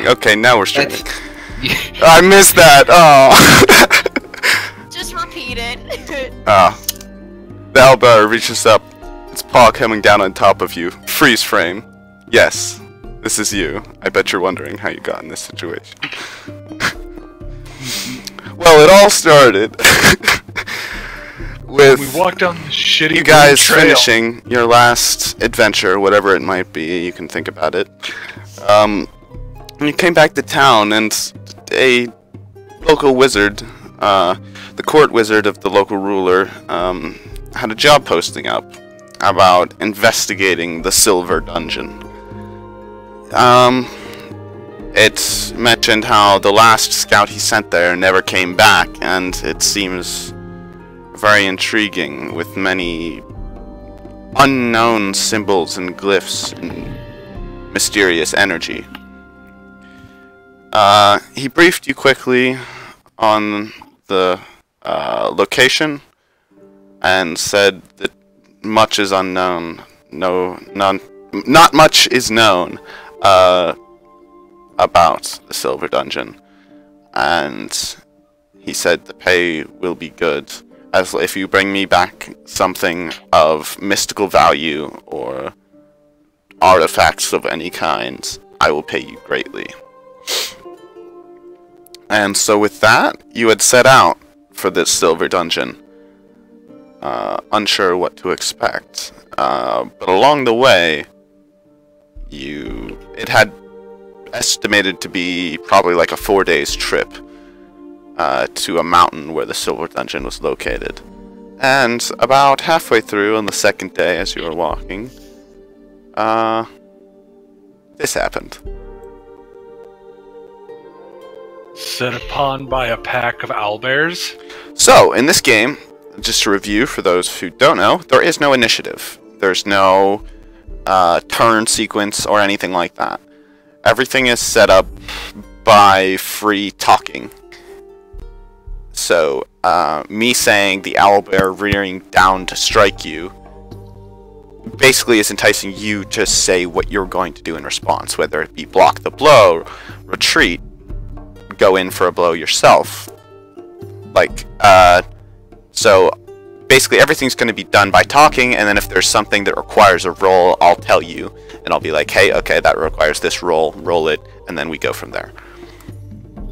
Okay, now we're streaming. Yeah. I missed that. Oh. Just repeat it. The owlbear reaches up, its paw coming down on top of you. Freeze frame. Yes, this is you. I bet you're wondering how you got in this situation. Well, it all started with We walked down the shitty you guys trail. finishing your last adventure, whatever it might be. You can think about it. You came back to town, and a local wizard, the court wizard of the local ruler, had a job posting up about investigating the Silver Dungeon. It mentioned how the last scout he sent there never came back, and it seems very intriguing, with many unknown symbols and glyphs and mysterious energy. He briefed you quickly on the location and said that much is unknown. Not much is known about the Silver Dungeon, and he said the pay will be good, as if you bring me back something of mystical value or artifacts of any kind, I will pay you greatly. And so with that, you had set out for this Silver Dungeon, unsure what to expect, but along the way, it had estimated to be probably like a 4 days trip to a mountain where the Silver Dungeon was located. And about halfway through on the second day, as you were walking, this happened. Set upon by a pack of owlbears. So, in this game, just to review for those who don't know, there is no initiative. There's no turn sequence or anything like that. Everything is set up by free talking. So, me saying the owlbear rearing down to strike you basically is enticing you to say what you're going to do in response, whether it be block the blow, retreat, go in for a blow yourself. So basically everything's going to be done by talking, and then if there's something that requires a roll, I'll tell you, and I'll be like, hey, okay, that requires this roll, roll it, and then we go from there.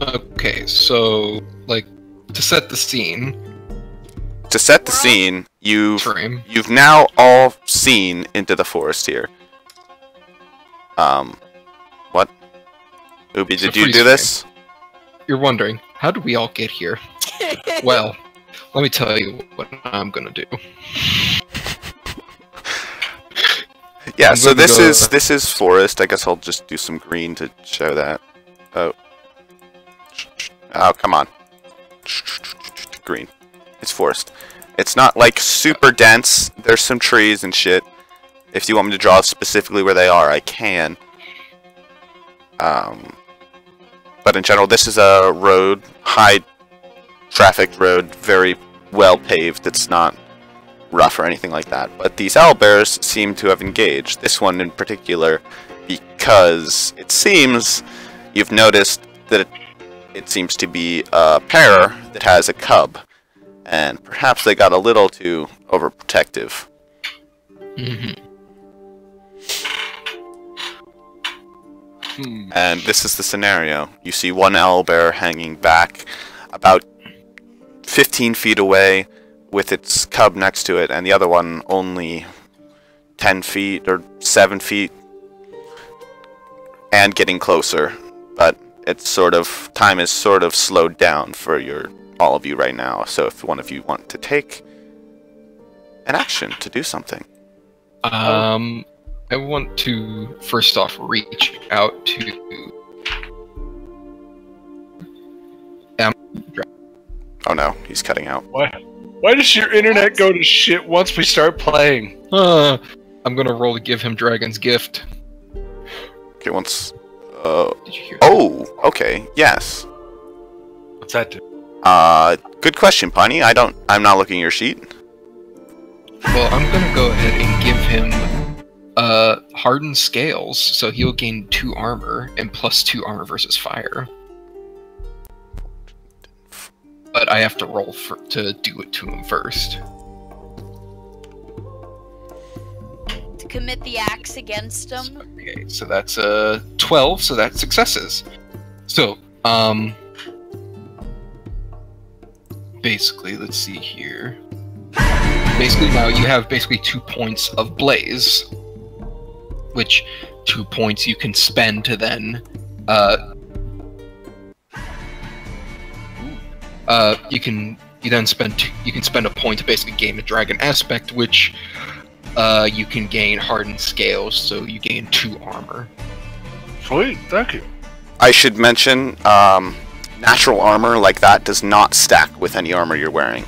Okay, so, like, to set the scene... To set the scene, you've Frame. now all seen into the forest here. What? Ubi, did you freeze do this? You're wondering, how did we all get here? Well, let me tell you what I'm gonna do. Yeah, I'm so gonna this is forest. I guess I'll just do some green to show that. Oh. Oh, come on. Green. It's forest. It's not like super dense. There's some trees and shit. If you want me to draw specifically where they are, I can. But in general, this is a road, high traffic road, very well paved. It's not rough or anything like that. But these owlbears seem to have engaged. This one in particular, because it seems you've noticed that it seems to be a pair that has a cub, and perhaps they got a little too overprotective. And this is the scenario. You see one owlbear hanging back about 15 feet away with its cub next to it, and the other one only 10 feet or 7 feet and getting closer. But it's sort of, time is sort of slowed down for all of you right now. So if one of you want to take an action to do something. I want to, first off, reach out to... Oh no, he's cutting out. Why does your internet go to shit once we start playing? I'm gonna roll to give him Dragon's Gift. Okay, once... Did you hear Oh, okay, yes. What's that do? Good question, Punny. I'm not looking at your sheet. Well, I'm gonna go ahead and give him Hardened Scales, so he'll gain 2 armor and +2 armor versus fire. But I have to roll to do it to him first. To commit the acts against him. Okay, so that's 12, so that's successes. So, basically, let's see here. Basically, now you have basically 2 points of blaze, which 2 points you can spend to then, you can spend a point to basically gain a dragon aspect, which you can gain hardened scales, so you gain 2 armor. Sweet, thank you. I should mention, natural armor like that does not stack with any armor you're wearing.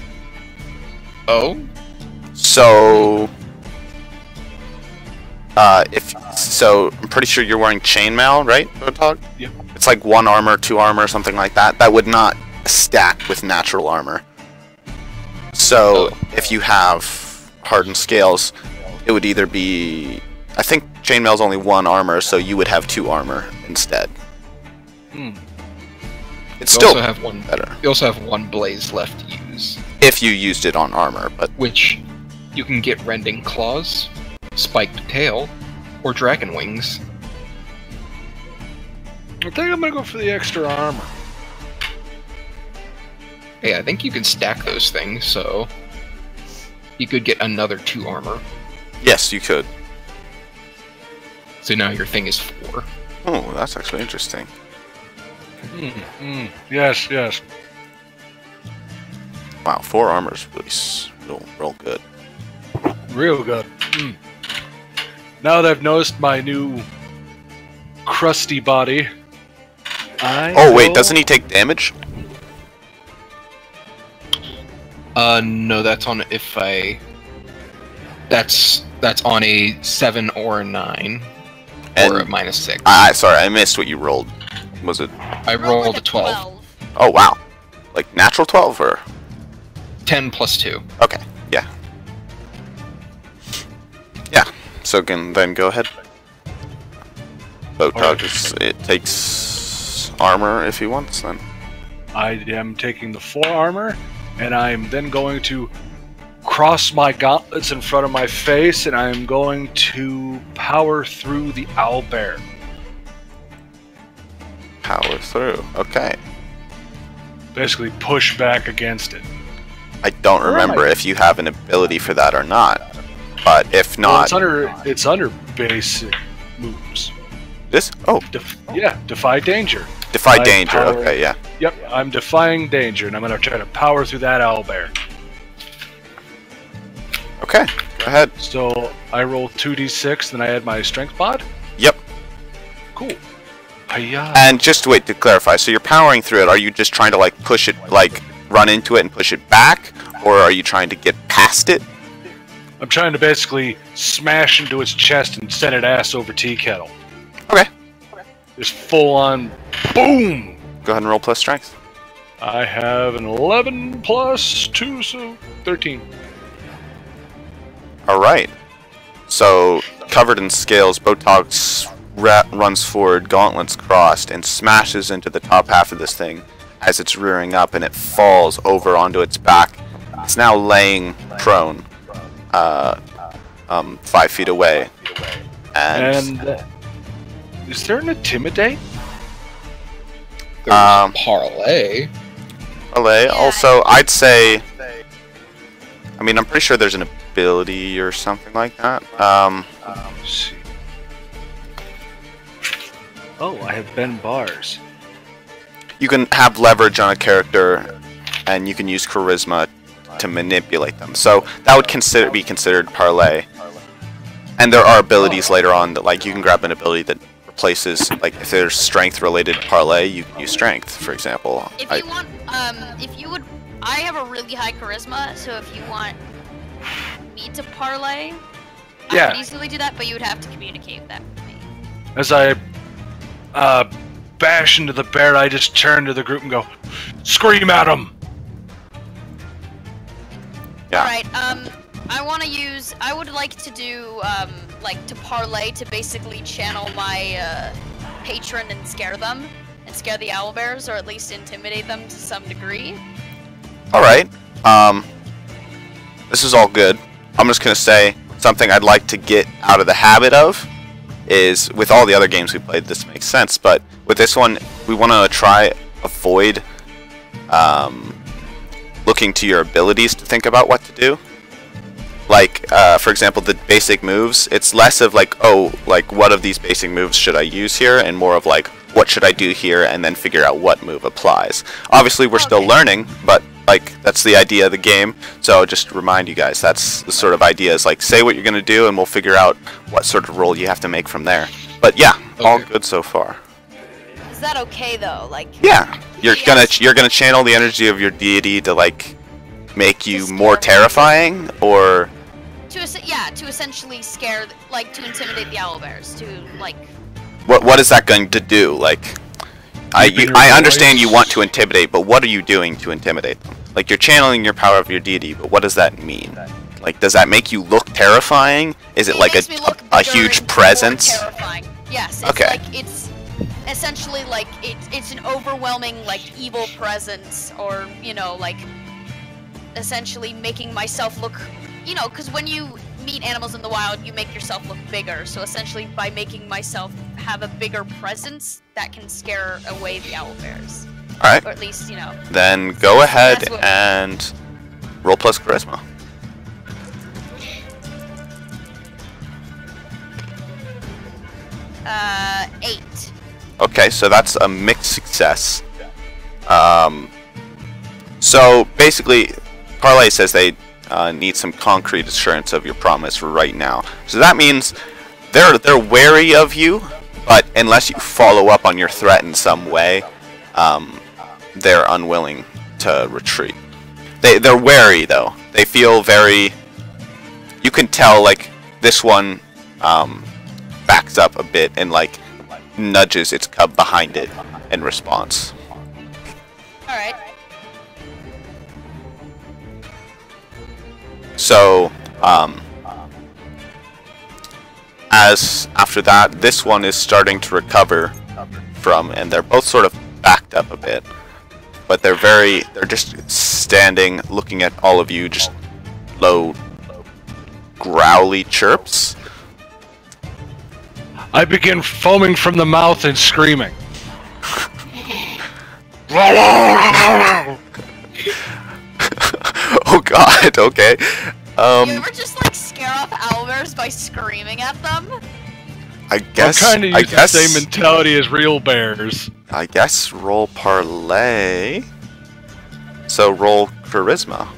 Oh? So, I'm pretty sure you're wearing chainmail, right, Botog? Yep. It's like 1 armor, 2 armor, something like that. That would not stack with natural armor. So, if you have hardened scales, it would either be... I think chainmail's only 1 armor, so you would have 2 armor instead. It's You still also have one better. You also have 1 blaze left to use, If you used it on armor, but... which you can get rending claws, spiked tail, or dragon wings. I think I'm gonna go for the extra armor. Hey, I think you can stack those things, so you could get another 2 armor. Yes, you could. So now your thing is 4. Oh, that's actually interesting. Yes, yes. Wow, 4 armor is really real good. Real good. Now that I've noticed my new crusty body, Oh wait, doesn't he take damage? No, that's on that's on a 7 or a 9. And or a -6. Sorry, I missed what you rolled. Was it? I rolled a 12. Oh wow, like natural 12 or? 10 plus 2. Okay, yeah. Yeah, so then go ahead. Botog, it takes armor if he wants then. I am taking the 4 armor, and I'm then going to cross my gauntlets in front of my face, and I'm going to power through the owlbear. Power through, okay. Basically push back against it. I don't remember if you have an ability for that or not, but if not... Well, it's under basic moves. This? Oh, Defy danger. defy danger, okay, yeah. Yep, I'm defying danger, and I'm going to try to power through that owlbear. Okay, go ahead. So I roll 2d6, then I add my strength mod? Yep. Cool. Hiya. And just wait to clarify, so you're powering through it, are you just trying to like push it, like run into it and push it back? Or are you trying to get past it? I'm trying to basically smash into its chest and send it ass over tea kettle. Okay. Just full on boom! Go ahead and roll plus strength. I have an 11 plus 2, so 13. Alright. So, covered in scales, Botog runs forward, gauntlets crossed, and smashes into the top half of this thing as it's rearing up, and it falls over onto its back. It's now laying prone, 5 feet away. And is there an intimidate? There's a parlay. Allay. Also, I'd say... I mean, I'm pretty sure there's an ability or something like that. Let's see. Oh, I have Ben Bars. You can have leverage on a character, and you can use charisma to manipulate them. So that would be considered parlay. And there are abilities later on that, like, you can grab an ability that replaces, like, if there's strength-related parlay, you can use strength, for example. If you want, I have a really high charisma, so if you want me to parlay, I could easily do that, but you would have to communicate that with me. As I bash into the bear, I just turn to the group and go, "Scream at him!" Yeah. Alright, I would like to do, like to parlay to basically channel my patron and scare them, and scare the owlbears, or at least intimidate them to some degree. All right. This is all good. I'm just gonna say something I'd like to get out of the habit of is, with all the other games we played, this makes sense, but with this one, we want to try avoid looking to your abilities to think about what to do. Like, for example, the basic moves, it's less of like, oh, like, what of these basic moves should I use here, and more of like, what should I do here, and then figure out what move applies. Obviously, we're still learning, but like, that's the idea of the game, so just remind you guys, that's the sort of idea, is like, say what you're gonna do, and we'll figure out what sort of roll you have to make from there. But yeah, all good so far. Is that okay though? Like, yeah, you're gonna channel the energy of your deity to like make you more terrifying, or to essentially scare, like, to intimidate the owlbears, to like. What is that going to do? Like, I understand you want to intimidate, but what are you doing to intimidate them? Like, you're channeling your power of your deity, but what does that mean? Like, does that make you look terrifying? Is it like a huge presence? Terrifying. Yes. It's okay. Like, it's essentially like it's an overwhelming, like, evil presence, or, you know, like, essentially making myself look, you know, because when you meet animals in the wild, you make yourself look bigger. So essentially, by making myself have a bigger presence, that can scare away the owlbears. All right. Or at least, you know. Then go ahead and roll plus charisma. Uh, 8. Okay, so that's a mixed success. So basically, Parlay says they need some concrete assurance of your promise right now. So that means they're wary of you, but unless you follow up on your threat in some way, they're unwilling to retreat. They're wary though. They feel very. You can tell, like, this one backs up a bit and like nudges its cub behind it in response. All right. So, as after that, this one is starting to recover from, and they're both sort of backed up a bit, but they're just standing, looking at all of you, just low, growly chirps. I begin foaming from the mouth and screaming. Oh god, okay. You ever just like scare off owlbears by screaming at them? I guess I'm trying to use the same mentality as real bears. I guess roll parlay. So roll charisma.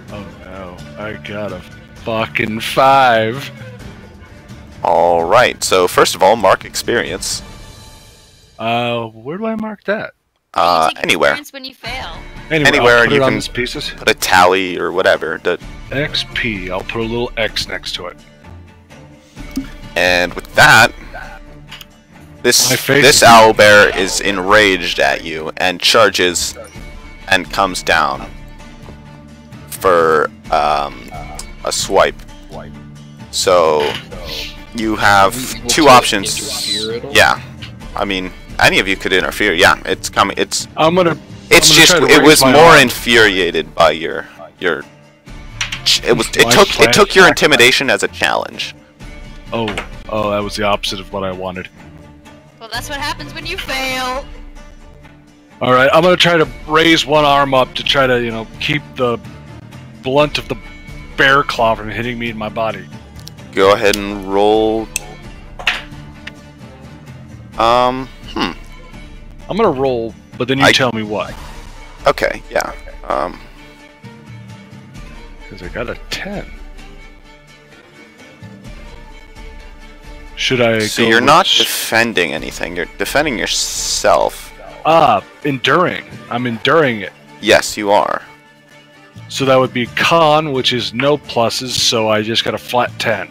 Oh no, I got a fucking 5. Alright, so first of all, mark experience. Where do I mark that? Anywhere. When you fail. Anywhere I'll put you it on can these pieces. put a tally or whatever. XP. I'll put a little X next to it. And with that, this owlbear is enraged at you and charges and comes down for a swipe. So you have two options. Yeah, I mean, any of you could interfere. Yeah, it's coming. It was more infuriated by your. It took your intimidation as a challenge. Oh, that was the opposite of what I wanted. Well, that's what happens when you fail. All right, I'm gonna try to raise one arm up to try to, you know, keep the blunt of the bear claw from hitting me in my body. Go ahead and roll. I'm gonna roll, but then you tell me what. Okay, yeah. Because I got a 10. Should I So you're not defending anything, you're defending yourself. Enduring. I'm enduring it. Yes, you are. So that would be con, which is no pluses, so I just got a flat 10.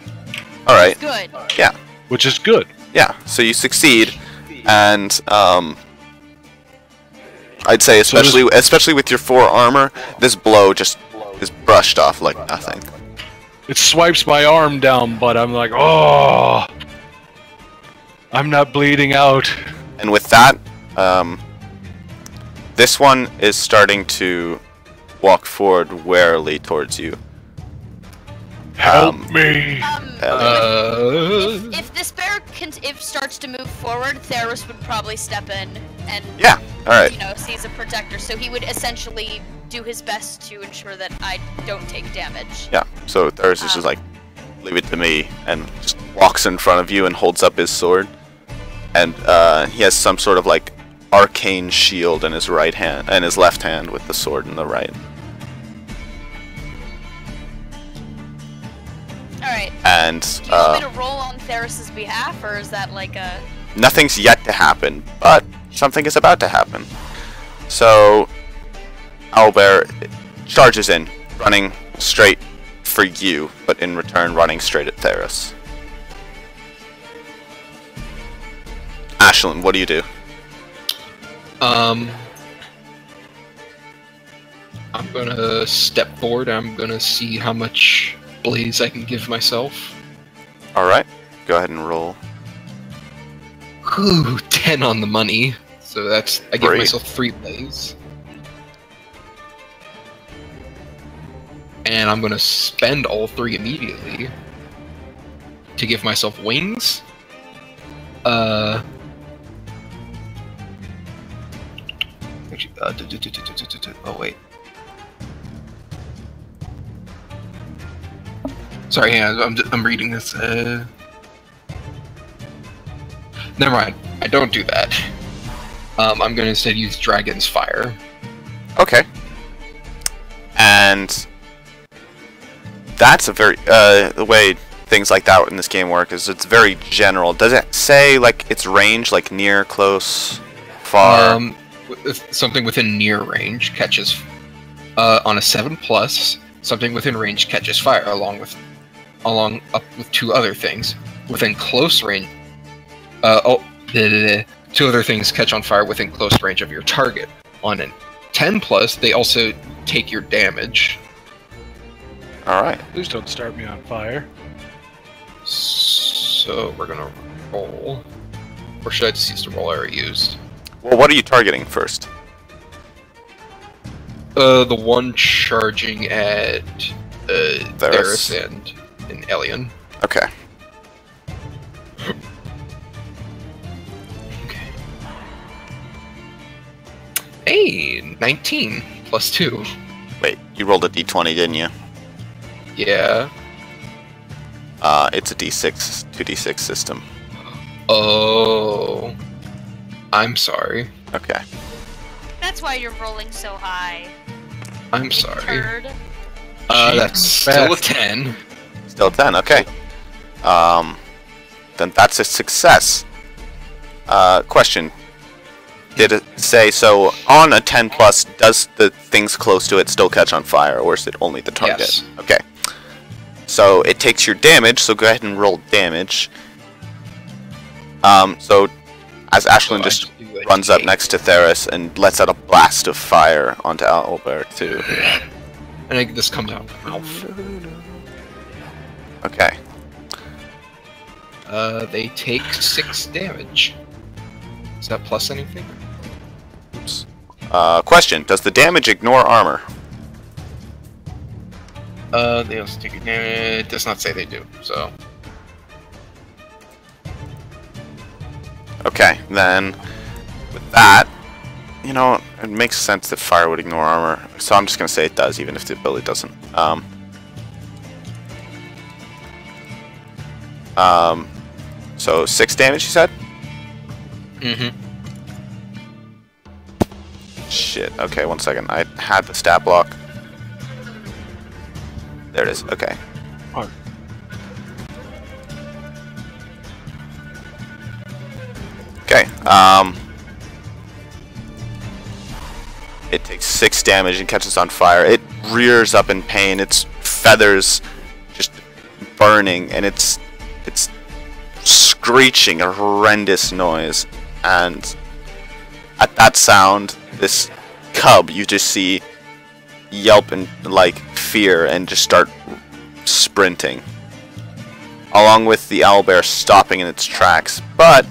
Alright. Good. Yeah. Which is good. Yeah, so you succeed, and I'd say especially with your 4 armor, this blow just is brushed off like nothing. It swipes my arm down, but I'm like, oh, I'm not bleeding out. And with that, this one is starting to walk forward warily towards you. Help me. If this bear starts to move forward, Theros would probably step in and Yeah, alright. you know, seize a protector. So he would essentially do his best to ensure that I don't take damage. Yeah, so Theros is just like, leave it to me, and just walks in front of you and holds up his sword. And he has some sort of like arcane shield in his right hand, and his left hand with the sword in the right. Alright. And Do you want me to roll on Theros' behalf, or is that like a... nothing's yet to happen, but something is about to happen. So, Owlbear charges in, running straight for you, but in return running straight at Theros. Ashlyn, what do you do? I'm gonna step forward. I'm gonna see how much blaze I can give myself. Alright, go ahead and roll. Whew, 10 on the money. So that's, I give Great. myself 3 blaze. And I'm gonna spend all 3 immediately to give myself wings. Oh wait. Sorry, yeah, I'm reading this. Never mind. I don't do that. I'm gonna instead use Dragon's Fire. Okay. And that's a very the way things like that in this game work is it's very general. Does it say like its range, like near, close, far? Something within near range catches on a 7+. Something within range catches fire along up with 2 other things. Within close range, 2 other things catch on fire within close range of your target. On a 10+, they also take your damage. Alright. Please don't start me on fire. So we're gonna roll. Or should I just use the roll I already used? Well, what are you targeting first? The one charging at Theros. Theros and Elion. Okay. Okay. Hey, 19 plus 2. Wait, you rolled a d20, didn't you? Yeah. It's a d6, 2d6 system. Oh. I'm sorry. Okay. That's why you're rolling so high. I'm you sorry. turd. That's still a 10. Still 10, okay. Then that's a success. Question. Did it say, so on a 10+, does the things close to it still catch on fire, or is it only the target? Yes. Okay. So it takes your damage, so go ahead and roll damage. So as Ashlyn just runs up next to Theros and lets out a blast of fire onto Owlbear too. And this comes out of my mouth. Okay. They take 6 damage. Is that plus anything? Oops. Question. Does the damage ignore armor? They also take it does not say they do, so. Okay, then with that, you know, it makes sense that fire would ignore armor. So I'm just gonna say it does, even if the ability doesn't. So 6 damage, you said? Mm-hmm. Shit. Okay, 1 second. I had the stat block. There it is. Okay. Oh. Okay. It takes 6 damage and catches on fire. It rears up in pain. Its feathers just burning, and it's screeching a horrendous noise. And at that sound, this cub you just see yelp in like fear and just start sprinting, along with the owlbear stopping in its tracks. But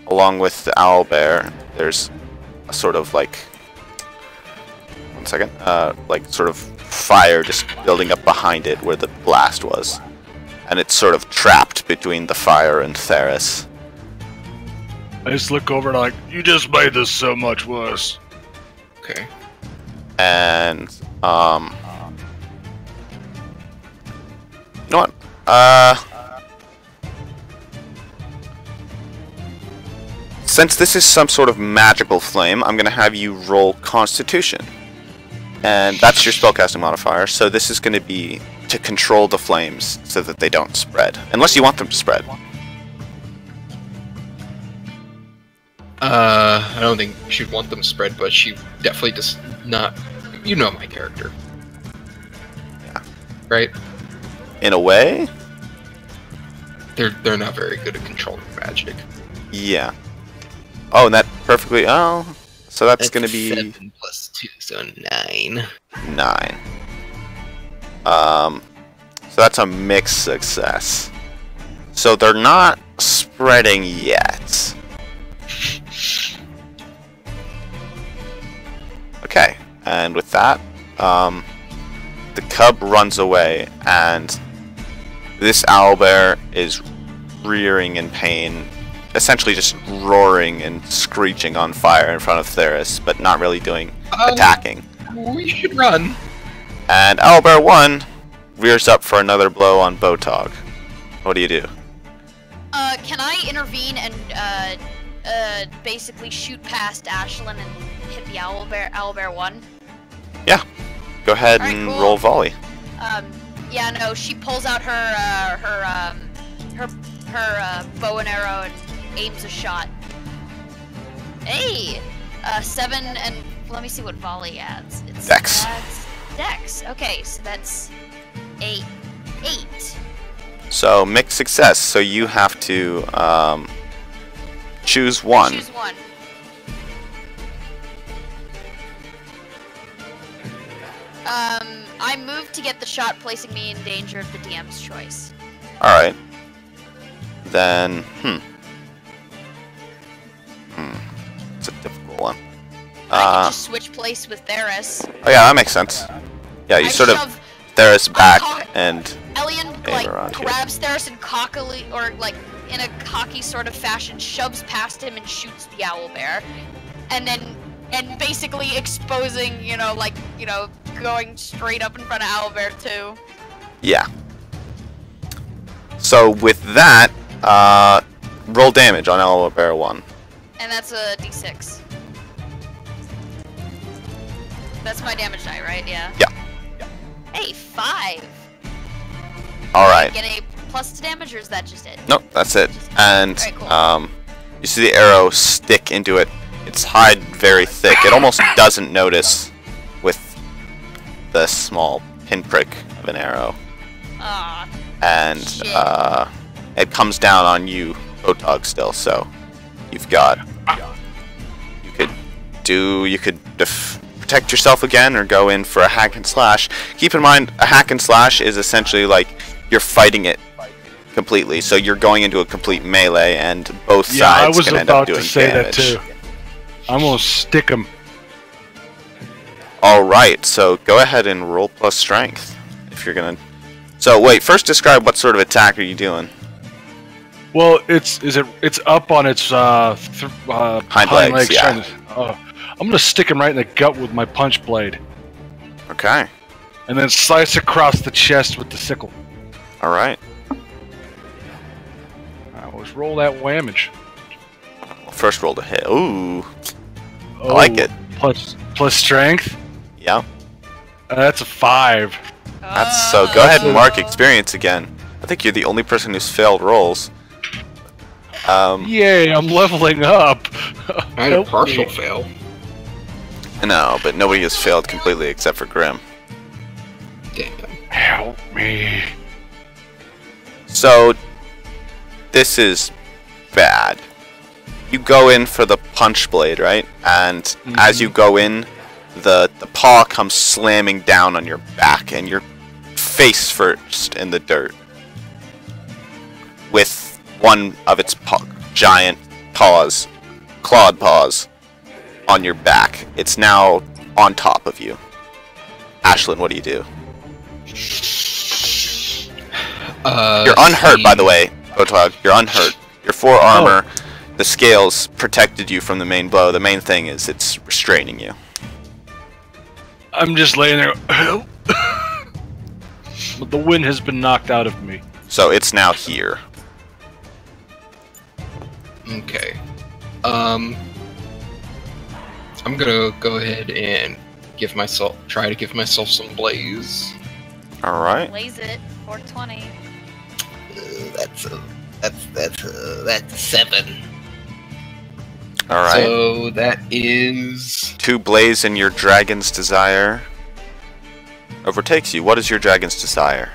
along with the owlbear, there's a sort of like, one second, like sort of fire just building up behind it where the blast was, and it's sort of trapped between the fire and Theris. I just look over and I'm like, you just made this so much worse. Okay. And you know what? Since this is some sort of magical flame, I'm gonna have you roll Constitution, and that's your spellcasting modifier. So this is gonna be to control the flames so that they don't spread, unless you want them to spread. I don't think she'd want them spread, but she definitely does not. You know my character. Yeah. Right? In a way, They're not very good at controlling magic. yeah. Oh, and that perfectly. Oh, so that's gonna be 7 plus 2, so 9. 9. So that's a mixed success. So they're not spreading yet. Okay, and with that, the cub runs away, and this owlbear is rearing in pain, essentially just roaring and screeching on fire in front of Theris, but not really doing attacking. We should run. And owlbear 1 rears up for another blow on Botog. What do you do? Can I intervene and basically shoot past Ashlyn and hit the owlbear 1? Yeah, go ahead Alright, and cool. roll volley. Yeah, no, she pulls out her bow and arrow and aims a shot. Hey, 7 and let me see what volley adds. It's Dex. Adds Dex. Okay, so that's 8. So mixed success. So you have to choose one. Choose one. I moved to get the shot, placing me in danger of the DM's choice. All right. Then, it's a difficult one. I can just switch place with Theris. Oh yeah, that makes sense. Yeah, you I sort of shove Theris back and Elian aim around here. grabs Theris and cockily, or like in a cocky sort of fashion, shoves past him and shoots the owlbear, and basically exposing, going straight up in front of owlbear 2. Yeah. So with that, roll damage on owlbear 1. And that's a d6. That's my damage die, right? Yeah. Yeah. Hey, 5. All right. Get a plus to damage, or is that just it? Nope, that's it. And Alright, cool. you see the arrow stick into it. Its hide very thick. It almost doesn't notice with the small pinprick of an arrow. Aw. And Shit. it comes down on you, Botog, still. So you've got. You could protect yourself again, or go in for a hack and slash. Keep in mind, a hack and slash is essentially like you're fighting it completely. So you're going into a complete melee, and both sides can end up doing damage. Yeah, I was about to say that too. I'm gonna stick him. All right, so go ahead and roll plus strength if you're gonna. So wait, first describe what sort of attack are you doing? Well, it's up on its Hind legs, yeah. trying to, I'm gonna stick him right in the gut with my punch blade, Okay. and then slice across the chest with the sickle. All right. Let's roll that whammage. Well, first roll to hit. Ooh. I like it. Plus strength. Yeah. That's a 5. That's so. Go ahead and mark experience again. I think you're the only person who's failed rolls. Yay! I'm leveling up. I had a partial fail. No, but nobody has failed completely except for Grim. Damn. Help me. So this is bad. You go in for the punch blade, right? And as you go in, the paw comes slamming down on your back, and you're face first in the dirt, with one of its giant paws, clawed paws, on your back. It's now on top of you. Ashlyn, what do you do? You're unhurt, by the way, Photog. You're unhurt. Your 4 armor, the scales protected you from the main blow. The main thing is it's restraining you. I'm just laying there. But the wind has been knocked out of me. So it's now here. Okay. I'm gonna go ahead and try to give myself some blaze. All right. Blaze it. 420. That's 7. All right. So that is 2 blaze and your dragon's desire overtakes you. What is your dragon's desire?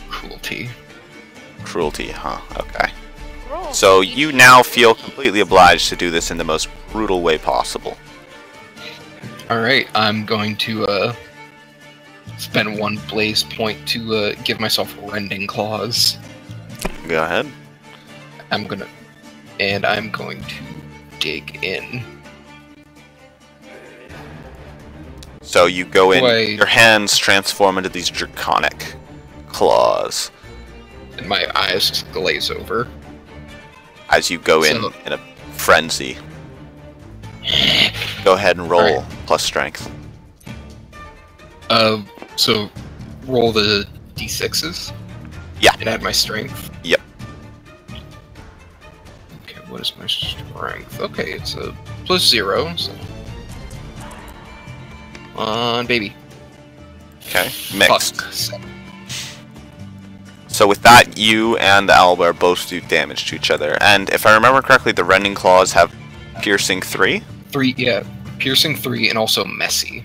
cruelty. Cruelty, huh? Okay. Roll. So you now feel completely obliged to do this in the most brutal way possible. All right, I'm going to spend 1 blaze point to give myself rending claws. Go ahead. I'm going to dig in. So you go in, Wait. your hands transform into these draconic claws And my eyes just glaze over. as you go in So- a frenzy. Go ahead and roll Alright. plus strength. So roll the d6s. Yeah. And add my strength. Yep. Okay, what is my strength? Okay, it's a +0. So. On baby. Okay, mixed. Fuck. 7. So with that, you and the owlbear both do damage to each other. And if I remember correctly, the rending claws have piercing 3. 3, yeah. Piercing 3 and also messy.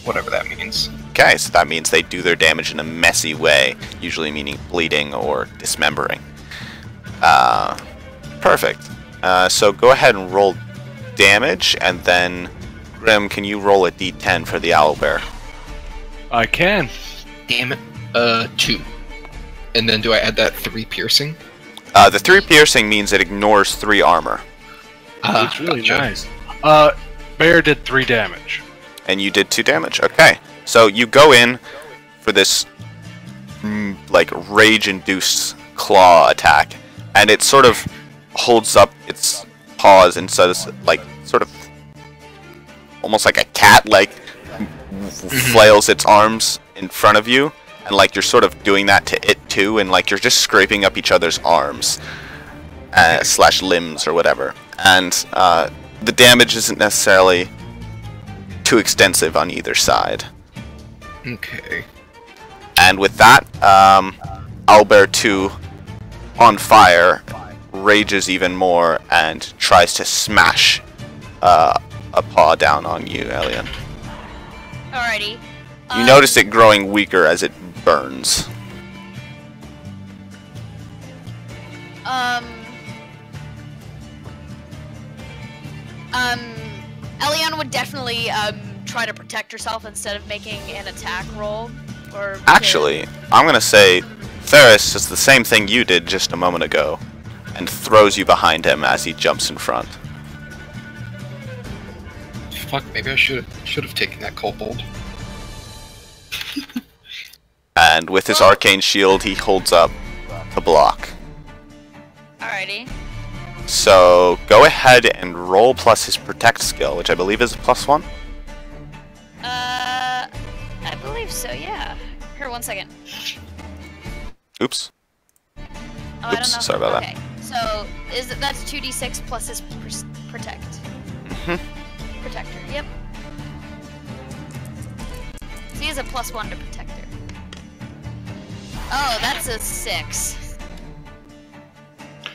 Whatever that means. Okay, so that means they do their damage in a messy way, usually meaning bleeding or dismembering. Perfect. So go ahead and roll damage, and then Grim, can you roll a d10 for the owlbear? I can. Damn it. 2. And then do I add that 3 piercing? The 3 piercing means it ignores 3 armor, It's really Gotcha. nice. Bear did 3 damage. and you did 2 damage. Okay, so you go in for this like rage-induced claw attack, and it sort of holds up its paws and says, like, sort of almost like a cat, like flails its arms in front of you, and like you're sort of doing that to it too, and like you're just scraping up each other's arms slash limbs or whatever. And the damage isn't necessarily too extensive on either side. Okay. And with that, Owlbear 2, on fire, rages even more and tries to smash a paw down on you, Elian. Alrighty. You notice it growing weaker as it burns. Elion would definitely try to protect herself instead of making an attack roll. Or Actually, I'm gonna say Theris does the same thing you did just a moment ago, and throws you behind him as he jumps in front. Fuck, maybe I should have taken that kobold. And with his arcane shield, he holds up to block. Alrighty. So go ahead and roll plus his protect skill, which I believe is a +1. I believe so. Yeah. Here, 1 second. Oops. Oh, I don't Oops, know. sorry about that. Okay. So that's 2d6 plus his protect. Mhm. Protector. Yep. So he has a +1 to protector. Oh, that's a 6.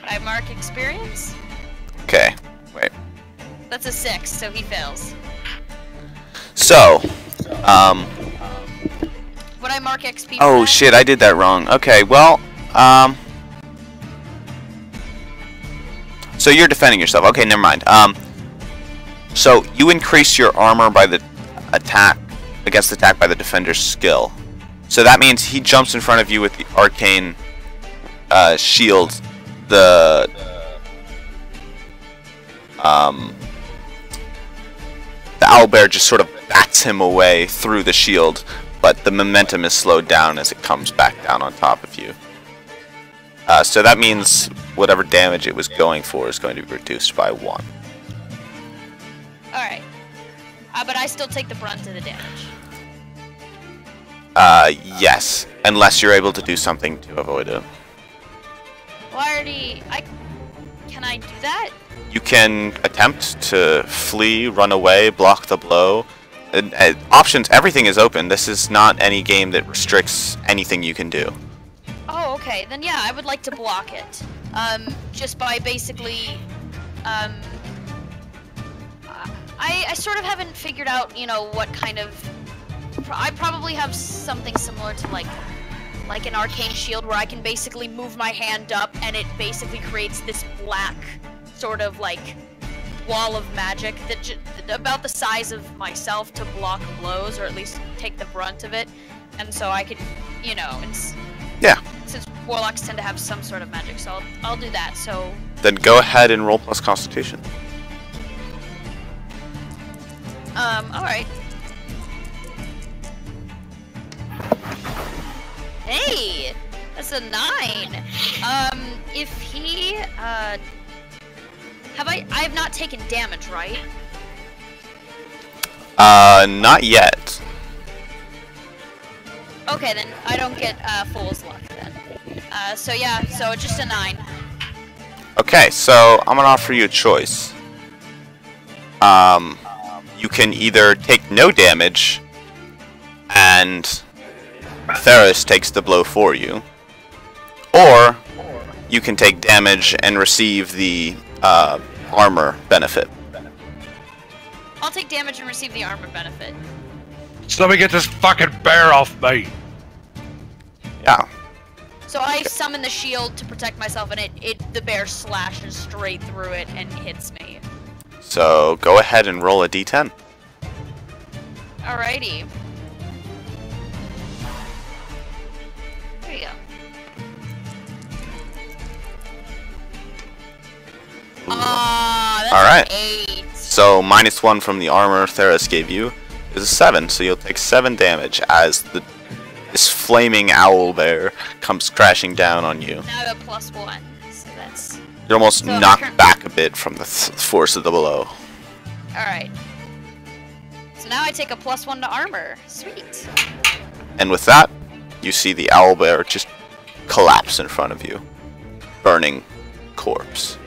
I mark experience. Okay, wait. That's a 6, so he fails. So, Would I mark XP? for oh that? shit, I did that wrong. Okay, well, so you're defending yourself. Okay, never mind. So you increase your armor by the attack against attack by the defender's skill. So that means he jumps in front of you with the arcane shield. The owlbear just sort of bats him away through the shield, but the momentum is slowed down as it comes back down on top of you. So that means whatever damage it was going for is going to be reduced by 1. Alright. But I still take the brunt of the damage. Yes, unless you're able to do something to avoid it. Well, can I do that? You can attempt to flee, run away, block the blow. Options, everything is open. This is not any game that restricts anything you can do. Oh, okay. Then yeah, I would like to block it. Just by basically, I sort of haven't figured out, you know, what kind of... I probably have something similar to like an arcane shield where I can basically move my hand up and it basically creates this black sort of like wall of magic that about the size of myself to block blows, or at least take the brunt of it. And so I could, you know, yeah. Since warlocks tend to have some sort of magic, so I'll do that. So then go ahead and roll plus Constitution. All right. Hey, that's a 9. If he I have not taken damage, right? Not yet. Okay, then I don't get Fool's Luck then. So yeah, so just a 9. Okay, so I'm gonna offer you a choice. You can either take no damage, and Theros takes the blow for you, or you can take damage and receive the armor benefit. I'll take damage and receive the armor benefit. So let me get this fucking bear off me. Yeah. So I summon the shield to protect myself, and the bear slashes straight through it and hits me. So go ahead and roll a d10. Alrighty. There you go. That's Alright. an 8. So -1 from the armor Theros gave you is a 7, so you'll take 7 damage as this flaming owlbear comes crashing down on you. Now I have a +1, so that's... You're almost So knocked back a bit from the force of the blow. Alright. So now I take a +1 to armor. Sweet. And with that, you see the owlbear just collapse in front of you. Burning corpse.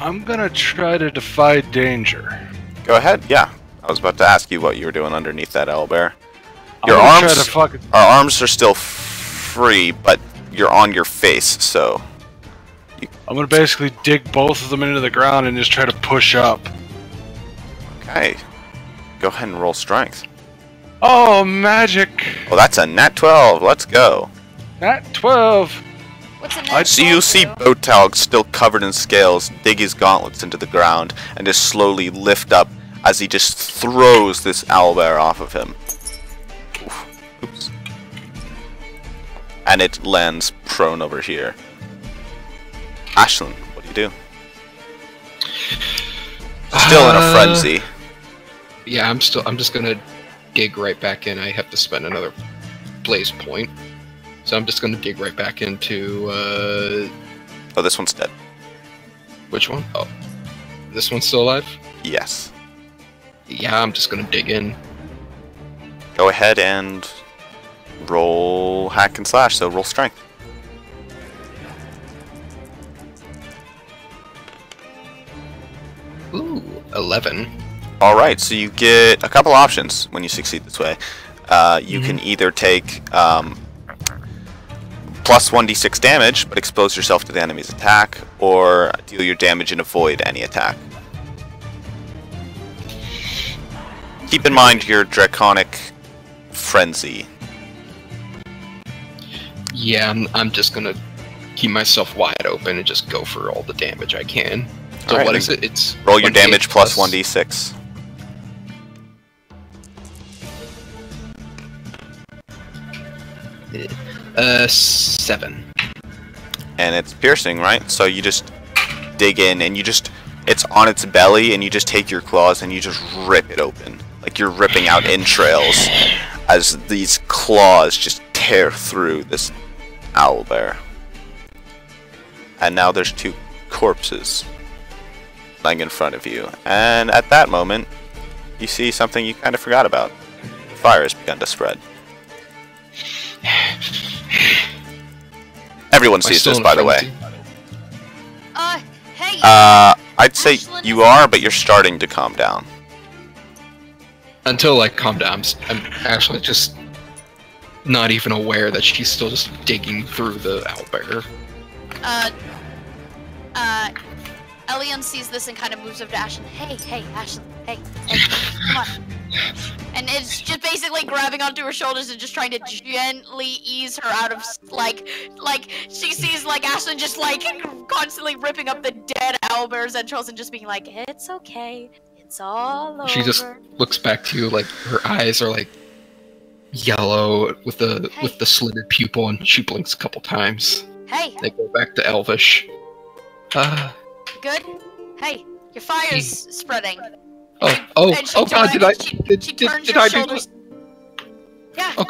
I'm gonna try to defy danger. Go ahead, yeah. I was about to ask you what you were doing underneath that owlbear. I'm gonna try to fucking... Our arms are still free, but you're on your face, so... I'm gonna basically dig both of them into the ground and just try to push up. Okay. Go ahead and roll strength. Oh, magic! Well, that's a nat 12. Let's go. Nat 12! What's a nat So you see Botalg, still covered in scales, dig his gauntlets into the ground and just slowly lift up as he just throws this owlbear off of him. Oops. And it lands prone over here. Ashlyn, what do you do? Still in a frenzy. Yeah, I'm just gonna dig right back in. I have to spend another blaze point. So I'm just gonna dig right back into, Oh, this one's dead. which one? Oh. This one's still alive? Yes. Yeah, I'm just gonna dig in. Go ahead and roll hack and slash, so roll strength. Ooh, 11. Alright, so you get a couple options when you succeed this way. You can either take plus 1d6 damage, but expose yourself to the enemy's attack, or deal your damage and avoid any attack. Keep in mind your draconic frenzy. Yeah, I'm just gonna keep myself wide open and just go for all the damage I can. So Alright, what then is it? It's roll your 1d8 damage plus 1d6. Seven. And it's piercing, right? So you just dig in and it's on its belly, and you just take your claws and you just rip it open. Like you're ripping out entrails as these claws just tear through this owlbear. And now there's two corpses lying in front of you. And at that moment, you see something you kind of forgot about. The fire has begun to spread. Everyone sees this, by the way. Hey. I'd say you are, but you're starting to calm down. Until like calm down, I'm actually just not even aware that she's still just digging through the owlbear. Elion sees this and kind of moves over to Ashlyn. Hey, Ashlyn. Hey, come on. And it's just basically grabbing onto her shoulders and just trying to gently ease her out of, like she sees, like, Ashlyn just, like, constantly ripping up the dead owlbear's entrails and just being like, it's okay. It's all over. She just looks back to you, like, her eyes are, like, yellow with the slitted pupil, and she blinks a couple times. Hey. They go back to Elvish. Good? Hey, your fire's spreading. Oh And God! Did I do? Yeah. Oh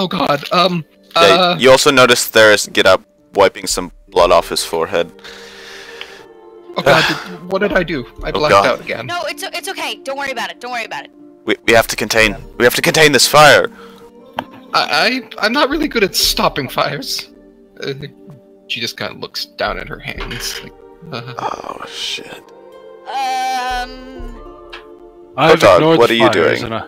God! Yeah, you also notice Theris get up, wiping some blood off his forehead. Oh God! What did I do? I blacked God. out again. No, it's okay. Don't worry about it. Don't worry about it. We have to contain. We have to contain this fire. I'm not really good at stopping fires. She just kind of looks down at her hands. Like, Oh shit. I've Protog, ignored what the are you fires doing? and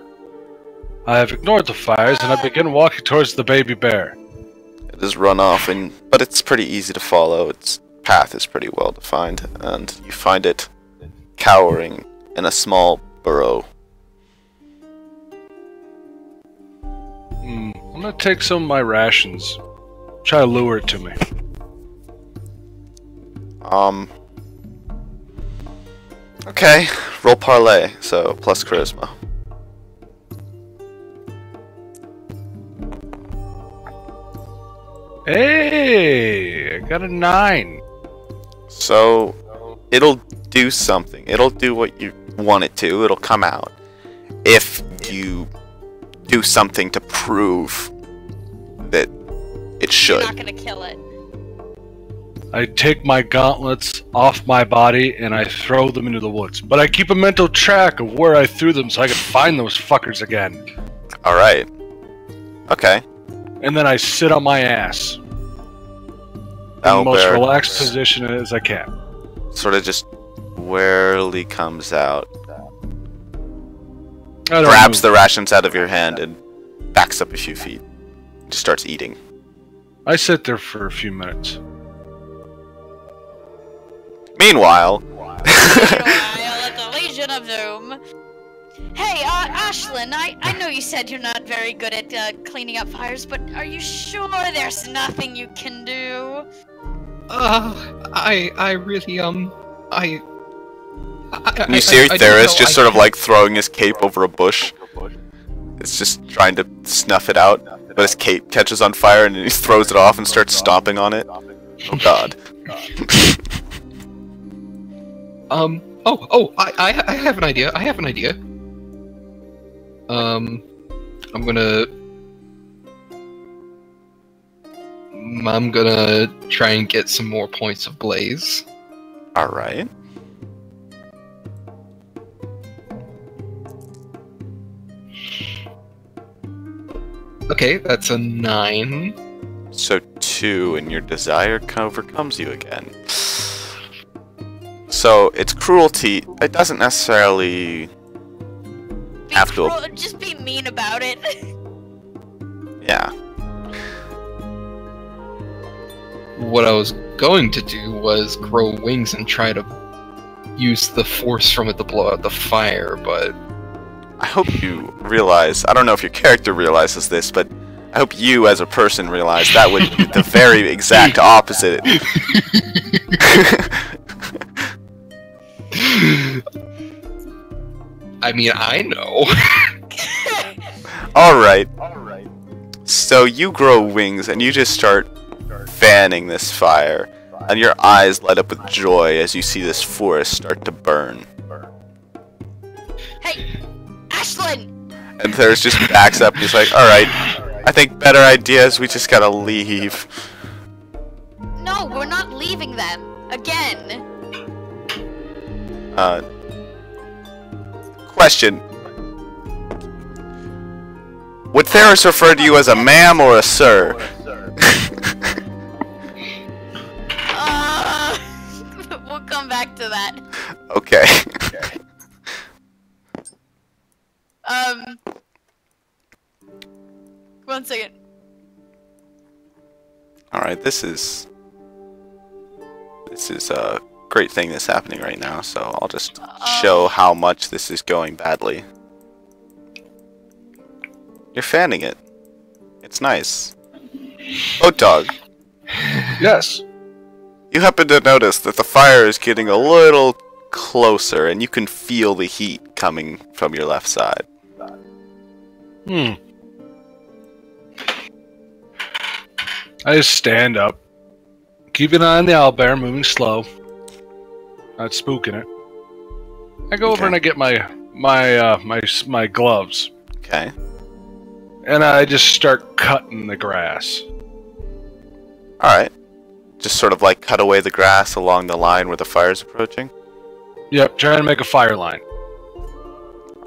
I have ignored the fires, and I begin walking towards the baby bear. It has run off, but it's pretty easy to follow. Its path is pretty well defined, and you find it cowering in a small burrow. I'm gonna take some of my rations. Try to lure it to me. Okay, roll parlay, so plus charisma. Hey, I got a 9. So, it'll do something. It'll do what you want it to. It'll come out. If you do something to prove that it should. You're not gonna kill it. I take my gauntlets off my body and I throw them into the woods. But I keep a mental track of where I threw them so I can find those fuckers again. Alright. Okay. And then I sit on my ass. In the most Owlbear relaxed position as I can. sort of just warily comes out. I don't Grabs move. the rations out of your hand and backs up a few feet. Just starts eating. I sit there for a few minutes. Meanwhile, Meanwhile, at the Legion of Doom. Hey, Ashlyn, I know you said you're not very good at cleaning up fires, but are you sure there's nothing you can do? I really, you see Theris just sort of like throwing his cape over a bush. It's just trying to snuff it out, but his cape catches on fire and he throws it off and starts stomping on it. Oh god. I have an idea. I'm gonna try and get some more points of blaze. Alright. Okay, that's a 9. So 2, and your desire overcomes you again. So it's cruelty. It doesn't necessarily have to. Just be mean about it. Yeah. What I was going to do was grow wings and try to use the force from it to blow out the fire, but I hope you realize. I don't know if your character realizes this, but I hope you, as a person, realize that would be the very exact opposite. I mean, I know. Alright. So you grow wings and you just start fanning this fire. And your eyes light up with joy as you see this forest start to burn. Hey, Ashlyn! And Theris just backs up. He's like, alright, I think better idea is we just gotta leave. No, we're not leaving them. Again. Question. Would Theris refer to you as a ma'am or a sir? We'll come back to that. Okay. One second. Alright, this is a great thing that's happening right now, so I'll just show how much this is going badly. You're fanning it. It's nice. Boat Dog, Yes. you happen to notice that the fire is getting a little closer and you can feel the heat coming from your left side. I just stand up. Keep an eye on the owlbear, moving slow. Not spooking it. I go over and I get my gloves. Okay. And I just start cutting the grass. Alright. Just sort of like cut away the grass along the line where the fire's approaching. Yep, trying to make a fire line.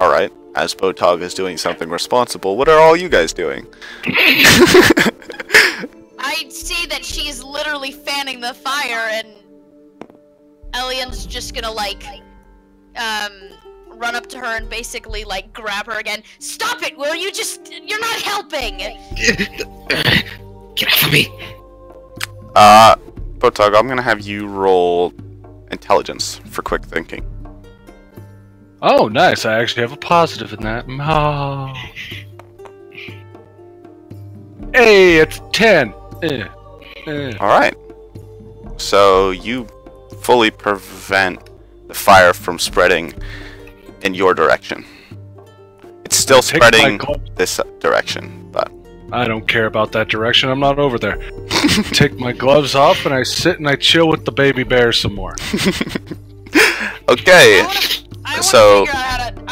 Alright. As Botog is doing something responsible, what are all you guys doing? I see that she's literally fanning the fire, and Elian's just gonna, like, run up to her and basically, like, grab her again. Stop it, will you? You're not helping! Get off of me! Botog, I'm gonna have you roll intelligence for quick thinking. Oh, nice. I actually have a positive in that. Oh. Hey, it's 10. Alright. So you fully prevent the fire from spreading in your direction. It's still spreading this direction, but... I don't care about that direction. I'm not over there. Take my gloves off and I sit and I chill with the baby bear some more. Okay. I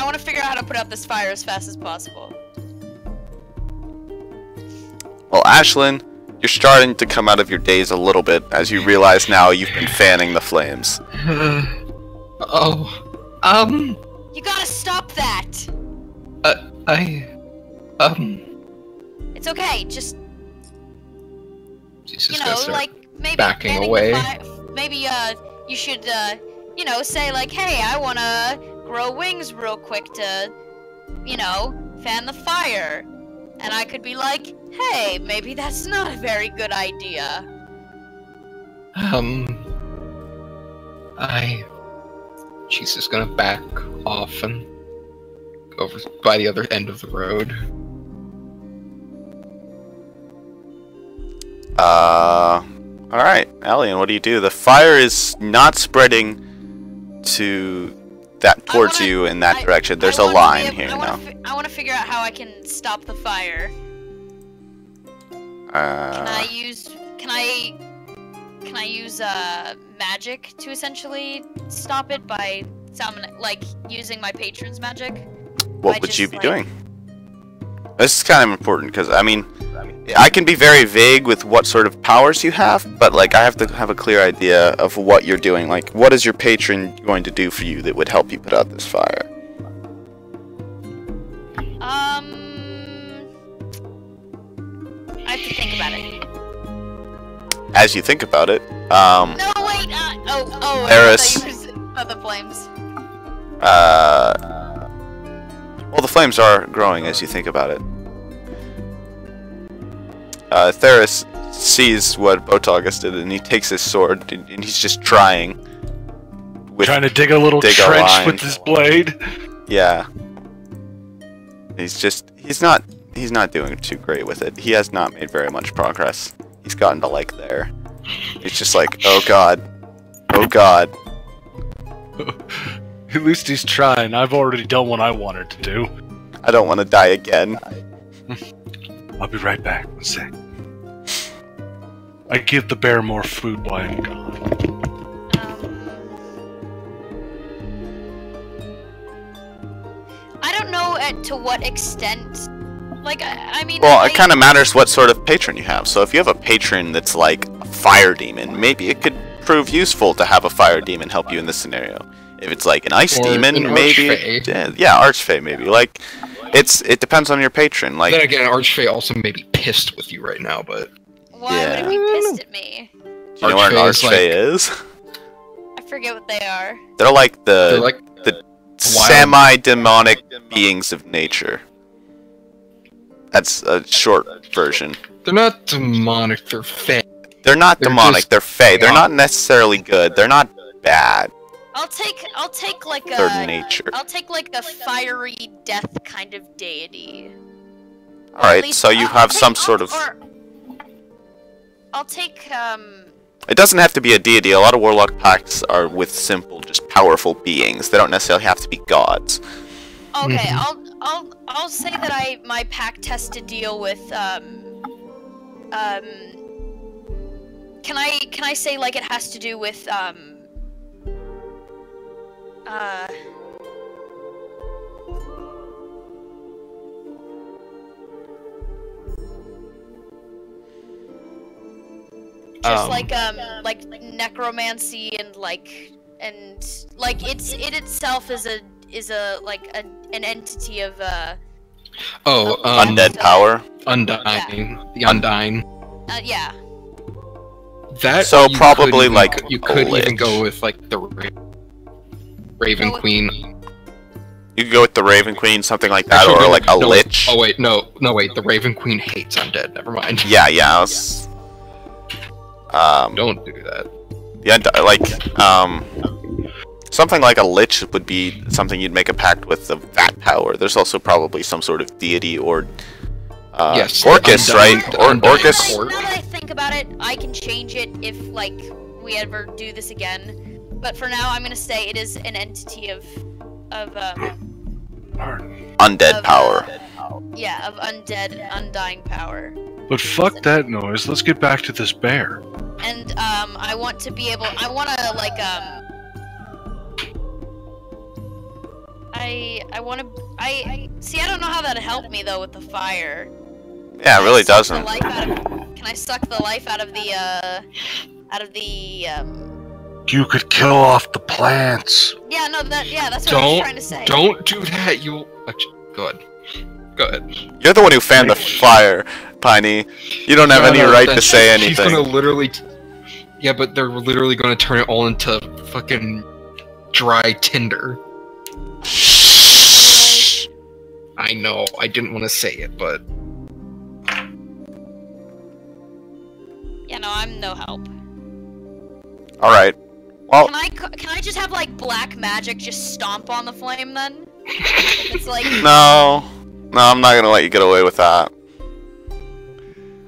want to figure out how to put out this fire as fast as possible. Well, Ashlyn, you're starting to come out of your daze a little bit as you realize now you've been fanning the flames. You gotta stop that! It's okay, just... Jesus, you know, like, maybe... backing away. Maybe, you should, you know, say, like, hey, I wanna grow wings real quick to, you know, fan the fire. And I could be like, hey, maybe that's not a very good idea. She's just gonna back off and go over by the other end of the road. Alright, Elian, what do you do? The fire is not spreading towards you in that direction. There's a line here now. I want to figure out how I can stop the fire. Can I use magic to essentially stop it by using my patron's magic? What would you be doing? This is kind of important because I mean, I can be very vague with what sort of powers you have, but like I have to have a clear idea of what you're doing. Like, what is your patron going to do for you that would help you put out this fire? I have to think about it. As you think about it, No, wait. Theris. The flames. Well, the flames are growing as you think about it. Theris sees what Botagus did, and he takes his sword, and he's just trying to dig a little trench with his blade. Yeah. He's not doing too great with it. He has not made very much progress. He's gotten to like there. He's just like, oh god. Oh god. At least he's trying. I've already done what I wanted to do. I don't want to die again. I'll be right back. One sec. I give the bear more food while I'm gone. I don't know to what extent. Like, I mean. Well, it kind of matters what sort of patron you have. So if you have a patron that's like a fire demon, maybe it could prove useful to have a fire demon help you in this scenario. If it's like an ice Or demon, an maybe. Archfey. Yeah, Archfey maybe. Like, it depends on your patron. Like, Then again, Archfey also may be pissed with you right now, but Why would it be pissed at me? do you know what an Archfey is Archfey is? I forget what they are. They're like they're like the semi-demonic beings of nature. That's a short version. they're not demonic. They're fey. They're not They're demonic. just- They're fey. They're not necessarily good. They're not bad. I'll take like They're a. nature. I'll take like a fiery death kind of deity. Or at Alright, least- so you I'll have take- some sort of... or- I'll take It doesn't have to be a deity. A lot of warlock packs are with simple, just powerful beings. They don't necessarily have to be gods. Okay, I'll say that my pact has to deal with can I say like it has to do with just like necromancy and like it itself is a like an entity of Oh, Undead power. Undying. The Undying. yeah. That. So you probably, could even- like, you a could even lich. go with like the Raven Go with- Queen. You could go with the Raven Queen, something like that, Actually, or no, like a no, lich. Oh wait, no, wait. The Raven Queen hates undead. Never mind. Yeah, I was... Don't do that. yeah, something like a lich would be something you'd make a pact with of that power. There's also probably some sort of deity or Yes, Orcus, Undying- right? Or Undying Orcus. Court. Now that I think about it, I can change it if like we ever do this again. But for now, I'm gonna say it is an entity of Undead of, power. yeah, of undead, undying power. But fuck that noise. Let's get back to this bear. And I want to be able. I want to like I want to. I see. I don't know how that'd help me though with the fire. Yeah, it really doesn't. Can I suck the life out of the You could kill off the plants. yeah, no, that's what I was trying to say. Don't do that. You. Go ahead. Go ahead. You're the one who fanned the fire, Piney. You don't have any right to say She's gonna anything. literally. Yeah, but they're literally gonna turn it all into fucking dry tinder. Shh. I know. I didn't want to say it, but Yeah, no, I'm no help. Alright. Well, Can I just have like black magic just stomp on the flame then? If it's like no. No, I'm not gonna let you get away with that.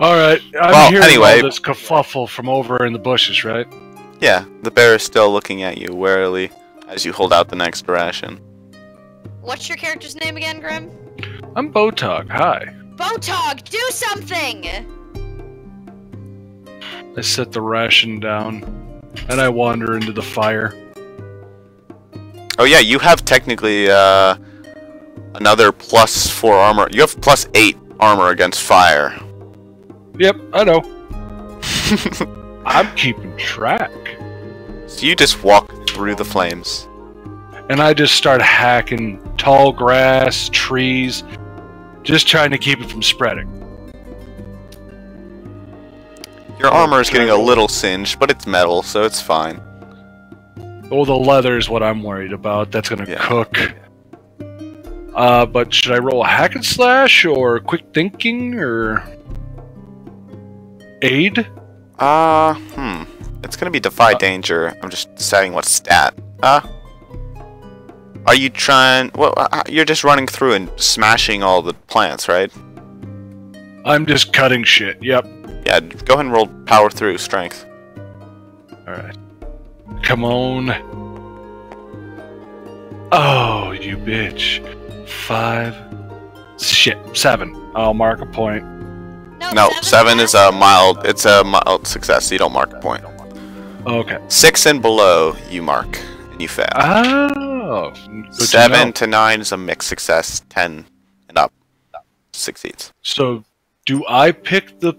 Alright, I'm Well, hearing anyway. all this kerfuffle from over in the bushes, right? Yeah, the bear is still looking at you warily as you hold out the next ration. what's your character's name again, Grim? I'm Botog, hi. Botog, do something! I set the ration down, and I wander into the fire. Oh yeah, you have technically another +4 armor. You have +8 armor against fire. Yep, I know. I'm keeping track. So you just walk through the flames. And I just start hacking tall grass, trees, just trying to keep it from spreading. Your armor is getting a little singed, but it's metal, so it's fine. Oh, the leather is what I'm worried about. That's gonna Yeah. cook. But should I roll a hack and slash, or quick thinking, or aid? It's gonna be Defy Danger. I'm just deciding what stat. Are you trying... Well, you're just running through and smashing all the plants, right? I'm just cutting shit. Yep. Yeah, go ahead and roll power through strength. Alright. Come on. Oh, you bitch. 5. Shit, 7. I'll mark a point. No, 7 is a mild. It's a mild success. So you don't mark a point. Okay. 6 and below, you mark and you fail. Oh. Good to 7 know. to 9 is a mixed success. 10 and up succeeds. So, do I pick the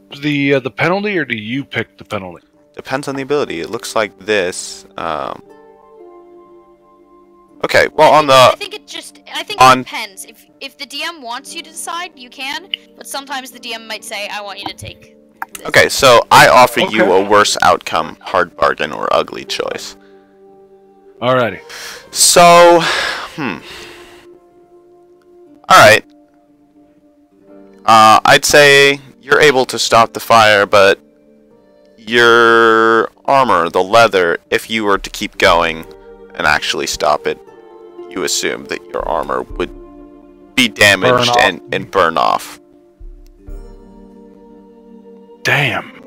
penalty, or do you pick the penalty? Depends on the ability. It looks like this. Okay, well on I the think it on- depends. If the DM wants you to decide, you can. But sometimes the DM might say, "I want you to take." This. okay, so I offer you Okay. a worse outcome, hard bargain, or ugly choice. Alrighty. So, Alright. I'd say you're able to stop the fire, but your armor, the leather, if you were to keep going and actually stop it, you assume that your armor would be damaged Burn off. and burn off. Damn.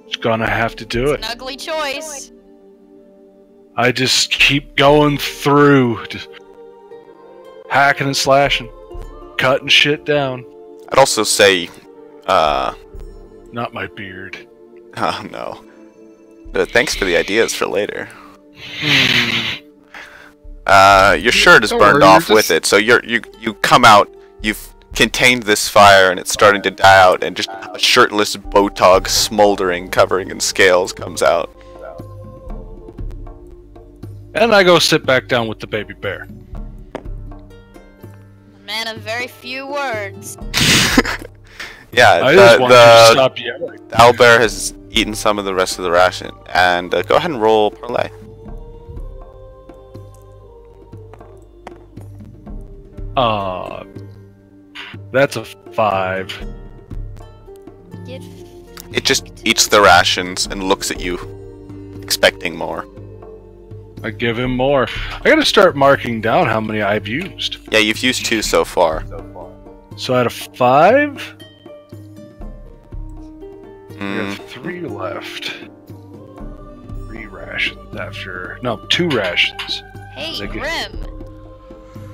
Just gonna have to do It's it. an ugly choice. I just keep going through, just hacking and slashing, cutting shit down. I'd also say, Not my beard. oh no. Thanks for the ideas for later. Your shirt is Don't burned worry, off you're with just- it, so you come out, you've contained this fire, and it's starting to die out, and just a shirtless Botog smoldering, covering in scales comes out. And I go sit back down with the baby bear. A man of very few words. Yeah, I just want you to the stop yelling. owlbear has eaten some of the rest of the ration, and go ahead and roll parlay. That's a 5. Get It just eats the rations and looks at you, expecting more. I give him more. I gotta start marking down how many I've used. Yeah, you've used 2 so far. So out of 5, we Mm, have 3 left. 3 rations after. No, 2 rations. Hey, They get- Grim.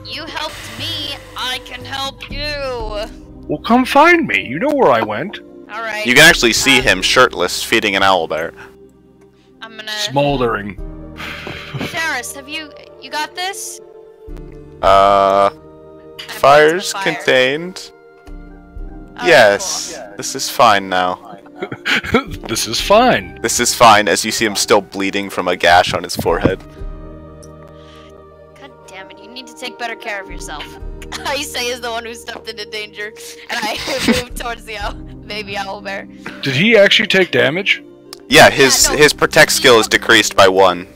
You helped me. I can help you. Well, come find me. You know where I went. All right. you can actually see him shirtless feeding an owlbear. I'm gonna. Smoldering. Saris, have you got this? Fires Fire's a fire. contained. Oh, Yes, this is fine now. This is fine. This is fine as you see him still bleeding from a gash on his forehead. cool. God damn it! You need to take better care of yourself. I say as the one who stepped into danger, and I move towards the baby owlbear. Did he actually take damage? Yeah, his no. his protect skill is decreased by 1.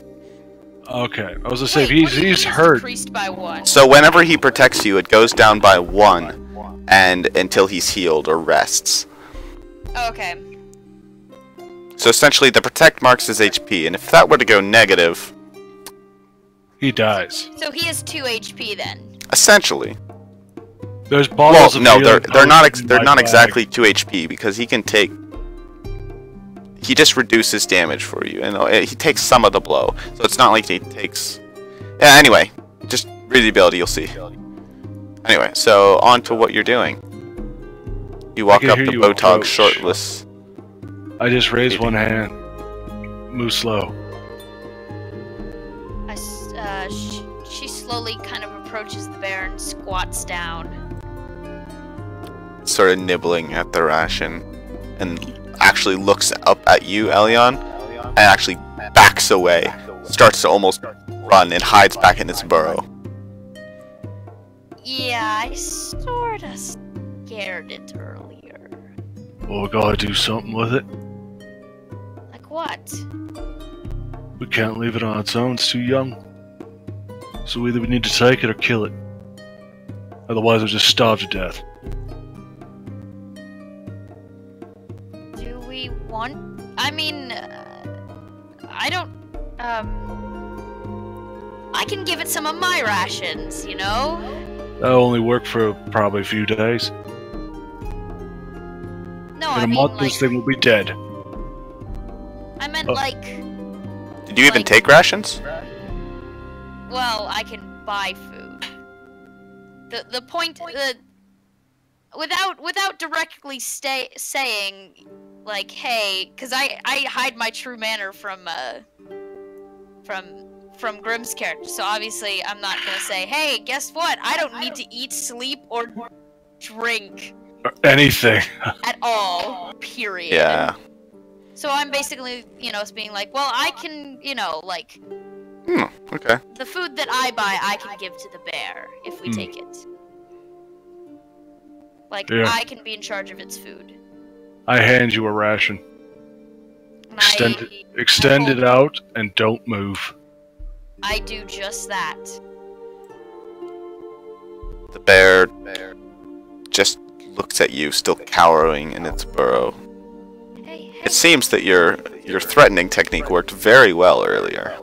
Okay, I was gonna say Wait, if what do you he's mean it's hurt. Decreased by 1. So whenever he protects you, it goes down by 1, and until he's healed or rests. Okay. So essentially, the protect marks his HP, and if that were to go negative, He dies. So he has 2 HP then. essentially, There's well, bottles of no, healing they're not potions in they're my not bag. exactly 2 HP because he can take. He just reduces damage for you, and he takes some of the blow, so it's not like he takes. Yeah. Anyway, just read the ability, you'll see. Anyway, so on to what you're doing. You walk can up hear to you Botog approach. shirtless. I just raise one hand. Move slow. She slowly kind of approaches the bear and squats down. Sort of nibbling at the ration, and actually looks up at you, Elion, and actually backs away, starts to almost run, and hides back in its burrow. Yeah, I sorta scared it earlier. Well, we gotta do something with it. Like what? We can't leave it on its own. It's too young. So either we need to take it or kill it. Otherwise, it'll just starve to death. Do we want? I mean, I don't. I can give it some of my rations, you know? That'll only work for probably a few days. No, In I a mean, month, like, this thing will be dead. I meant Oh. like, Did you even Like- take rations? well, I can buy food. The point without directly saying like, hey, because I hide my true manner from Grimm's character, so obviously I'm not gonna say, hey, guess what? I don't need to eat, sleep, or drink Anything. at all. Period. Yeah. So I'm basically, being like, well, I can, like, Okay. the food that I buy, I can give to the bear if we take it. Like, Yeah. I can be in charge of its food. I hand you a ration. And Extend it out and don't move. I do just that. The bear just looks at you, still cowering in its burrow. Hey, It seems that your threatening technique worked very well earlier.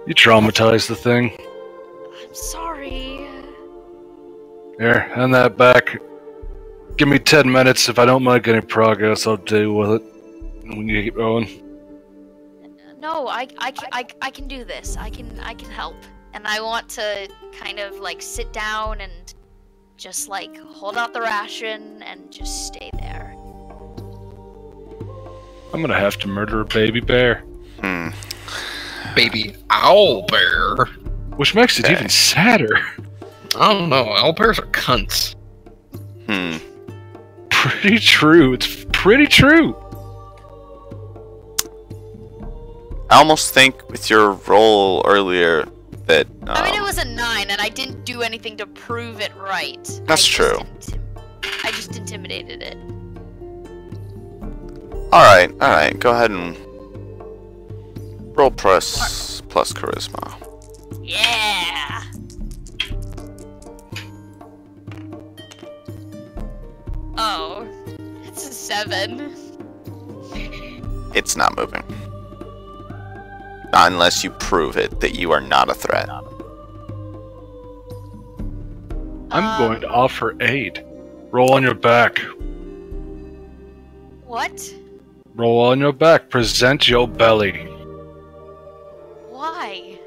You traumatized the thing. I'm sorry. Here, hand that back. Give me 10 minutes. If I don't make any progress, I'll deal with it. When you keep going. No, I can do this. I can help. And I want to kind of like sit down and just like hold out the ration and just stay there. I'm gonna have to murder a baby bear. Baby owl bear. Which makes it even sadder. I don't know. Owl bears are cunts. Pretty true. It's pretty true. I almost think with your roll earlier that I mean, it was a 9, and I didn't do anything to prove it right. That's true. I just intimidated it. Alright, go ahead and roll plus charisma. Yeah. Oh, it's a 7. It's not moving. Not unless you prove it that you are not a threat. I'm going to offer aid. Roll on your back. What? Roll on your back. Present your belly. Why?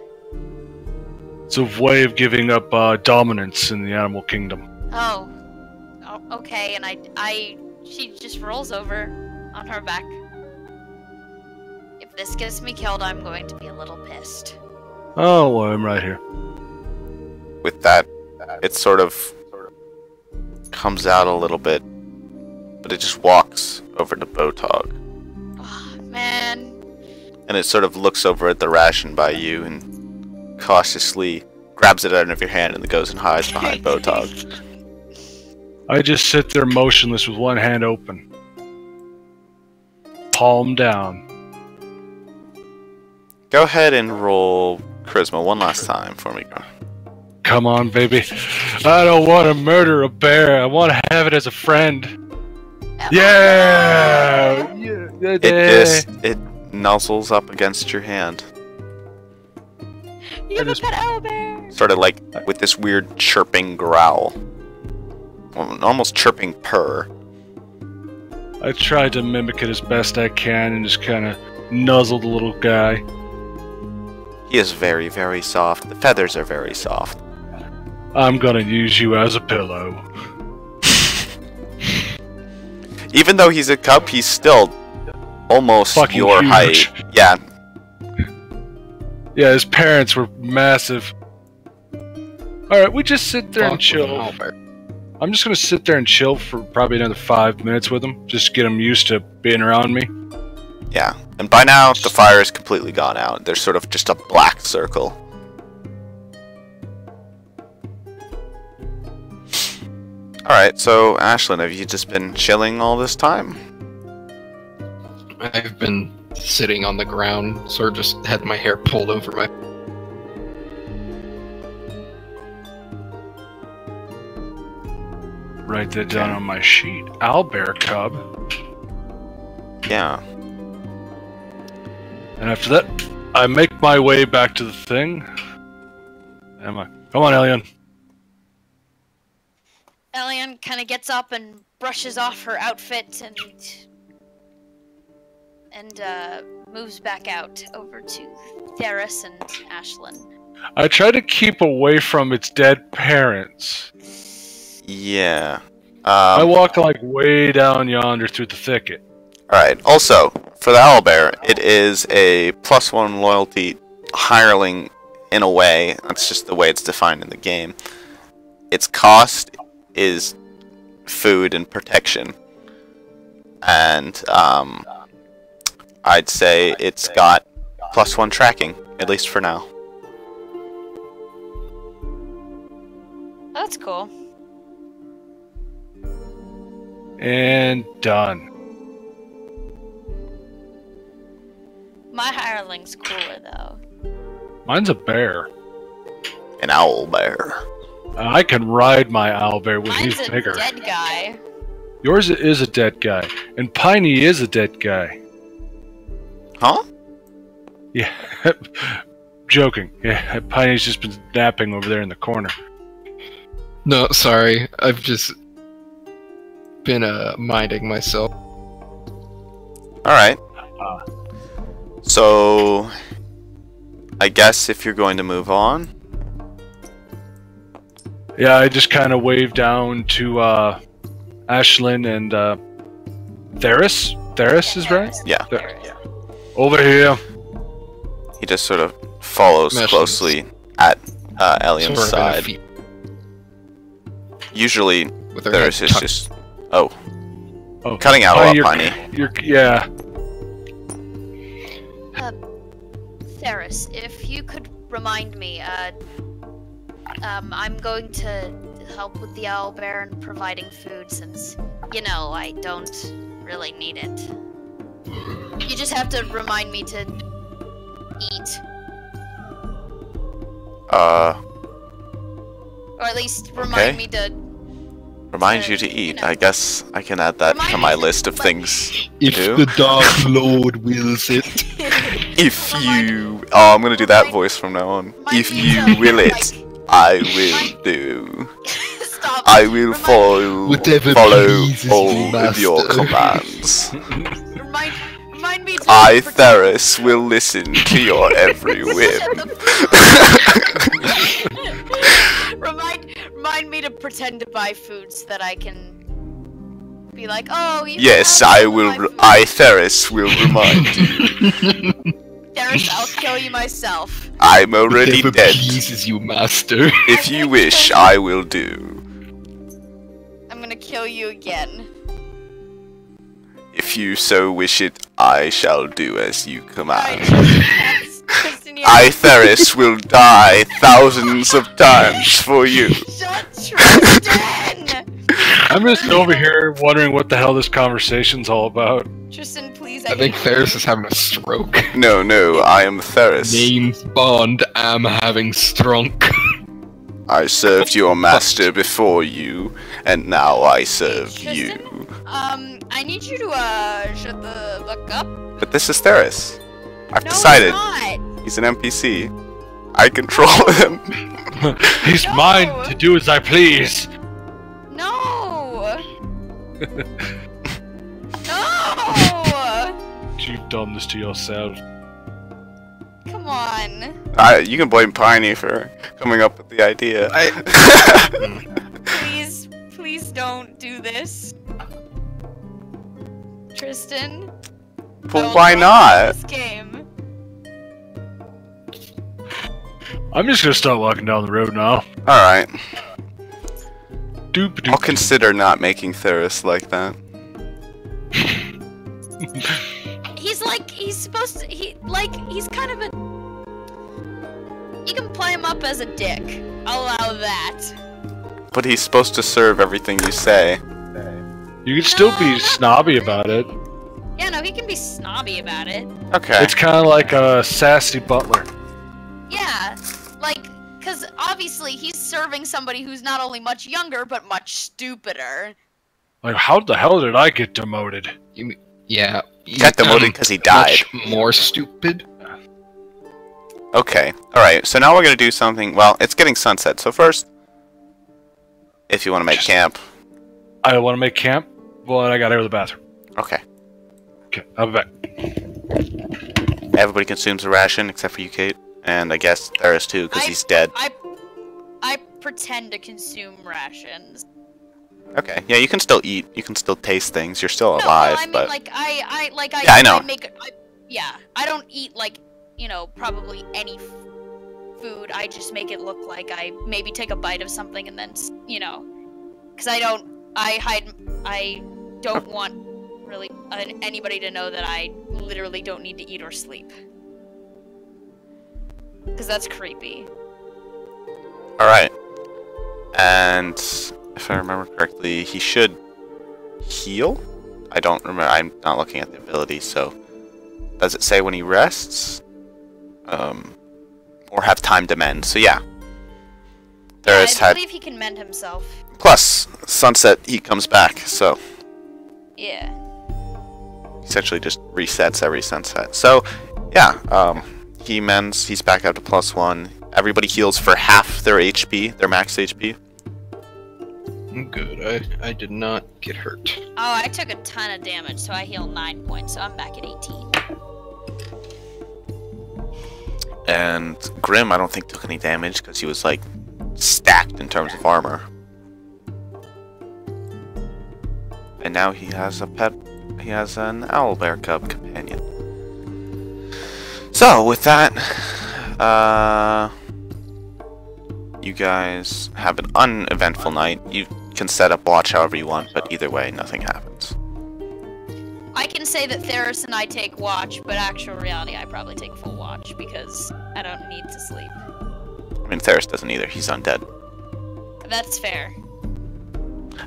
It's a way of giving up dominance in the animal kingdom. Oh, okay. And she just rolls over on her back. If this gets me killed, I'm going to be a little pissed. Oh, well, I'm right here. With that, it sort of comes out a little bit, but it just walks over to Botog. Oh, man. And it sort of looks over at the ration by you and cautiously grabs it out of your hand and goes and hides behind Botog. I just sit there motionless with one hand open. Palm down. Go ahead and roll charisma one last time for me. Come on, baby. I don't want to murder a bear. I want to have it as a friend. Yeah! It nuzzles up against your hand. You have a pet owlbear! Sort of like with this weird chirping growl. Almost chirping purr. I tried to mimic it as best I can and just kind of nuzzled the little guy. He is very, very soft. The feathers are very soft. I'm gonna use you as a pillow. Even though he's a cub, he's still almost Fucking your huge. height. Yeah. Yeah, his parents were massive. Alright, we just sit there and chill. I'm just gonna sit there and chill for probably another 5 minutes with him, just to get him used to being around me. Yeah. And by now, the fire is completely gone out. There's sort of just a black circle. Alright, so Ashlyn, have you just been chilling all this time? I've been sitting on the ground, sort of just had my hair pulled over my... Write that down on my sheet. Owlbear cub. Yeah. And after that, I make my way back to the thing. And I'm like, come on, Elian. Elian kind of gets up and brushes off her outfit and moves back out over to Theris and Ashlyn. I try to keep away from its dead parents. Yeah. I walk like way down yonder through the thicket. Alright, also, for the owlbear, it is a +1 loyalty hireling in a way. That's just the way it's defined in the game. Its cost is food and protection. And I'd say it's got +1 tracking, at least for now. That's cool. And done. My hireling's cooler though. Mine's a bear. An owlbear. I can ride my owlbear when Mine's he's a bigger. dead guy. Yours is a dead guy. And Piney is a dead guy. Huh? Yeah. Joking. Yeah, Piney's just been napping over there in the corner. No, sorry. I've just been minding myself. Alright. So, I guess if you're going to move on. Yeah, I just kind of wave down to Ashlyn and Theris. Theris is right? Yeah. Over here. He just sort of follows Meshes. closely at Eliam's Sort of in a side. feet Usually, with her Theris head is tucked. just... Oh, Oh, cutting out a lot, Piney. Yeah. Theris, if you could remind me, I'm going to help with the owlbear and providing food since, you know, I don't really need it. You just have to remind me to eat. Or at least remind me to... Remind you to eat. I guess I can add that to my list of things to If do. the Dark Lord wills it. If you... Oh, I'm gonna do that voice from now on. If you will it, I will do. Stop. I will follow Whatever pleases all you, of your master. commands. Remind me to... I, Theris, will listen to your every whim. Remind me to pretend to buy food so that I can be like, oh, you Yes, have I some of will. my food. I, Theris, will remind you. Theris, I'll kill you myself. I'm already Whatever dead. pleases you, master. If you wish, I will do. I'm gonna kill you again. If you so wish it, I shall do as you Alright, command. Kristen, you I, Theris, will die thousands of times for you. Shut Tristan! I'm just over here wondering what the hell this conversation's all about. Tristan, please, I think Ferris is having a stroke. No, I am Theris. Name's Bond, am having strunk. I served your master before you, and now I serve you. I need you to, shut the fuck up. But this is Theris. I've No, decided. it's not. He's an NPC. I control him. He's No. mine to do as I please. No! No! You've done this to yourself. Come on. You can blame Piney for coming up with the idea. Please don't do this. Tristan. I But will why drop not? This game. I'm just gonna start walking down the road now. Alright. Doop I'll consider not making Theris like that. He's supposed to, he's kind of a... You can play him up as a dick. I'll allow that. But he's supposed to serve everything you say. You can still No, be not snobby about it. Yeah, no, he can be snobby about it. Okay. It's kind of like a sassy butler. Yeah, like, because obviously he's serving somebody who's not only much younger, but much stupider. Like, how the hell did I get demoted? Yeah. He got demoted because he died. Much more stupid. Okay. Alright, so now we're gonna do something. Well, it's getting sunset, so first, if you want to make camp. I want to make camp. Well, I gotta go to the bathroom. Okay. Okay, I'll be back. Everybody consumes a ration except for you, Kate, and I guess Theris too, because he's dead. I pretend to consume rations. Okay, yeah, you can still eat. You can still taste things. You're still No, alive, I mean, but like, Yeah, I know. I don't eat, like, you know, probably any food. I just make it look like I maybe take a bite of something and then, you know, because I don't want really anybody to know that I literally don't need to eat or sleep. Because that's creepy. all right. And if I remember correctly, he should heal. I don't remember. I'm not looking at the ability. So, does it say when he rests? Or have time to mend? So yeah. Theris I had. believe he can mend himself. Plus, sunset, he comes back, so Yeah. essentially just resets every sunset. So, yeah, he mends, he's back up to +1. Everybody heals for half their HP, their max HP. Good. I did not get hurt. Oh, I took a ton of damage, so I healed 9 points, so I'm back at 18. And Grim, I don't think took any damage because he was like stacked in terms of armor. And now he has a pet. He has an owlbear cub companion. So with that, you guys have an uneventful night. You can set up watch however you want, but either way, nothing happens. I can say that Theris and I take watch, but actual reality, I probably take full watch because I don't need to sleep. I mean, Theris doesn't either. He's undead. That's fair.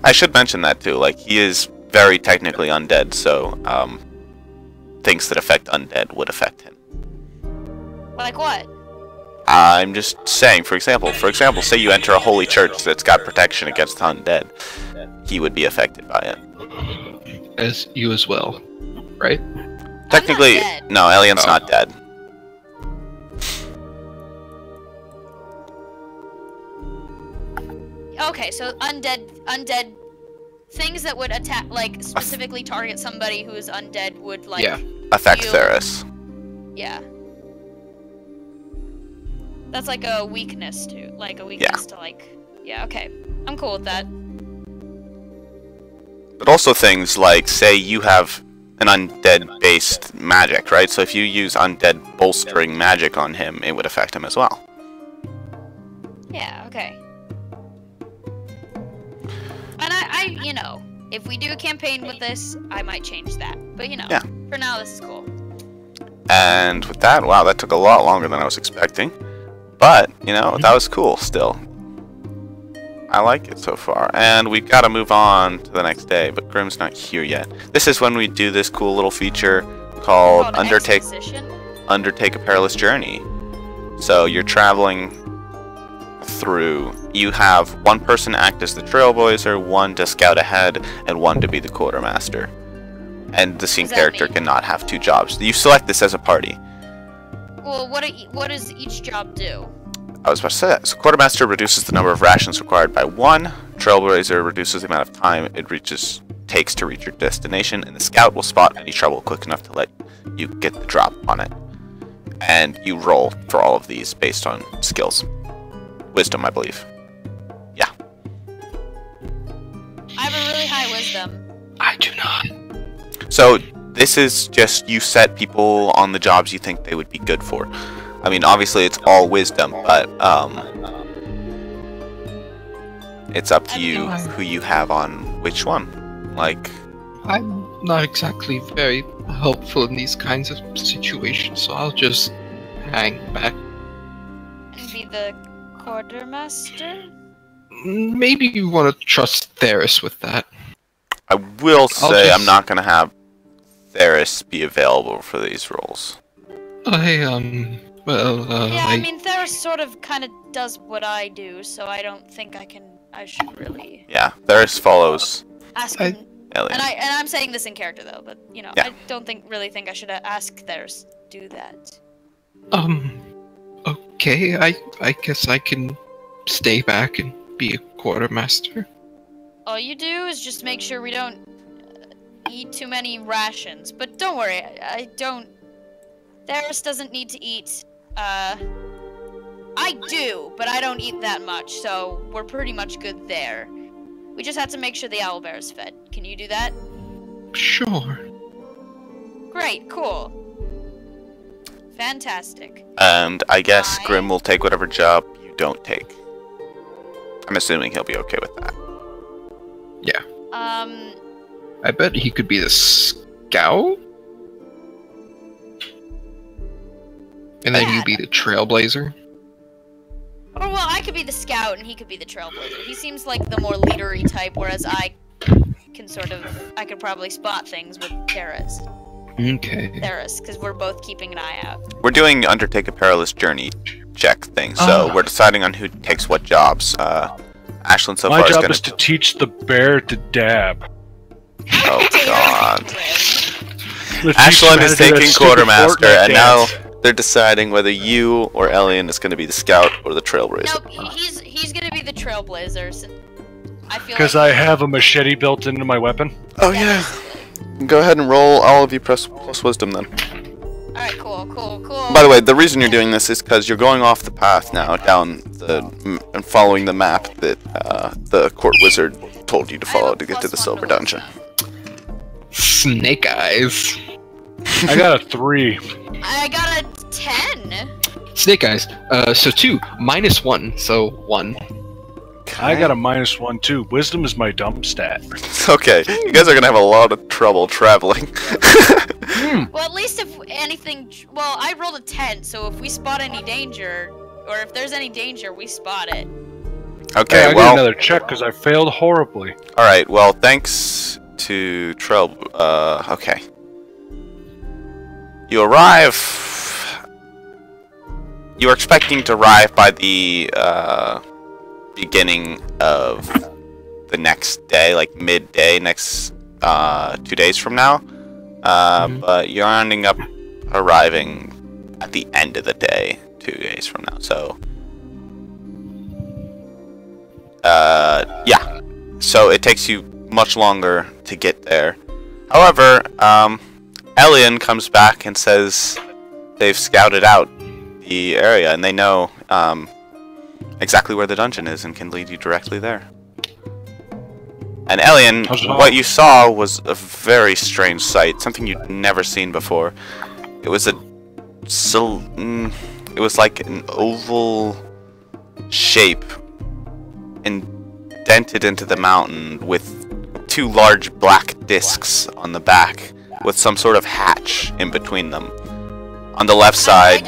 I should mention that too. Like, he is very technically undead, so things that affect undead would affect him. Like what? I'm just saying, for example, say you enter a holy church that's got protection against undead, he would be affected by it. As you as well, right? Technically, dead. no, Elian's Oh. not dead. Okay, so undead things that would attack, like, specifically target somebody who is undead would, like, Yeah. Affect You- Theris. yeah. That's like a weakness to, yeah, okay. I'm cool with that. But also things like, say you have an undead-based magic, right? So if you use undead bolstering magic on him, it would affect him as well. Yeah, okay. And I you know, if we do a campaign with this, I might change that. But, you know, Yeah. for now, this is cool. And with that, wow, that took a lot longer than I was expecting. But, you know, that was cool still. I like it so far. And we've got to move on to the next day, but Grim's not here yet. This is when we do this cool little feature called Undertake a Perilous Journey. So you're traveling through. You have one person act as the trailblazer, one to scout ahead, and one to be the quartermaster. And the scene What does that character mean? cannot have two jobs. You select this as a party. Well, what does each job do? I was about to say that. So quartermaster reduces the number of rations required by 1. Trailblazer reduces the amount of time it takes to reach your destination, and the scout will spot any trouble quick enough to let you get the drop on it. And you roll for all of these based on skills. Wisdom, I believe. Yeah. I have a really high wisdom. I do not. So this is just you set people on the jobs you think they would be good for. I mean, obviously it's all wisdom, but it's up to you who you have on which one. Like, I'm not exactly very helpful in these kinds of situations, so I'll just hang back. And be the quartermaster? Maybe you want to trust Theris with that. I will say just- I'm not going to have Theris be available for these roles. Yeah, I mean, Theris sort of kind of does what I do, so I don't think I should really Yeah, Theris follows ask I- him. Elian. And I'm saying this in character though, but you know, Yeah. I don't really think I should ask Theris to do that. Okay, I guess I can stay back and be a quartermaster. All you do is just make sure we don't eat too many rations. But don't worry, I don't Theris doesn't need to eat. I do, but I don't eat that much, so we're pretty much good there. We just have to make sure the owlbear is fed. Can you do that? Sure. Great, cool. Fantastic. And I guess Grim will take whatever job you don't take. I'm assuming he'll be okay with that. Yeah. I bet he could be the scout? And then you be the trailblazer? Or, well, I could be the scout and he could be the trailblazer. He seems like the more leadery type, whereas I can I could probably spot things with Theris. Okay. Theris, because we're both keeping an eye out. We're doing undertake a perilous journey check thing, so we're deciding on who takes what jobs. Ashlyn so My far job is to teach the bear to dab. Oh god. Let's teach him Ashlyn how is to do that taking stupid quartermaster, Fortnite and now dance. they're deciding whether you or Elian is going to be the scout or the trailblazer. Nope, he's gonna be the trailblazer. So I feel Because I have a machete built into my weapon. Oh yeah. Go ahead and roll all of you plus wisdom then. Alright, cool. By the way, the reason you're doing this is because you're going off the path now, down and following the map that the court wizard told you to follow to get to the silver dungeon. Snake eyes. I got a 3. I got a 10. Snake eyes. So 2 minus 1, so 1. I got a -1 too. Wisdom is my dump stat. Okay, you guys are gonna have a lot of trouble traveling. Well, at least if anything, well, I rolled a 10, so if we spot any danger, or if there's any danger, we spot it. Okay, I well, got another check because I failed horribly. all right. Well, thanks to okay. You arrive. You were expecting to arrive by the beginning of the next day, like midday, next 2 days from now. But you're ending up arriving at the end of the day, 2 days from now. So, yeah. So it takes you much longer to get there. However, Elian comes back and says they've scouted out the area and they know exactly where the dungeon is and can lead you directly there. And Elian, what you saw was a very strange sight, something you'd never seen before. It was it was like an oval shape indented into the mountain with 2 large black discs on the back with some sort of hatch in between them. On the left side,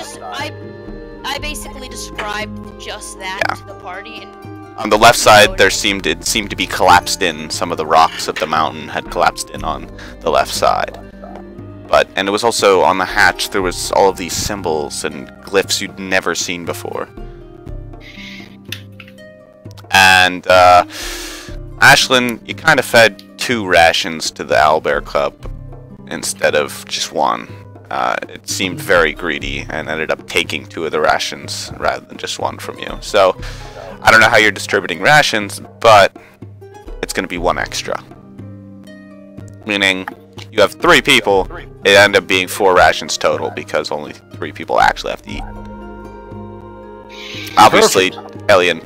I basically described just that to the party, and on the left side it seemed to be collapsed in. Some of the rocks of the mountain had collapsed in on the left side. And it was also on the hatch, there was all of these symbols and glyphs you'd never seen before. And Ashlyn, you kind of fed 2 rations to the owlbear cub instead of just 1. It seemed very greedy and ended up taking 2 of the rations rather than just 1 from you. So, I don't know how you're distributing rations, but it's going to be 1 extra. Meaning, you have 3 people, it ended up being 4 rations total because only 3 people actually have to eat. Obviously, Elian,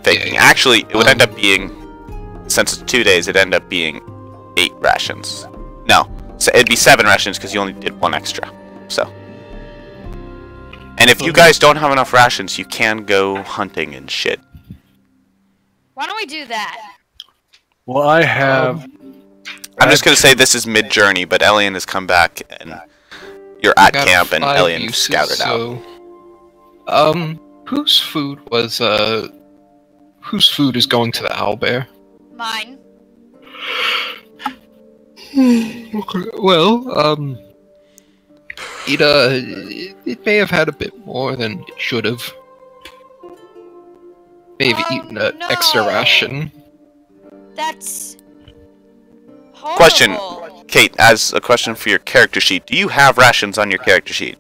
faking. Actually, it would end up being, since it's 2 days, it'd end up being 8 rations. No. So it'd be 7 rations because you only did 1 extra. So. And if you guys don't have enough rations, you can go hunting and shit. why don't we do that? Well, I have... I'm just gonna say this is mid-journey, but Elian has come back and you're at camp and Elian scouted out. Whose food is going to the owlbear? Mine. Well, it may have had a bit more than it should have. Maybe eaten an extra ration. That's horrible. Question, Kate, as a question for your character sheet, do you have rations on your character sheet?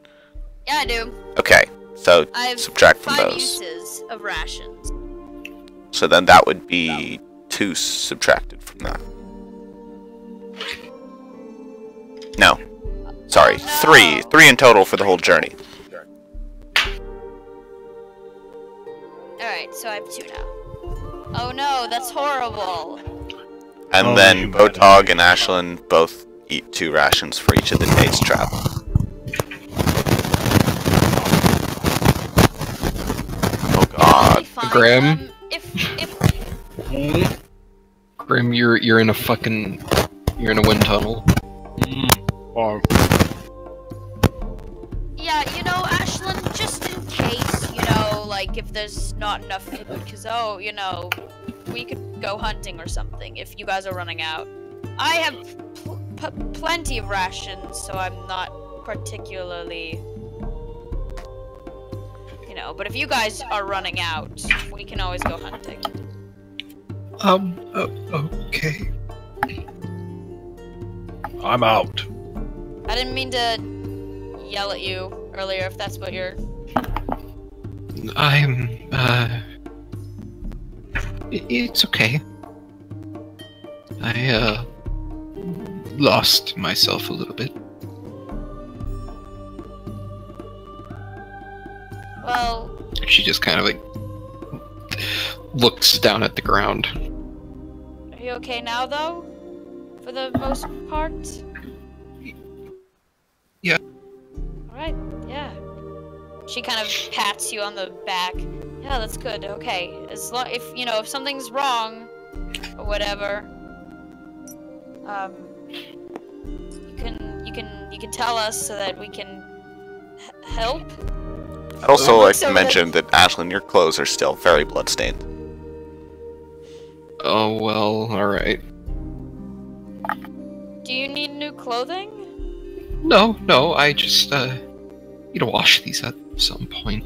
Yeah, I do. Okay, so I have subtract from 5 those. uses of rations. So then that would be 2 subtracted from that. No. Sorry, three. 3 in total for the whole journey. Alright, so I have 2 now. Oh no, that's horrible. And Oh, then you Botog and Ashlyn both eat 2 rations for each of the days travel. Oh god. Fine. Graham? If Grim, you're in a fucking... You're in a wind tunnel. Or yeah, you know, Ashlyn, just in case, you know, like if there's not enough food, because you know, we could go hunting or something if you guys are running out. I have plenty of rations, so I'm not particularly, you know. But if you guys are running out, we can always go hunting. Okay. I'm out. I didn't mean to yell at you earlier, if that's what you're. It's okay. I, lost myself a little bit. Well, She just kind of, like, looks down at the ground. are you okay now, though? For the most part? Yeah. Alright, yeah. She kind of pats you on the back. Yeah, that's good, okay. As long if, you know, if something's wrong, or whatever, you can tell us so that we can help. I'd also like to So mention that Ashlyn, your clothes are still very bloodstained. Oh, well, alright. Do you need new clothing? No, I just, need to wash these at some point.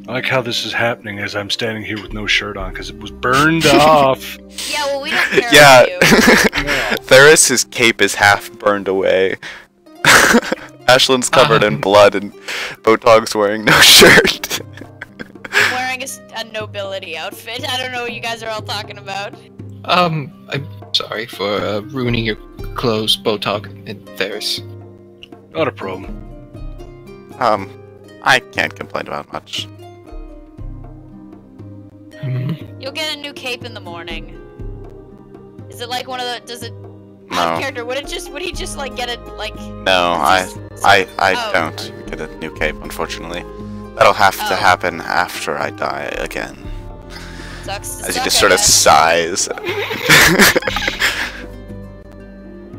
I like how this is happening as I'm standing here with no shirt on because it was burned off. Yeah, well, we don't care Yeah, about you. Theris's cape is half burned away. Ashlyn's covered in blood and Botog's wearing no shirt. I'm wearing a nobility outfit. I don't know what you guys are all talking about. I'm sorry for, ruining your clothes, Botog and Theris. Not a problem. I can't complain about much. You'll get a new cape in the morning. Is it like one of the? Does it? No. Character would he just like get it like? No, I Oh. don't get a new cape, unfortunately. That'll have to Oh. happen after I die again. Sucks to As he suck, just I sort of guess. sighs.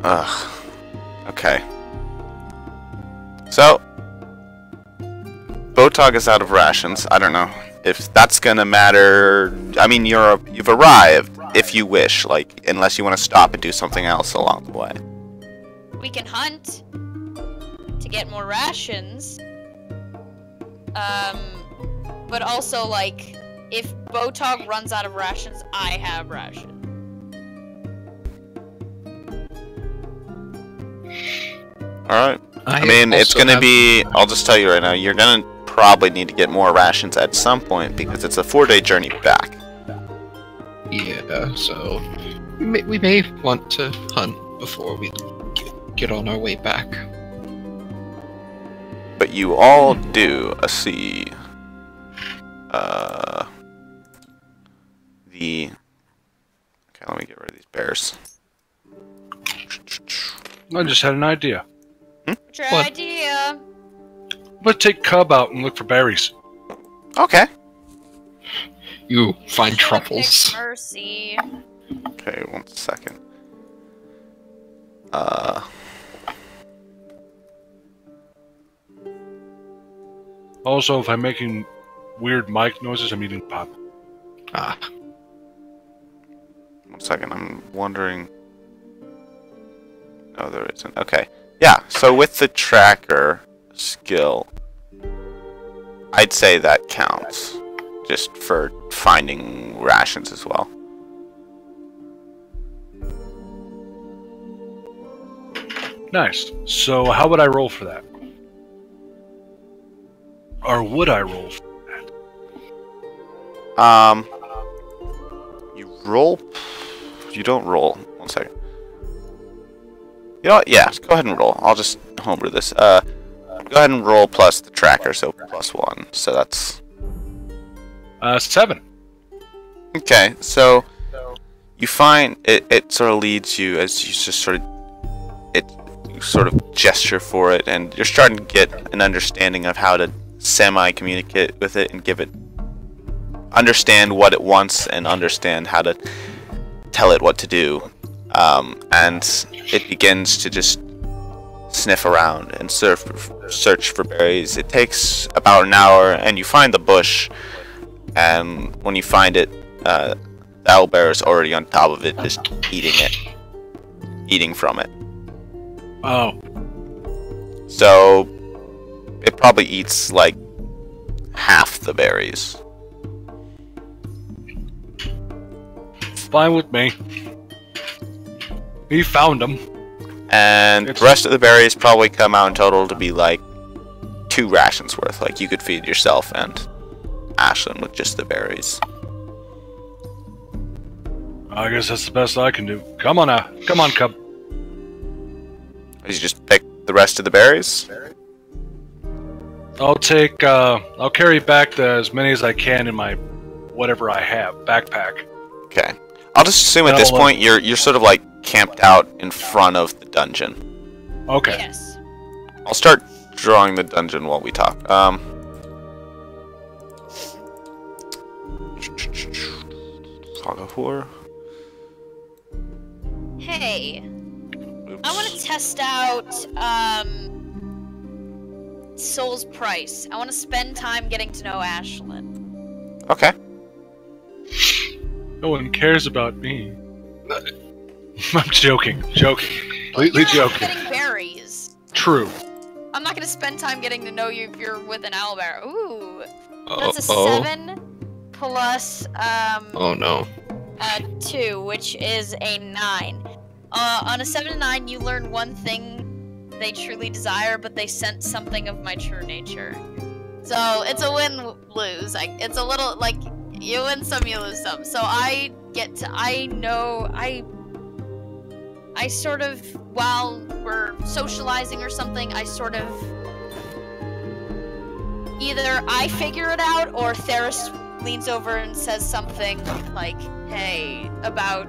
Ugh. Okay. So, Botog is out of rations. I don't know if that's gonna matter. I mean, you've arrived, if you wish, like, unless you want to stop and do something else along the way. We can hunt to get more rations. But also like, if Botog runs out of rations, I have rations. Alright. I mean, it's gonna be, I'll just tell you right now, you're gonna probably need to get more rations at some point because it's a 4-day journey back. Yeah, so we may want to hunt before we get on our way back. But you all do see okay, let me get rid of these bears. I just had an idea. What's your What? idea? Let's take Cub out and look for berries. Okay. You find Pick truffles. Mercy. Okay, 1 second. Also, if I'm making weird mic noises, I'm eating pop. Ah, 1 second, I'm wondering. No, there isn't. Okay. Yeah, so with the tracker skill, I'd say that counts. Just for finding rations as well. Nice. So, how would I roll for that? Or would I roll for that? You roll. You don't roll. 1 second. You know what? Yeah, go ahead and roll. I'll just homebrew this. Go ahead and roll plus the tracker, so +1. So that's 7. okay. So you find it sort of leads you as you just sort of gesture for it, and you're starting to get an understanding of how to semi-communicate with it and understand what it wants and understand how to tell it what to do. And it begins to just sniff around and search for berries. It takes about an hour, and you find the bush, and when you find it, the owlbear is already on top of it, just eating from it. Oh. So it probably eats like half the berries. Fine with me. He found them. And the rest of the berries probably come out in total to be like 2 rations worth. Like you could feed yourself and Ashlyn with just the berries. I guess that's the best I can do. Come on now. Come on, cub. You just pick the rest of the berries? I'll carry back as many as I can in my whatever I have backpack. Okay. I'll just assume at this point you're sort of like camped out in front of the dungeon. Okay. Yes. I'll start drawing the dungeon while we talk. Fogahor. Hey, Oops. I want to test out Soul's Price. I want to spend time getting to know Ashlyn. Okay. No one cares about me. I'm joking. Completely You're joking. getting berries. True. I'm not gonna spend time getting to know you if you're with an owlbear. Ooh, Oh, that's a 7 plus Oh no. 2, which is a 9. On a 7 to 9, you learn one thing they truly desire, but they sense something of my true nature. So it's a win-lose. It's a little like you win some, you lose some. So I sort of, while we're socializing or something, I sort of either I figure it out or Theris leans over and says something like, hey, about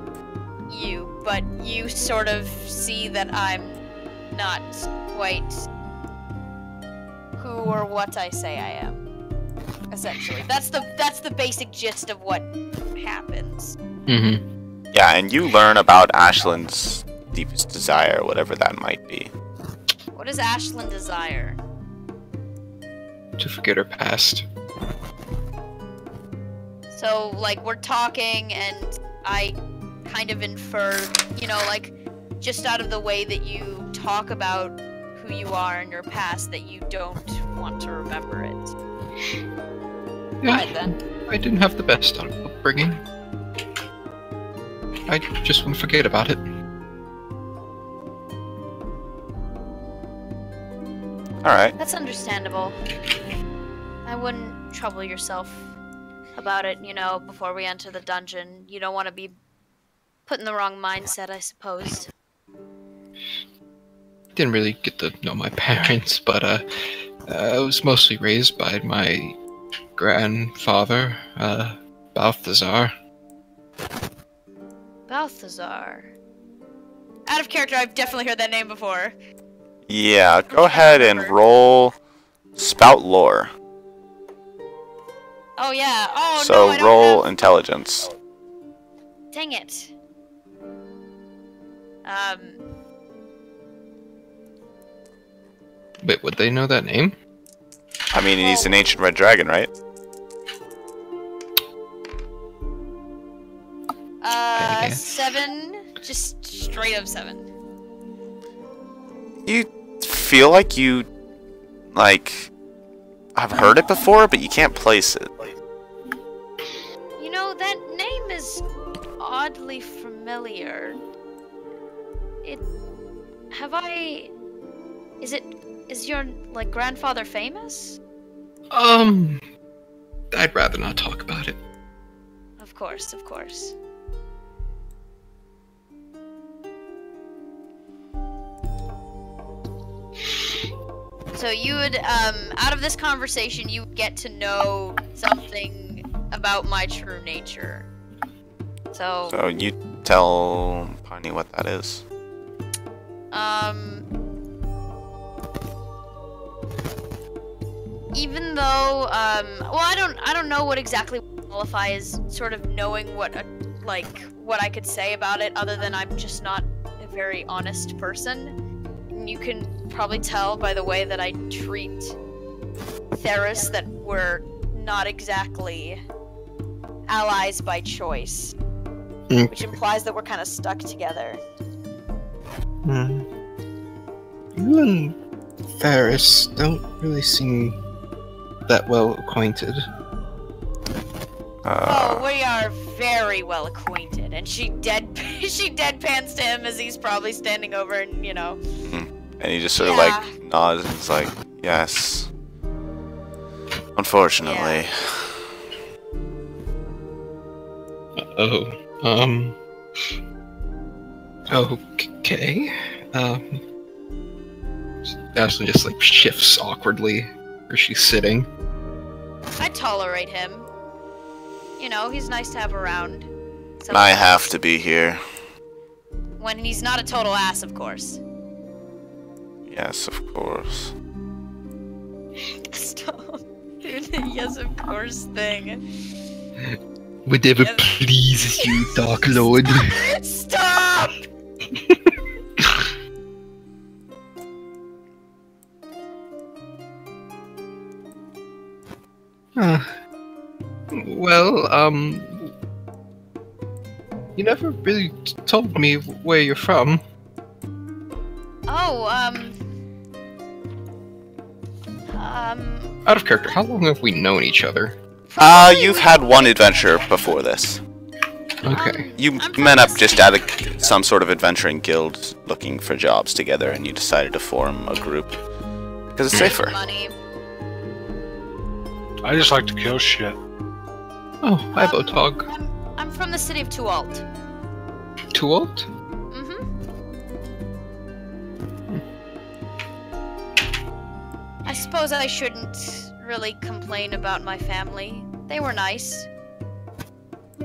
you, but you sort of see that I'm not quite who or what I say I am. Essentially. That's the basic gist of what happens. Mm-hmm. Yeah, and you learn about Ashlyn's deepest desire, whatever that might be. What does Ashlyn desire? To forget her past. So, like, we're talking, and I kind of infer, you know, like, just out of the way that you talk about who you are in your past, that you don't want to remember it. Yeah, Alright then. I didn't have the best upbringing. I just want to forget about it. Alright. That's understandable. I wouldn't trouble yourself about it, you know, before we enter the dungeon. You don't want to be put in the wrong mindset, I suppose. Didn't really get to know my parents, but I was mostly raised by my grandfather, Balthazar. Balthazar. Out of character, I've definitely heard that name before. Yeah, go ahead and roll Spout Lore. Oh yeah. Oh So no, I don't roll have... intelligence. Dang it. Wait, would they know that name? I mean, he's an ancient red dragon, right? I guess. 7. Just straight up 7. You feel like you, I've heard it before, but you can't place it. You know, that name is oddly familiar. Is your, like, grandfather famous? I'd rather not talk about it. Of course, of course. So you would, out of this conversation, you would get to know something about my true nature. So you tell Piney what that is. Even though, well, I don't know what exactly qualify as sort of knowing what, what I could say about it, other than I'm just not a very honest person. And you can probably tell by the way that I treat Theris that we're not exactly allies by choice, which implies that we're kind of stuck together. You and Theris don't really seem that well acquainted. Oh, we are very well acquainted, and she deadpans to him as he's probably standing over, and you know. And he just sort of like nods and is like, yes. Unfortunately. Okay. Ashley just like shifts awkwardly where she's sitting. I tolerate him. You know, he's nice to have around. And I have to be here. When he's not a total ass, of course. Yes, of course. Stop. Dude, the yes, of course thing. Whatever pleases you, Dark Lord. Stop! Well, you never really told me where you're from. Oh, Out of character, how long have we known each other? You've had one adventure before this. Okay. You met up just at some sort of adventuring guild looking for jobs together, and you decided to form a group because it's safer. money. I just like to kill shit. Oh, hi, Botog. I'm from the city of Tualt. Tualt? I suppose I shouldn't really complain about my family. They were nice.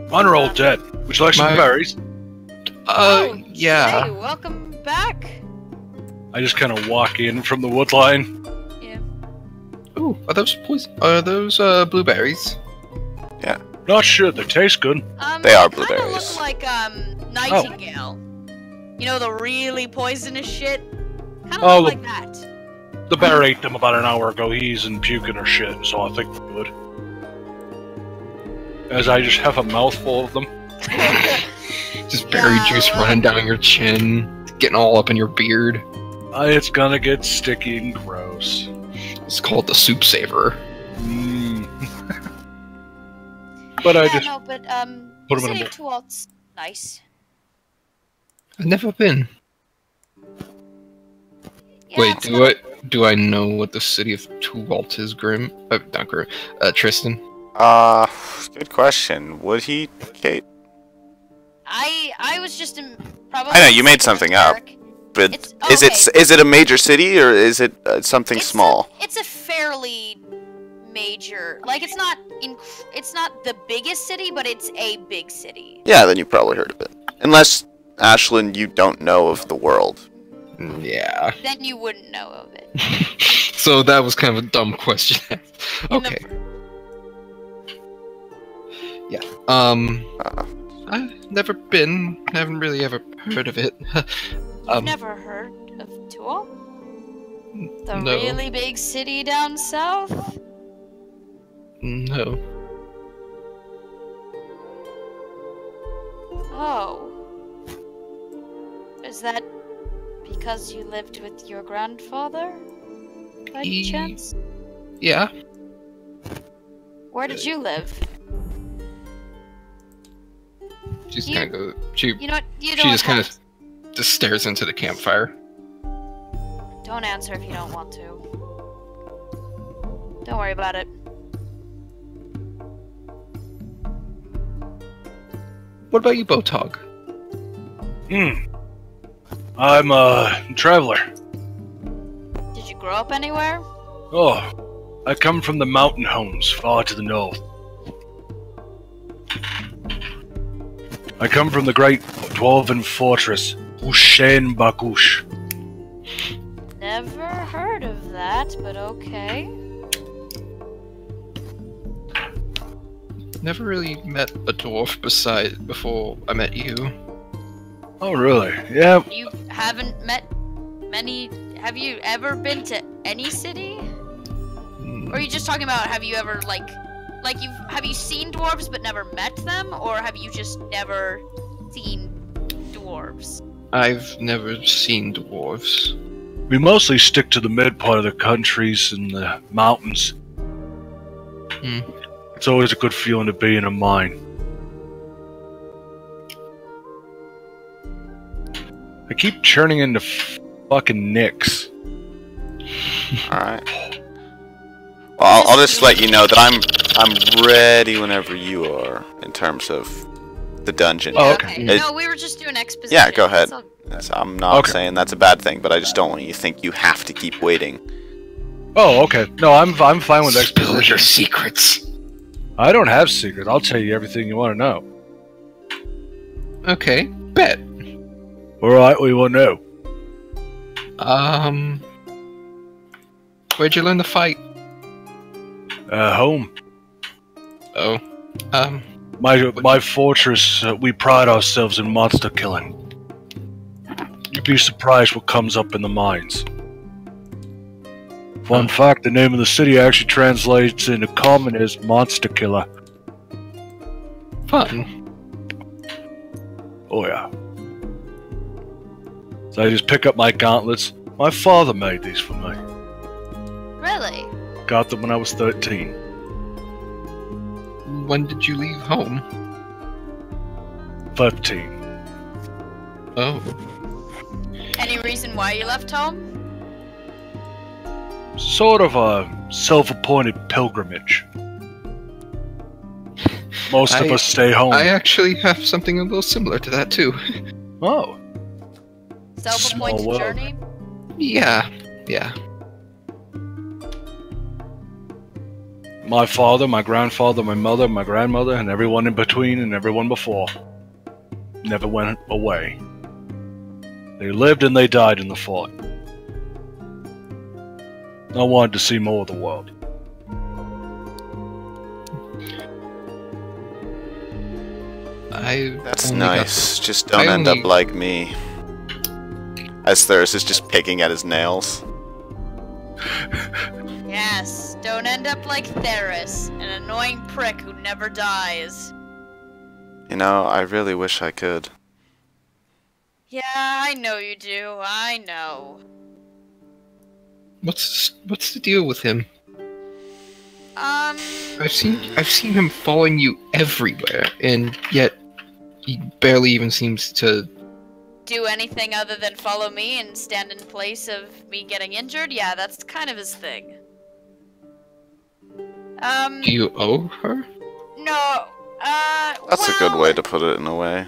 Mine are all dead. Would you like some berries? Yeah. Hey, welcome back. I just kind of walk in from the wood line. Yeah. Ooh, are those blueberries? Yeah. Not sure. They taste good. They are Kinda blueberries. look like Nightingale. You know, the really poisonous shit. Kind of look like that. The bear ate them about an hour ago. He's in puking or shit, so I think we're good. As I just have a mouthful of them. Just berry juice running down your chin, getting all up in your beard. It's gonna get sticky and gross. It's called the soup saver. But I yeah, just no, but put 'em in a city bowl. of Tualt's nice. I've never been. Yeah, Wait, it's do I know what the city of Tualt is, Grim? Not Grim. Tristan? Good question. Would he, Kate? I was just probably. I know, you made something up. But is it a major city or is it something small? It's a fairly major. Like it's not the biggest city, but it's a big city. Yeah, then you probably heard of it. Unless, Ashlyn, you don't know of the world. Yeah. Then you wouldn't know of it. So that was kind of a dumb question. Okay. Yeah. I've never been. Haven't really ever heard of it. You've never heard of Tual? The No. really big city down south? No. Oh. Is that because you lived with your grandfather? By any chance? Yeah. Where did you live? She's You- gonna go. She You know what? You she don't just kind of have just stares into the campfire. Don't answer if you don't want to. Don't worry about it. What about you, Botog? I'm a traveler. Did you grow up anywhere? Oh, I come from the mountain homes far to the north. I come from the great dwarven fortress, Ushen Bakush. Never heard of that, but okay. Never really met a dwarf before I met you. Oh, really? Yeah. You haven't met many. Have you ever been to any city? Or are you just talking about have you ever have you seen dwarves but never met them, or have you just never seen dwarves? I've never seen dwarves. We mostly stick to the mid part of the countries and the mountains. It's always a good feeling to be in a mine. I keep churning into fucking nicks. Alright. Well, I'll just let you know that I'm ready whenever you are in terms of the dungeon. Oh, okay. No, we were just doing exposition. Yeah, go ahead. That's all. I'm not Okay. saying that's a bad thing, but I just don't want you to think you have to keep waiting. Oh, okay. No, I'm fine with Spill exposition. your secrets. I don't have secrets. I'll tell you everything you want to know. Okay, bet. Alright, what do you want to know? Where'd you learn to fight? Home. Oh, My fortress, we pride ourselves in monster killing. You'd be surprised what comes up in the mines. Fun fact, the name of the city actually translates into common as monster killer. fun. Oh yeah. So I just pick up my gauntlets. My father made these for me. Really? Got them when I was 13. When did you leave home? 15. Oh. Any reason why you left home? Sort of a self-appointed pilgrimage. Most of us stay home. I actually have something a little similar to that too. Oh. Self-appointed Small world. journey? Yeah. My father, my grandfather, my mother, my grandmother, and everyone in between and everyone before never went away. They lived and they died in the fort. I wanted to see more of the world. That's only got nice. Just don't I end up only- like me. As Theris is just picking at his nails. Yes, don't end up like Theris, an annoying prick who never dies. You know, I really wish I could. Yeah, I know you do, I know. What's the deal with him? I've seen him following you everywhere, and yet he barely even seems to. Do anything other than follow me and stand in place of me getting injured? Yeah, that's kind of his thing. Do you owe her? No, That's a good way to put it in a way.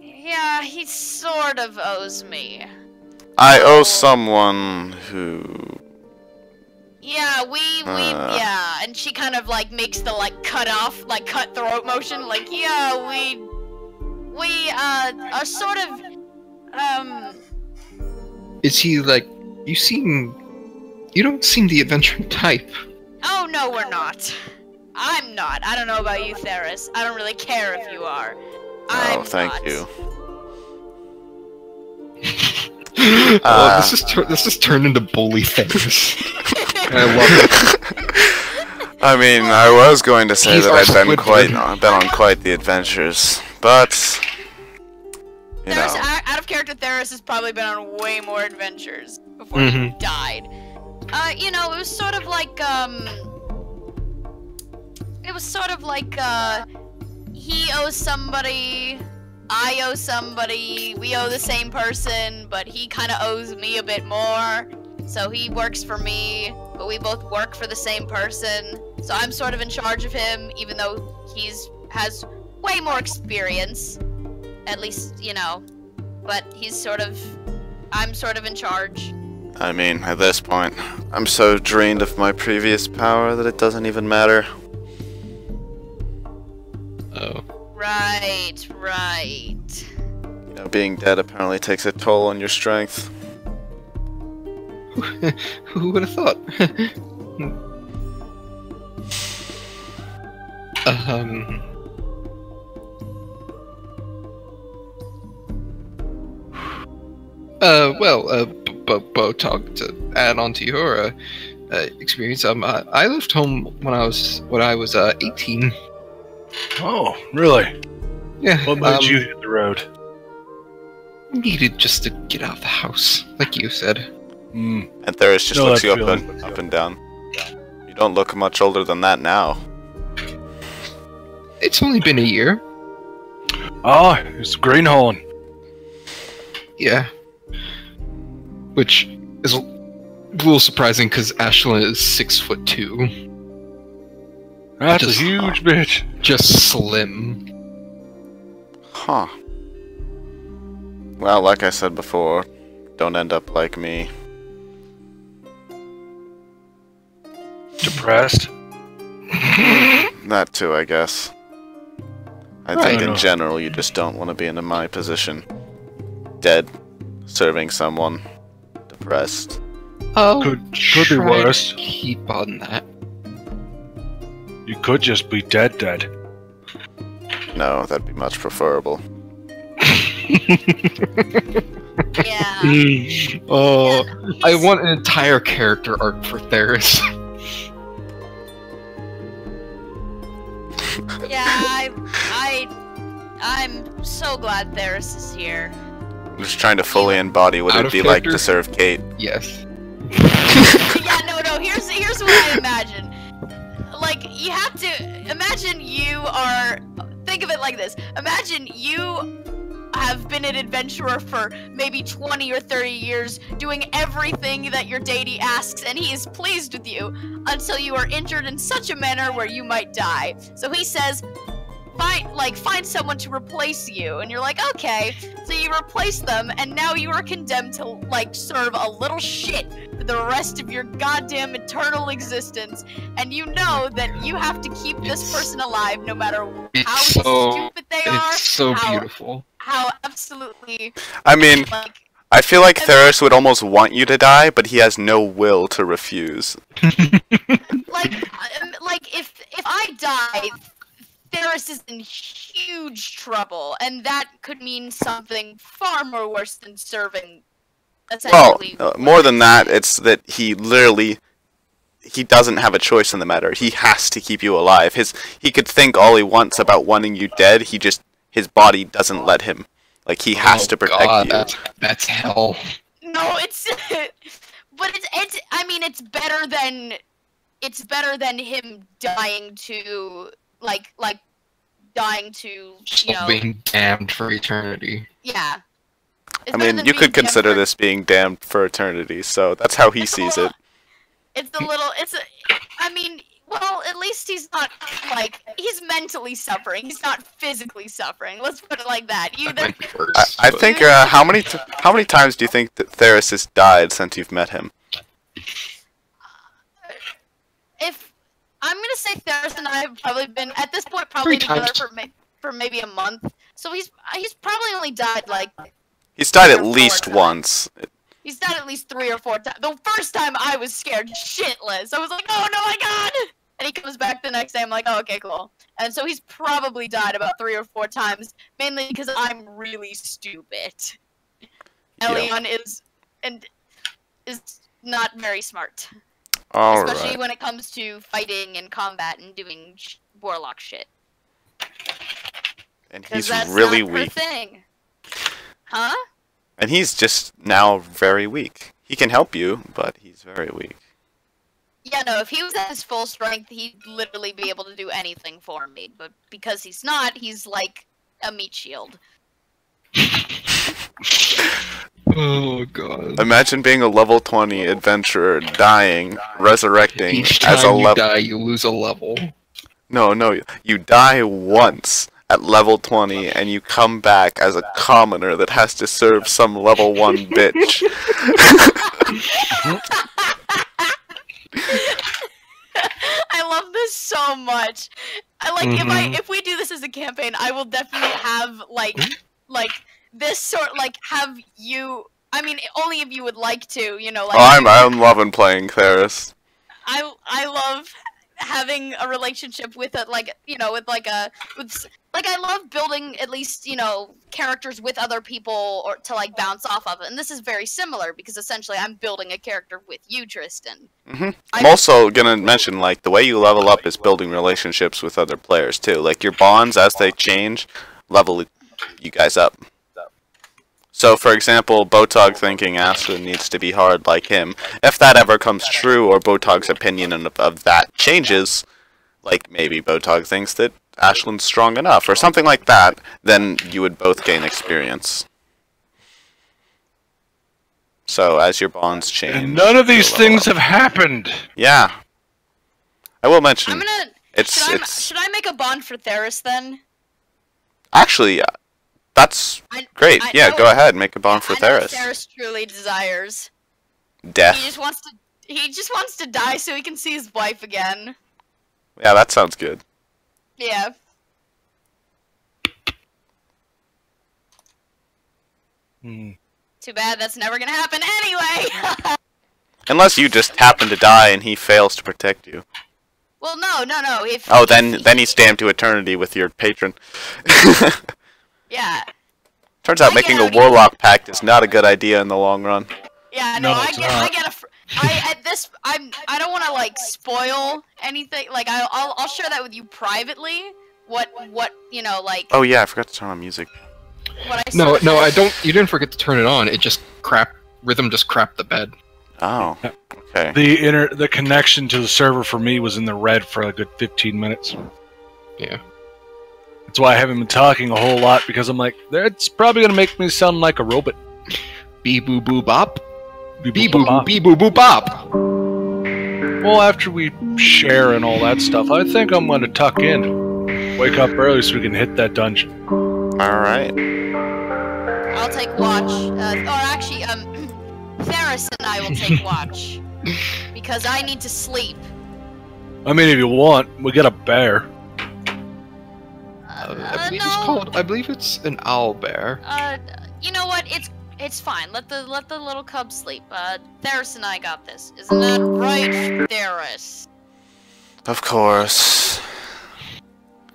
Yeah, he sort of owes me. I owe someone who... Yeah, yeah, and she kind of like makes the like cut throat motion, like, yeah, we are sort of, Is he like? You don't seem the adventuring type. oh no, we're not. I'm not. I don't know about you, Theris. I don't really care if you are. Oh, thank you. This is turned into bully things. I love it. I mean, I was going to say He's that our I'd been Squidward. on quite the adventures, but you Theris, know, out of character, Theris has probably been on way more adventures before he died. You know, it was sort of like, he owes somebody, I owe somebody, we owe the same person, but he kind of owes me a bit more. So he works for me, but we both work for the same person. So I'm sort of in charge of him, even though has way more experience. At least, you know. But I'm sort of in charge. I mean, at this point, I'm so drained of my previous power that it doesn't even matter. Oh. Right. You know, being dead apparently takes a toll on your strength. Who would have thought? Talk to add on to your experience. I left home when I was 18. Oh, really? Yeah. What made you hit the road? Needed just to get out of the house, like you said. And Theris just looks you up and down. You don't look much older than that now. It's only been a year. Oh, it's greenhorn. Yeah. Which is a little surprising because Ashlyn is 6'2". That's Just- a huge bitch. Just slim. Huh. Well, like I said before, don't end up like me. Depressed. That too, I guess. I Right. think in general you just don't want to be in my position. Dead, serving someone, depressed. Oh, Could be try to worse. Keep on that. You could just be dead. No, that'd be much preferable. Yeah. Oh, Yeah, I he's- want an entire character arc for Theris. Yeah, I'm so glad Theris is here. I'm just trying to fully embody what Out it'd of be like character? to serve Kate. Yes. Yeah, no. Here's what I imagine. Like, you have to imagine you are. Think of it like this. Imagine you have been an adventurer for maybe 20 or 30 years, doing everything that your deity asks, and he is pleased with you until you are injured in such a manner where you might die. So he says, find someone to replace you, and you're like, okay. So you replace them, and now you are condemned to like serve a little shit for the rest of your goddamn eternal existence, and you know that you have to keep this It's- person alive no matter It's how so stupid they are, it's so how- beautiful. how absolutely I mean, like I feel like Theris would almost want you to die, but he has no will to refuse. like if I die, Theris is in huge trouble, and that could mean something far more worse than serving. Well, Essentially, more than that, it's that he doesn't have a choice in the matter. He has to keep you alive. He could think all he wants about wanting you dead. His body doesn't let him. Like, he has to protect God, you. That's hell. No, it's but it's I mean it's better than him dying to like dying to Being damned for eternity. yeah. It's I better mean, than you being could consider damned for- this being damned for eternity, so that's how he It's a sees little- it. I mean, well, at least he's not like he's mentally suffering. He's not physically suffering. Let's put it like that. That might be worse, I but- think, how many times do you think that Theris has died since you've met him? If I'm gonna say Theris and I have probably been at this point probably 3 together times. for maybe a month. So he's probably only died like He's died at 3 or 4 least times. once. He's died at least 3 or 4 times. The first time I was scared shitless. I was like, oh no, my god! And he comes back the next day. I'm like, oh, okay, cool. And so he's probably died about 3 or 4 times, mainly because I'm really stupid. Elion is not very smart, especially Alright. when it comes to fighting and combat and doing warlock shit. And 'Cause he's that's really not her weak. thing. Huh? And he's just now very weak. He can help you, but he's very weak. Yeah, no, if he was at his full strength, he'd literally be able to do anything for me. But because he's not, he's like a meat shield. Oh god. Imagine being a level 20 adventurer, dying, resurrecting Each as a time you level. die, you lose a level. No, you die once, at level 20 and you come back as a commoner that has to serve some level 1 bitch. I love this so much. I like if we do this as a campaign, I will definitely have like this sort have you. I mean, only if you would like to, you know. Like, oh, I'm loving playing Theris. I love having a relationship with I love building at least, you know, characters with other people or to like bounce off of it. And this is very similar because essentially I'm building a character with you, Tristan. I'm also gonna mention, like, the way you level up is building relationships with other players too. Like, your bonds, as they change, level you guys up. So, for example, Botog thinking Ashlyn needs to be hard like him. If that ever comes true, or Botog's opinion of that changes, like maybe Botog thinks that Ashlyn's strong enough, or something like that, then you would both gain experience. So, as your bonds change... And none of these things have happened! Yeah. I will mention... I'm gonna... Should I make a bond for Theris, then? Actually, that's great. Yeah, go ahead, make a bond for Theris. Theris truly desires death. He just wants to die so he can see his wife again. Yeah, that sounds good. Yeah. Too bad that's never gonna happen anyway. Unless you just happen to die and he fails to protect you. Well, no. Then he's damned to eternity with your patron. Yeah. Turns out making a warlock pact is not a good idea in the long run. Yeah, no, I don't want to like spoil anything. Like I'll share that with you privately. What you know, like. Oh yeah, I forgot to turn on music. No, I don't. You didn't forget to turn it on. It just rhythm just crapped the bed. Oh, okay. The connection to the server for me was in the red for a good 15 minutes. Yeah. That's why I haven't been talking a whole lot, because I'm like, it's probably gonna make me sound like a robot. Bee boo boo bop. Bee boo boo bee boo boo bop. Well, after we share and all that stuff, I think I'm gonna tuck in. Wake up early so we can hit that dungeon. Alright. I'll take watch. Or actually, Theris and I will take watch. Because I need to sleep. I mean, if you want, we got a bear. I believe it's an owlbear. You know what? It's fine. Let the little cub sleep. Theris and I got this. Isn't that right, Theris? Of course.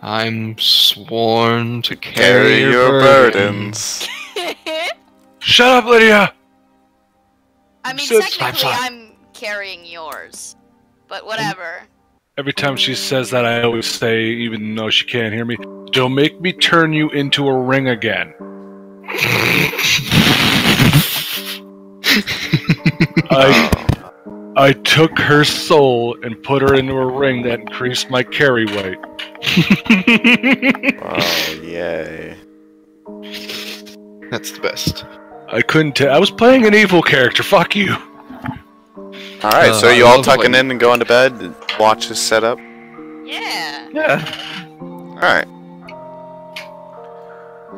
I'm sworn to Carry your burdens. Shut up, Lydia! I mean, technically, I'm carrying yours. But whatever. Every time she says that, I always say, even though she can't hear me, don't make me turn you into a ring again. I took her soul and put her into a ring that increased my carry weight. Oh, yay. That's the best. I couldn't tell. I was playing an evil character, fuck you. Alright, so you all tucking in and going to bed? And watch is set up? Yeah. Yeah. Alright.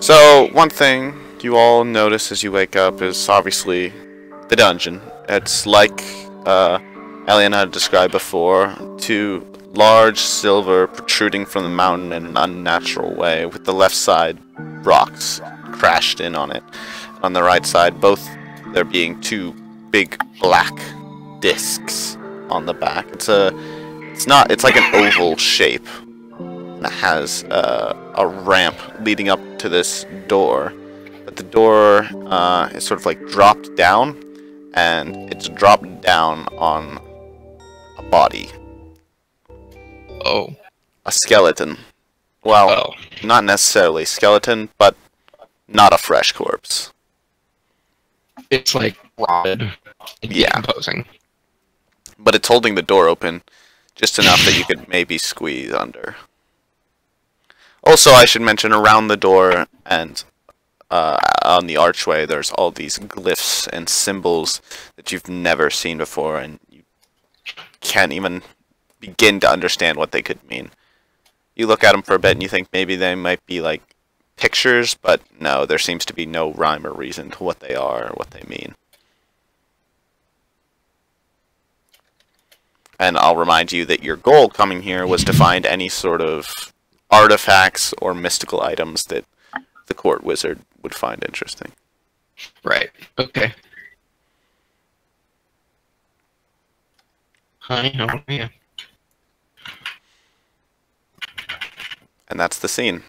So, one thing you all notice as you wake up is obviously the dungeon. It's like Eliana had described before, two large silver protruding from the mountain in an unnatural way, with the left side rocks crashed in on it. On the right side, both there being two big black discs on the back. It's like an oval shape. And it has a ramp leading up to this door. But the door is sort of like dropped down, and it's dropped down on a body. Oh. A skeleton. Well, not necessarily skeleton, but not a fresh corpse. It's like rotted and decomposing. But it's holding the door open just enough that you could maybe squeeze under. Also, I should mention, around the door and on the archway, there's all these glyphs and symbols that you've never seen before, and you can't even begin to understand what they could mean. You look at them for a bit and you think maybe they might be like pictures, but no, there seems to be no rhyme or reason to what they are or what they mean. And I'll remind you that your goal coming here was to find any sort of artifacts or mystical items that the court wizard would find interesting. Right. Okay. Hi, how are you? And that's the scene.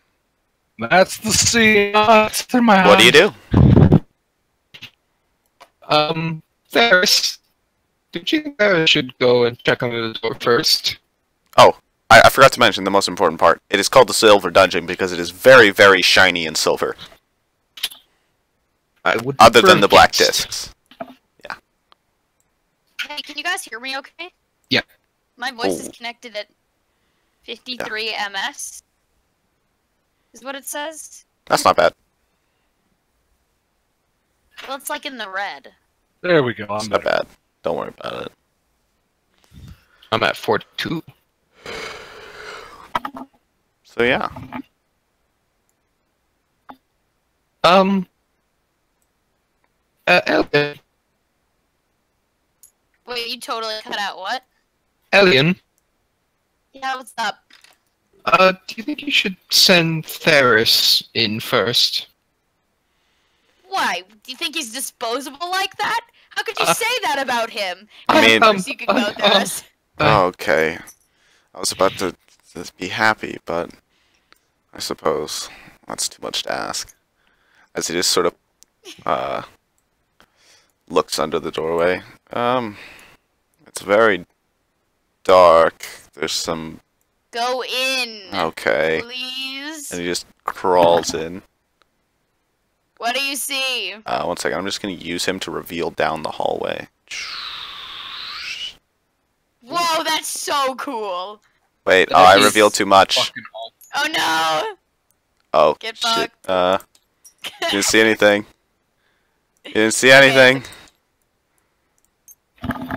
That's the scene. It's in my What do you do? Ferris, did you think I should go and check under the door first? Oh, I forgot to mention the most important part. It is called the Silver Dungeon because it is very, very shiny and silver. I would Other than the black yes. discs. Hey, can you guys hear me okay? Yeah. My voice is Oh. connected at 53 ms. Is what it says? That's not bad. Well, it's like in the red. There we go. It's I'm not better. bad. Don't worry about it. I'm at 42. So yeah. Elian. Wait, you totally cut out what? Elian, Yeah, what's up? do you think you should send Ferris in first? Why? Do you think he's disposable like that? How could you Uh, say that about him? I mean- Of course you could go there. Okay. I was about to be happy, but I suppose that's too much to ask. As he just sort of looks under the doorway. It's very dark. There's some... Go in, Okay. please. And he just crawls in. What do you see? 1 second, I'm just going to use him to reveal down the hallway. Whoa, that's so cool. Wait, That oh, I is revealed too much. Fucking awful. Oh no! Oh, Get shit. fucked. Didn't see anything. You didn't see anything.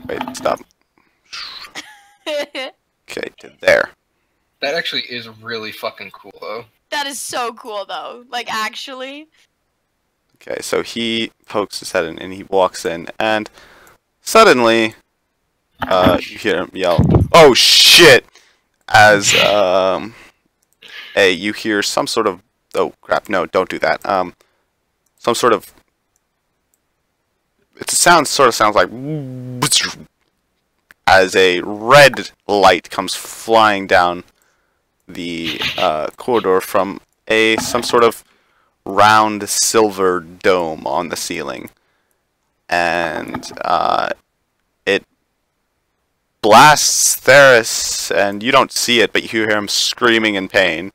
Wait, stop. Okay, to there. That actually is really fucking cool, though. That is so cool, though. Like, actually. Okay, so he pokes his head in and he walks in, and suddenly, you hear him yell, "Oh shit!" As you hear some sort of, oh crap, no, don't do that. Some sort of, sort of sounds like, as a red light comes flying down the corridor from some sort of round silver dome on the ceiling, and it blasts Theris, and you don't see it, but you hear him screaming in pain.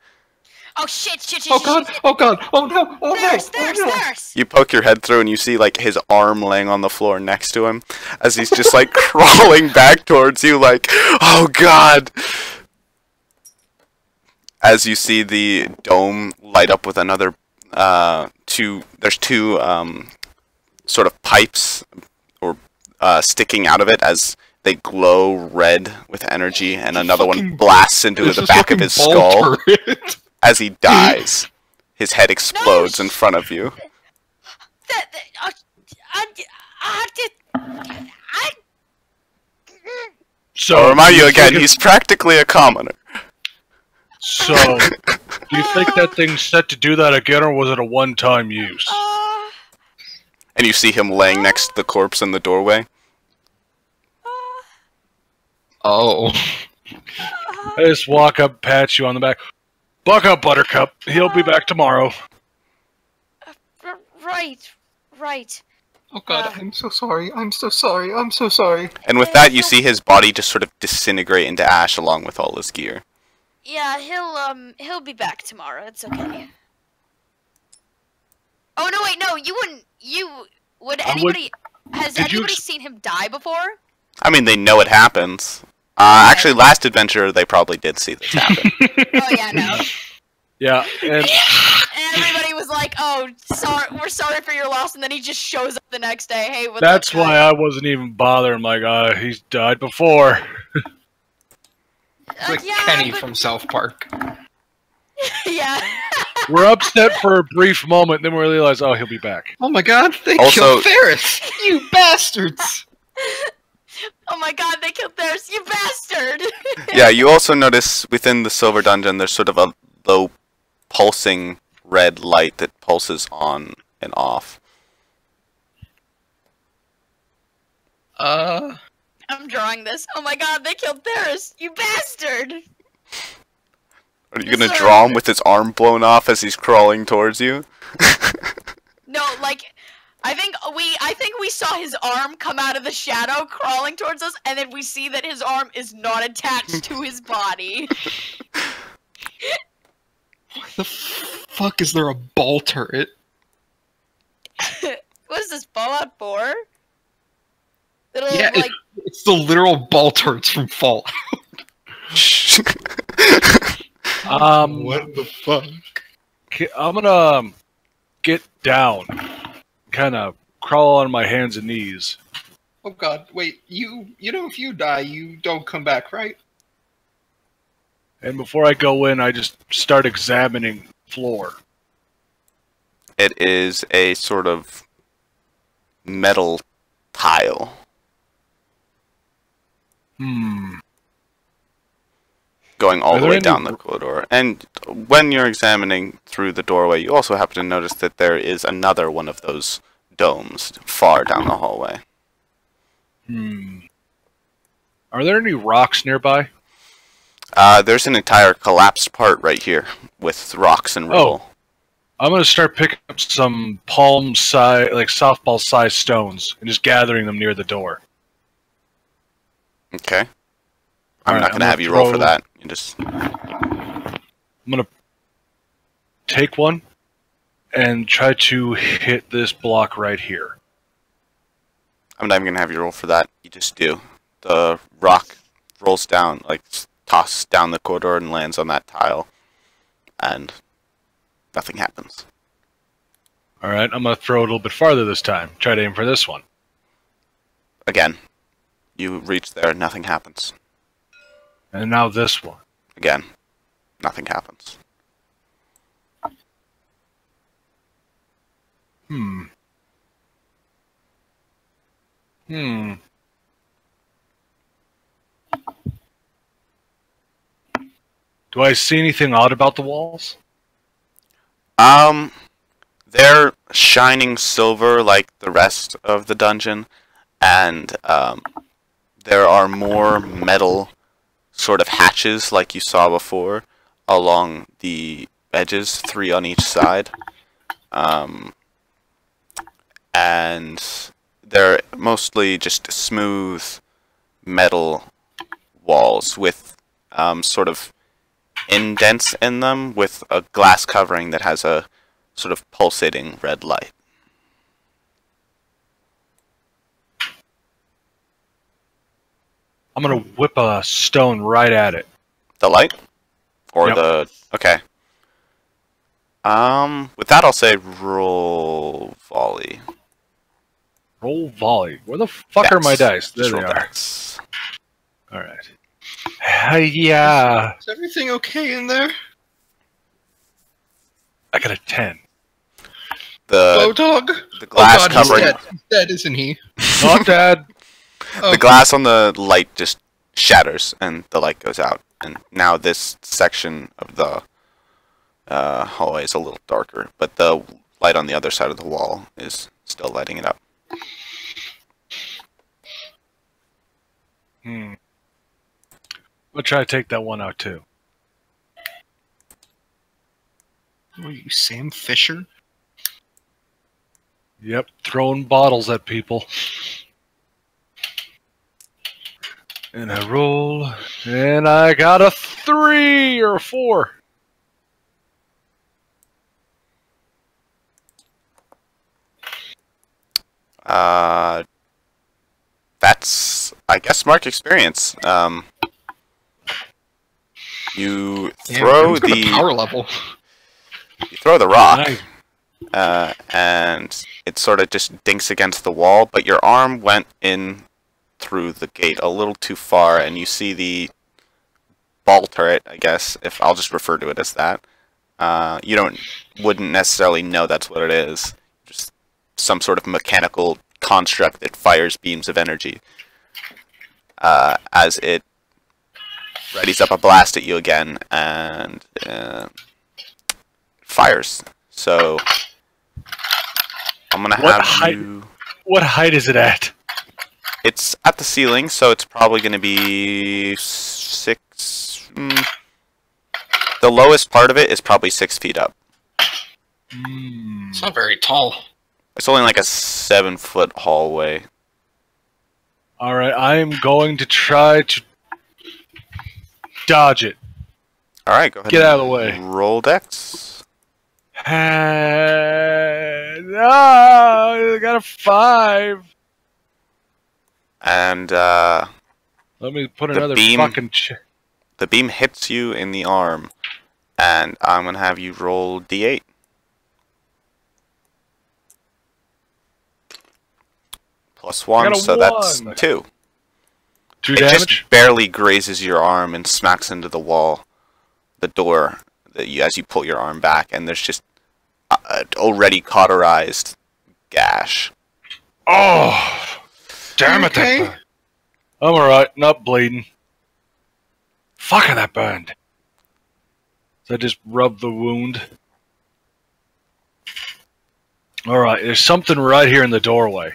Oh shit! Oh god! Oh god! Oh no! Oh no! There's, Oh no! You poke your head through and you see like his arm laying on the floor next to him as he's just like crawling back towards you like, oh god! As you see the dome light up with another there's two sort of pipes or sticking out of it as they glow red with energy, and another one blasts into the back of his skull. As he dies, his head explodes in front of you. So I'll remind you do again, think he's practically a commoner. So, do you think that thing's set to do that again, or was it a one-time use? And you see him laying next to the corpse in the doorway. Oh. I just walk up, pat you on the back. Buck up, Buttercup. He'll be back tomorrow. Right. Oh god, I'm so sorry. I'm so sorry. I'm so sorry. And with that, you see his body just sort of disintegrate into ash along with all his gear. Yeah, he'll be back tomorrow. It's okay. Oh no, wait, no, you wouldn't. Would anybody? Has Did you anybody seen him die before? I mean, they know it happens. Actually, last adventure, they probably did see this happen. Oh yeah, no. Yeah, and And everybody was like, "Oh, sorry, we're sorry for your loss," and then he just shows up the next day. Hey, what's that's up, guys? why I wasn't even bothering. Like, he's died before. It's like Yeah, Kenny but from South Park. Yeah. We're upset for a brief moment, then we realize, oh, he'll be back. Oh my god, they Also- killed Ferris! You bastards! Oh my god, they killed Theris, you bastard! Yeah, you also notice within the silver dungeon there's sort of a low pulsing red light that pulses on and off. I'm drawing this. Oh my god, they killed Theris, you bastard! Are you gonna draw him with his arm blown off as he's crawling towards you? No, like, I think we saw his arm come out of the shadow crawling towards us, and then we see that his arm is not attached to his body. Why the fuck is there a ball turret? What is this, Fallout 4? It'll, Yeah, like, it's the literal ball turrets from Fallout. What the fuck? I'm gonna get down, kind of crawl on my hands and knees. Oh god, wait, you know if you die, you don't come back, right? And before I go in, I just start examining the floor. It is a sort of metal tile. Going all Are the there way any- down the corridor. And when you're examining through the doorway, you also happen to notice that there is another one of those domes far down the hallway. Are there any rocks nearby? There's an entire collapsed part right here with rocks and rubble. I'm gonna start picking up some palm size, like softball sized stones, and just gathering them near the door. Okay. I'm Alright, not I'm gonna gonna have you roll for throw- that. You just I'm gonna take one and try to hit this block right here. I'm not even gonna have you roll for that. You just do. The rock rolls down, like tosses down the corridor and lands on that tile, and nothing happens. All right, I'm gonna throw it a little bit farther this time. Try to aim for this one. Again, you reach there, nothing happens. And now this one. Again, nothing happens. Do I see anything odd about the walls? They're shining silver like the rest of the dungeon, and there are more metal sort of hatches like you saw before along the edges, 3 on each side. And they're mostly just smooth metal walls with sort of indents in them with a glass covering that has a sort of pulsating red light. I'm gonna whip a stone right at it. The light? Or Yep. the... Okay. With that I'll say roll volley. Roll volley. Where the fuck are my dice? There Just they roll are. dice. All right. Yeah, Is everything okay in there? I got a 10. Hello, The dog? glass oh god, covering... he's dead. He's dead, isn't he? Not dead. Oh, The glass on the light just shatters and the light goes out. And now this section of the hallway is a little darker, but the light on the other side of the wall is still lighting it up. I'll try to take that one out too. Were you Sam Fisher? Yep, throwing bottles at people. And I roll, and I got a 3 or a 4. That's, I guess, mark experience. You throw who's got a the power level. rock, Nice. and it sort of just dinks against the wall. But your arm went in through the gate a little too far, and you see the ball turret. I guess if I'll just refer to it as that, You wouldn't necessarily know that's what it is. Just some sort of mechanical construct that fires beams of energy. As it readies up a blast at you again and fires. So I'm gonna have you. What height is it at? It's at the ceiling, so it's probably gonna be 6. The lowest part of it is probably 6 feet up. It's not very tall. It's only like a 7-foot hallway. Alright, I am going to try to dodge it. Alright, go ahead. Get out of the way. Roll dex. I got a 5. And Let me put another beam- fucking... the beam hits you in the arm. And I'm going to have you roll d8. Plus 1, got a so that's 1. 2. 2 It damage? just barely grazes your arm and smacks into the wall, the door, as you pull your arm back, and there's just an already cauterized gash. Oh! Damn it, Okay. that burned. I'm alright, not bleeding. Fucking that burned. So I just rubbed the wound. Alright, there's something right here in the doorway.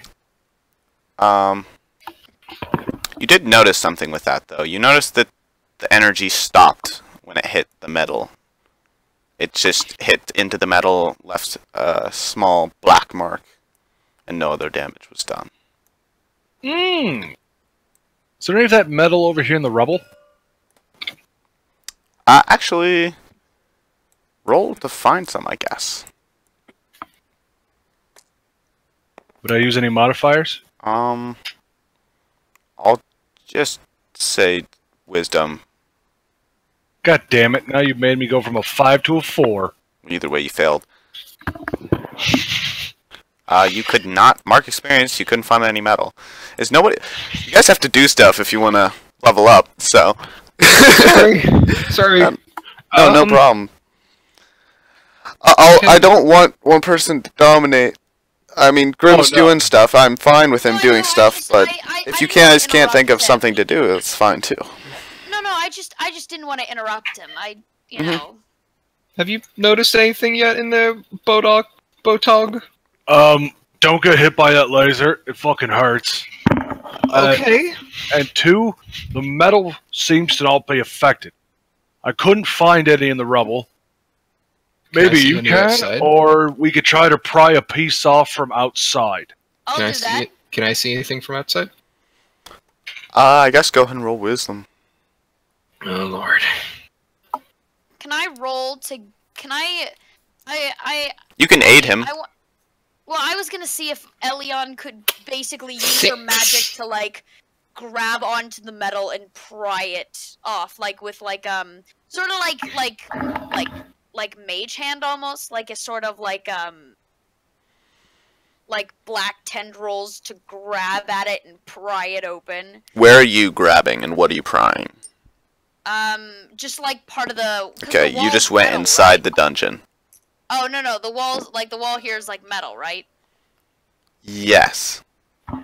You did notice something with that, though. You noticed that the energy stopped when it hit the metal. It just hit into the metal, left a small black mark, and no other damage was done. Is there any of that metal over here in the rubble? Actually, roll to find some, I guess. Would I use any modifiers? I'll just say wisdom. God damn it, now you've made me go from a 5 to a 4. Either way, you failed. You could not mark experience. You couldn't find any metal. Is nobody? You guys have to do stuff if you want to level up. So. Sorry. No problem. I don't want one person to dominate. I mean, Grim's doing stuff. I'm fine with him doing stuff, but if you guys can't think of something to do, it's fine too. No, I just didn't want to interrupt him. You know. Have you noticed anything yet in the Botog? Don't get hit by that laser. It fucking hurts. Okay. And 2, the metal seems to not be affected. I couldn't find any in the rubble. Maybe you can, or we could try to pry a piece off from outside. I'll do that. Can I see anything from outside? I guess go ahead and roll wisdom. Oh lord. Can I roll to? Can I? You can aid him. Well, I was gonna see if Elion could basically use her magic to like grab onto the metal and pry it off, like with like sort of like mage hand almost, like a sort of like black tendrils to grab at it and pry it open. Where are you grabbing and what are you prying? Just like part of the. Okay, the you just went metal, inside right? the dungeon. Oh no, the walls, like the wall here is like metal, right? Yes.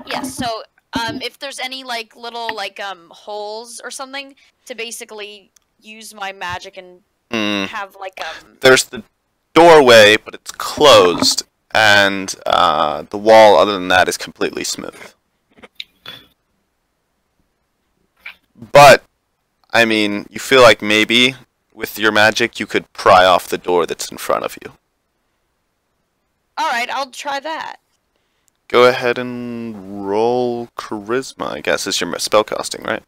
Yes. So if there's any like little like holes or something to basically use my magic and have like There's the doorway, but it's closed, and the wall, other than that, is completely smooth. But I mean, you feel like maybe with your magic you could pry off the door that's in front of you. Alright, I'll try that. Go ahead and roll charisma, I guess, is your spellcasting, right?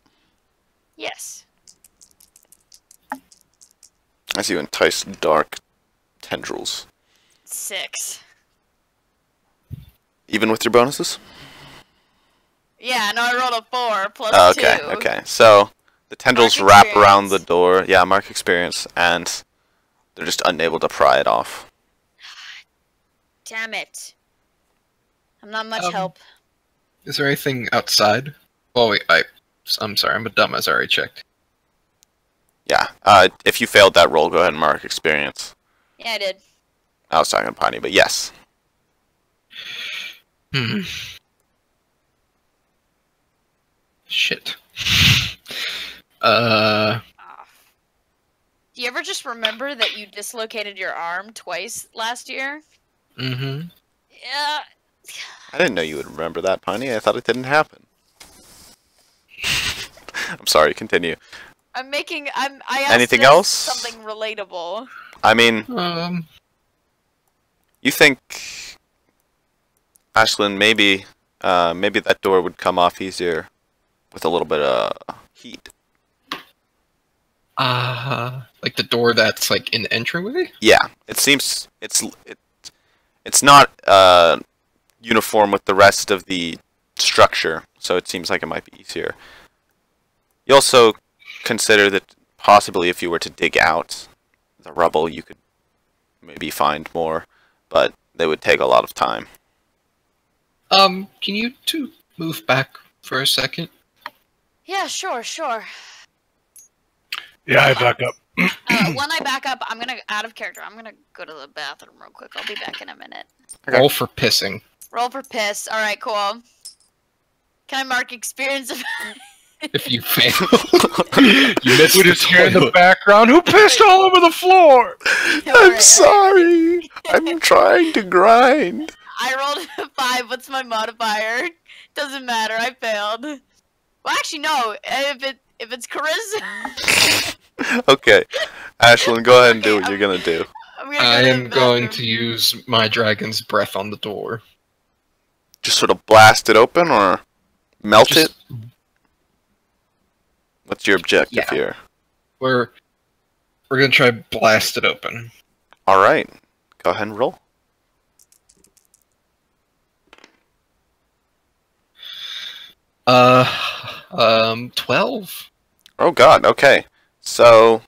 Yes. As you entice dark tendrils. 6. Even with your bonuses? Yeah, no, I rolled a 4 plus 2. Okay. So, the tendrils Mark wrap experience. around the door. Yeah, mark experience, and they're just unable to pry it off. Damn it. I'm not much help. Is there anything outside? Oh wait, I'm sorry, I'm a dumbass. I already checked. Yeah, if you failed that roll, go ahead and mark experience. Yeah, I did. I was talking to Piney, but yes. Hmm. Shit. Ah. Do you ever just remember that you dislocated your arm twice last year? Mm-hmm. Yeah. I didn't know you would remember that, Piney. I thought it didn't happen. I'm sorry, continue. I asked Anything this else? something relatable. I mean, you think, Ashlyn, maybe that door would come off easier with a little bit of heat. Like the door that's like in the entryway? Yeah, it seems it's not uniform with the rest of the structure, so it seems like it might be easier. You also consider that possibly if you were to dig out the rubble, you could maybe find more, but they would take a lot of time. Can you two move back for a second? Yeah, sure. Yeah, I back up. When I back up, I'm gonna out of character. I'm gonna go to the bathroom real quick. I'll be back in a minute. Okay. Roll for pissing. Roll for piss. All right, cool. Can I mark experience? If you fail, you miss We just hear in the background, who pissed all over the floor? I'm sorry. I'm trying to grind. I rolled a 5. What's my modifier? Doesn't matter. I failed. Well, actually, no. If it's charisma. Okay, Ashlyn, go ahead and do Okay, what you're gonna do. I am going to use my dragon's breath on the door. Just sort of blast it open or melt Just- it? What's your objective Yeah. here? We're gonna try blast it open. All right, go ahead and roll. Uh, 12. Oh God. Okay. So,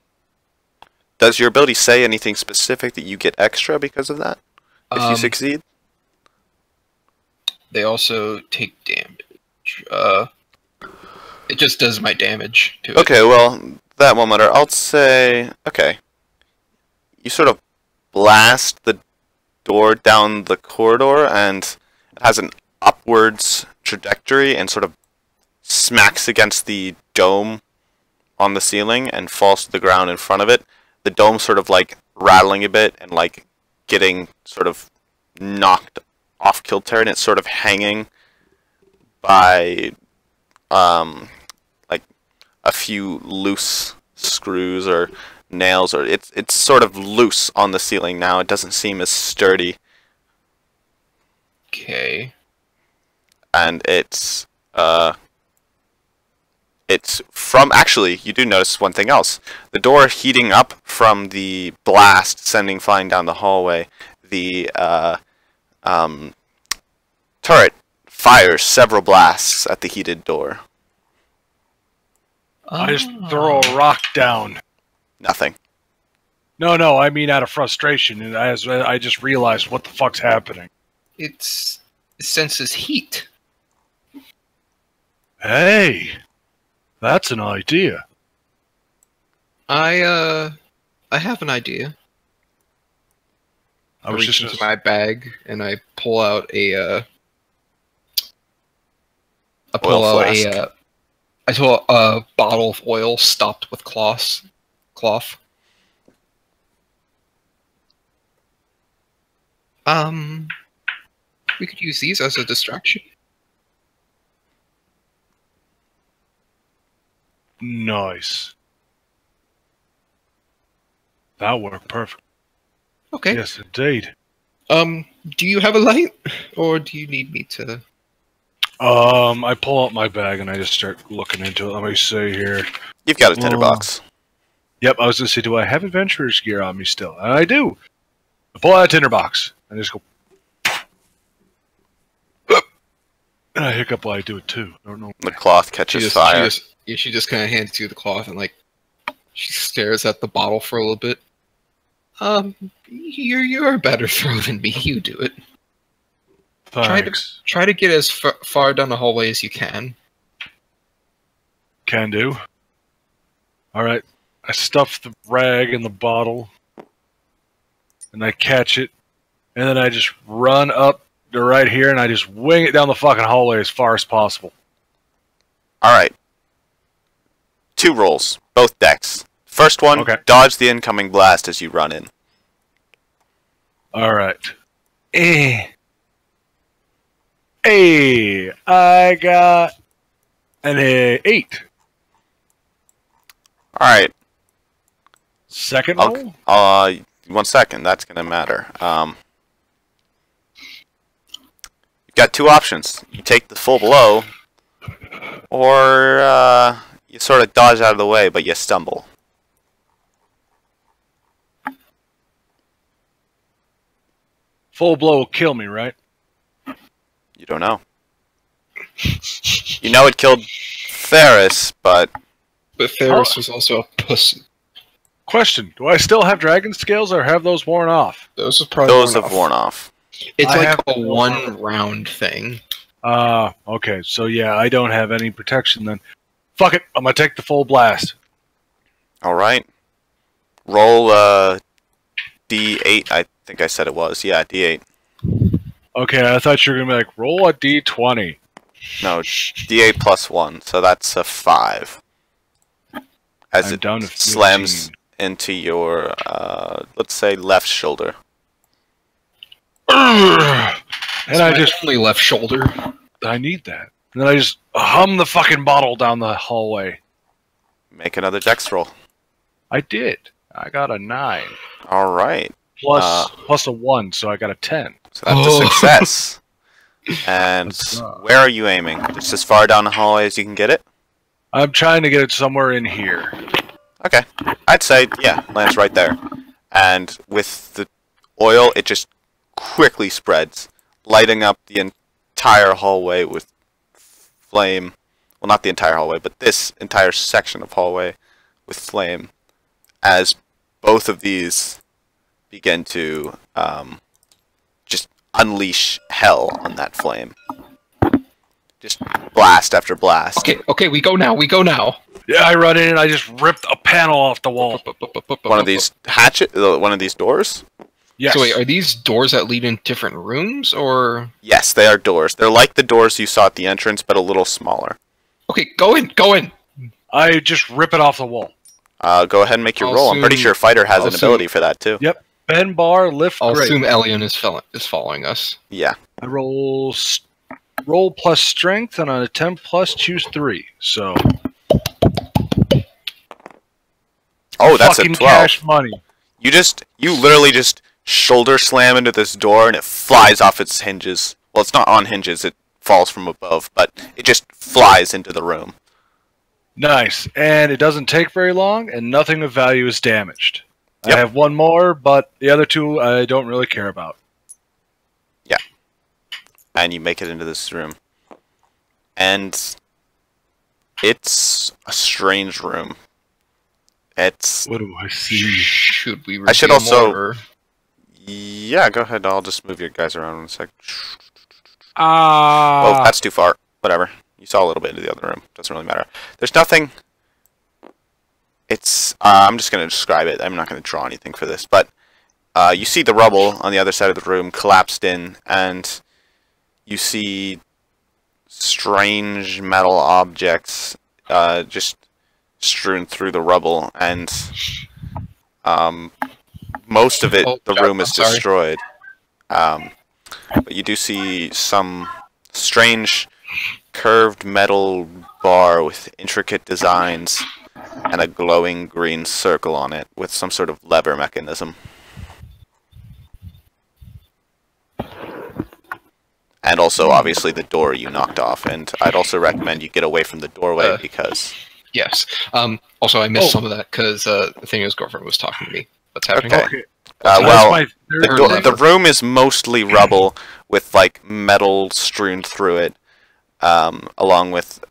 does your ability say anything specific that you get extra because of that? If you succeed? They also take damage. It just does my damage to it. Okay, well, that won't matter. I'll say, okay. You sort of blast the door down the corridor, and it has an upwards trajectory and sort of smacks against the dome on the ceiling and falls to the ground in front of it. The dome sort of like rattling a bit and like getting sort of knocked off kilter, and it's sort of hanging by like a few loose screws or nails, or it's sort of loose on the ceiling now. It doesn't seem as sturdy, Okay. and it's from, actually, you do notice one thing else. The door heating up from the blast sending flying down the hallway. The turret fires several blasts at the heated door. I just throw a rock down. Nothing. No, I mean out of frustration, and as I just realized what the fuck's happening. It senses heat. Hey, that's an idea. I have an idea. I I was reach just into my bag and I pull out a I pull a bottle of oil stopped with cloth. We could use these as a distraction. nice. That worked perfect. Okay. Yes, indeed. Do you have a light, or do you need me to? I pull out my bag and I just start looking into it. Let me see here. You've got a tinderbox. Yep, I was gonna say, do I have adventurer's gear on me still? And I do. I pull out a tinderbox and just go. And I hiccup while I do it too. I don't know. The cloth catches fire. She just kind of hands you the cloth and like she stares at the bottle for a little bit. You're a better thrower than me. You do it. Thanks. Try to get as far down the hallway as you can. Can do. Alright. I stuff the rag in the bottle. and I catch it, and then I just run up to right here, and I just wing it down the fucking hallway as far as possible. Alright. 2 rolls, both decks. First one, Okay. dodge the incoming blast as you run in. Alright. Hey, I got an 8. Alright. Second roll? Okay. 1 second, that's gonna matter. You've got 2 options. You take the full blow, or you sort of dodge out of the way, but you stumble. Full blow will kill me, right? You don't know. You know it killed Ferris, but But Ferris was also a pussy. Question, do I still have dragon scales, or have those worn off? Those have probably those worn have off. worn off. It's I like have a one. 1 round thing. Okay, so yeah, I don't have any protection then. Fuck it, I'm gonna take the full blast. Alright. Roll D8, I think I said it was. Yeah, D8. Okay, I thought you were gonna be like, roll a d20. No, D8 plus 1, so that's a 5. As I'm it down to slams 15. into your, let's say, left shoulder. And It's I my just, only left shoulder. I need that. And then I just hum the fucking bottle down the hallway. Make another dex roll. I did. I got a 9. Alright. Plus a 1, so I got a 10. So that's Oh. a success. And Let's go. where are you aiming? Just as far down the hallway as you can get it? I'm trying to get it somewhere in here. Okay. I'd say, yeah, lands right there. And with the oil, it just quickly spreads, lighting up the entire hallway with flame. Well, not the entire hallway, but this entire section of hallway with flame, as both of these begin to just unleash hell on that flame. Just blast after blast. Okay, we go now. We go now. Yeah, I run in and I just ripped a panel off the wall. One of these one of these doors? Yes. So wait, are these doors that lead in different rooms, or? Yes, they are doors. They're like the doors you saw at the entrance, but a little smaller. Okay, go in. Go in. I just rip it off the wall. Go ahead and make your I'll roll. I'm pretty assume- sure Fighter has I'll an ability for that too. Yep. Ben bar, lift I'll great. assume Elion is following us. Yeah. I roll plus strength, and on a 10 plus, choose 3. So Oh, that's a fucking 12. cash money. You literally just shoulder slam into this door and it flies off its hinges. Well, it's not on hinges, it falls from above, but it just flies into the room. Nice, and it doesn't take very long, and nothing of value is damaged. Yep. I have one more, but the other 2 I don't really care about. And you make it into this room. And it's a strange room. It's... What do I see? Should we? I should reveal also- more, or- Yeah, go ahead. I'll just move your guys around in a sec. Oh, Ah, that's too far. Whatever. You saw a little bit into the other room. Doesn't really matter. There's nothing... It's... I'm just going to describe it. I'm not going to draw anything for this. But you see the rubble on the other side of the room collapsed in, and you see strange metal objects just strewn through the rubble, and most of it, Oh, the yeah, room is I'm sorry. destroyed. But you do see some strange curved metal bar with intricate designs and a glowing green circle on it with some sort of lever mechanism. And also, obviously, the door you knocked off. And I'd also recommend you get away from the doorway because... Yes. Also, I missed Oh. some of that because Nathaniel's girlfriend was talking to me. What's happening? Okay. okay. well, That's my the, third door- thing. the room is mostly rubble with, like, metal strewn through it. Along with,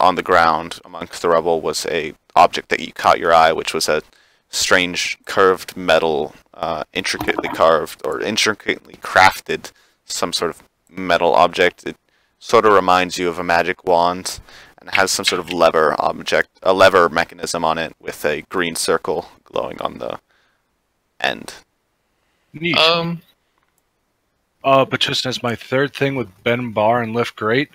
on the ground, amongst the rubble, was a object that you caught your eye, which was a strange curved metal, intricately carved, or intricately crafted, some sort of metal object. It sort of reminds you of a magic wand, and it has some sort of lever object, a lever mechanism on it with a green circle glowing on the end. Neat. Um, But just as my third thing with bend bar and lift great,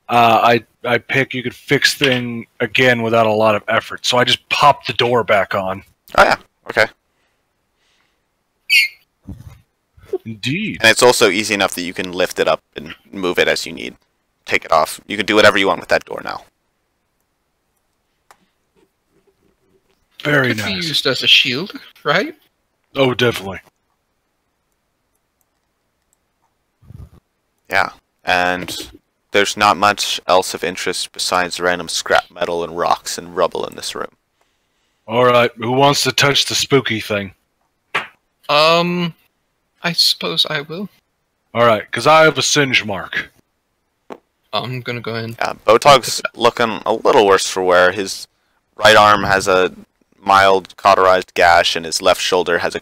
I pick you could fix thing again without a lot of effort. So I just pop the door back on. Oh yeah. Okay. Indeed. And it's also easy enough that you can lift it up and move it as you need. Take it off. You can do whatever you want with that door now. Very could be nice. used as a shield, right? Oh, definitely. Yeah. And there's not much else of interest besides random scrap metal and rocks and rubble in this room. All right. Who wants to touch the spooky thing? I suppose I will. All right, because I have a singe mark. I'm gonna go ahead. Yeah, Botog's looking a little worse for wear. His right arm has a mild cauterized gash, and his left shoulder has a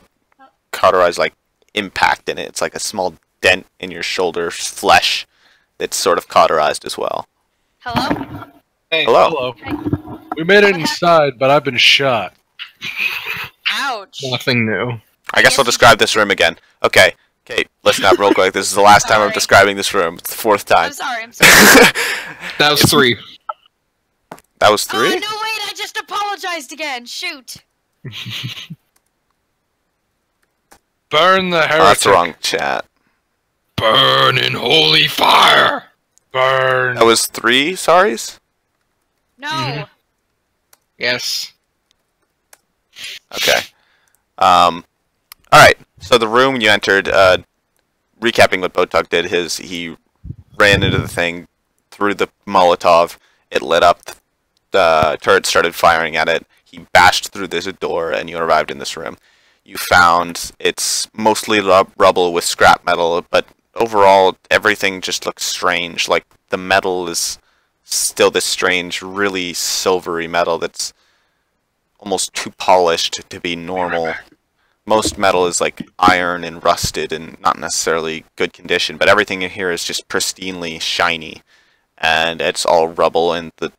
cauterized like impact in it. It's like a small dent in your shoulder flesh that's sort of cauterized as well. Hello? Hey, Hello. We made it inside, but I've been shot. Ouch. Nothing new. I guess I'll describe this room again. Okay, Kate, listen up real quick. This is the last time I'm Sorry. describing this room. It's the fourth time. I'm sorry, I'm sorry. That was 3. That was Oh, 3? no, wait, I just apologized again. Shoot. Burn the heretic. Oh, that's the wrong chat. Burn in holy fire! Burn. That was 3 sorries? No. Mhm. Yes. Okay. Alright, so the room you entered, recapping what Botog did, he ran into the thing, threw the Molotov, it lit up, the turret started firing at it, he bashed through this door, and you arrived in this room. You found it's mostly rubble with scrap metal, but overall everything just looks strange, like the metal is still this strange, really silvery metal that's almost too polished to be normal. Most metal is like iron and rusted and not necessarily good condition, but everything in here is just pristinely shiny, and it's all rubble, and the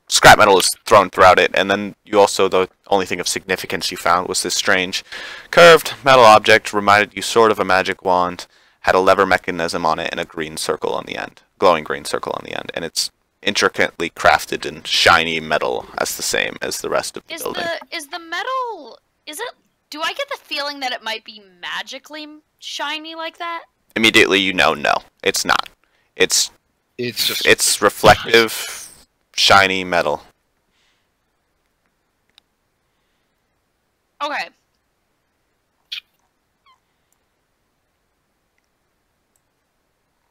scrap metal is thrown throughout it. And then you also, the only thing of significance you found was this strange curved metal object, reminded you sort of a magic wand, had a lever mechanism on it and a green circle on the end, glowing green circle on the end, and it's intricately crafted in shiny metal as the same as the rest of the building. Is the metal, do I get the feeling that it might be magically shiny like that? Immediately you know, no, it's not. It's It's reflective, shiny metal. Okay.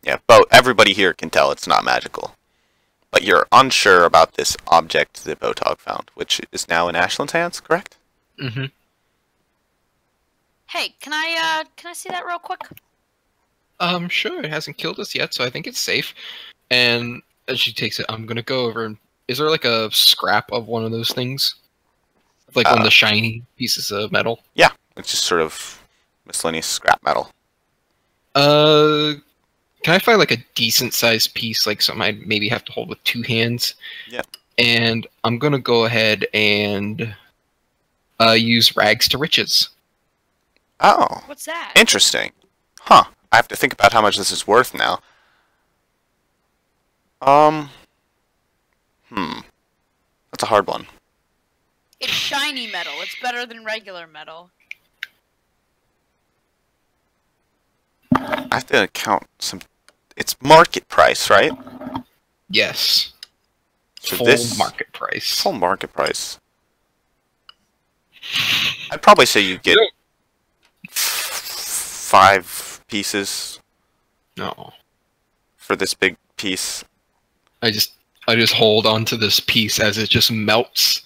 Yeah, but everybody here can tell it's not magical. But you're unsure about this object that Botog found, which is now in Ashland's hands, correct? Mm-hmm. Hey, can I see that real quick? Sure, it hasn't killed us yet, so I think it's safe. And as she takes it, I'm gonna go over and... Is there like a scrap of one of those things? Like one of the shiny pieces of metal? Yeah, it's just sort of miscellaneous scrap metal. Can I find like a decent sized piece, like something I'd maybe have to hold with 2 hands? Yeah. And I'm gonna go ahead and use rags to riches. Oh, What's that? interesting. Huh. I have to think about how much this is worth now. That's a hard one. It's shiny metal. It's better than regular metal. I have to count some... It's market price, right? Yes. So Full this... market price. Full market price. I'd probably say you get 5 pieces No. for this big piece. I just hold on to this piece as it just melts.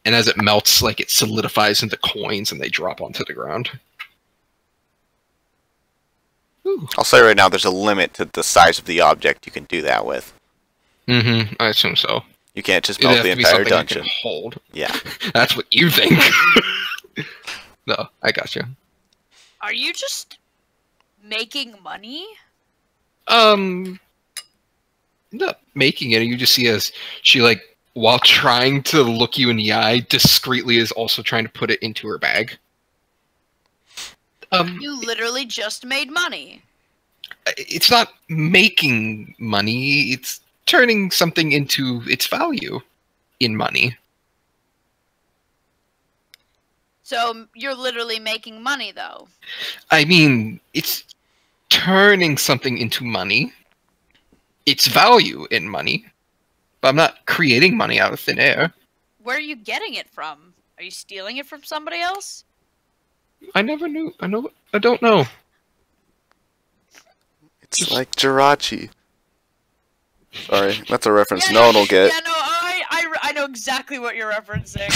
And as it melts, like it solidifies into coins and they drop onto the ground. Ooh. I'll say right now there's a limit to the size of the object you can do that with. Mm-hmm. I assume so. You can't just It'd melt have the to be entire something I dungeon. can hold. Yeah. That's what you think. No, I got you. Are you just making money? Not making it. You just see as she, like, while trying to look you in the eye, discreetly is also trying to put it into her bag. You literally just made money. It's not making money. It's turning something into its value in money. So you're literally making money, though. I mean, it's turning something into money. It's value in money. But I'm not creating money out of thin air. Where are you getting it from? Are you stealing it from somebody else? I never knew. I don't know. It's like Jirachi. Sorry, that's a reference no one will get. Yeah, no, I know exactly what you're referencing.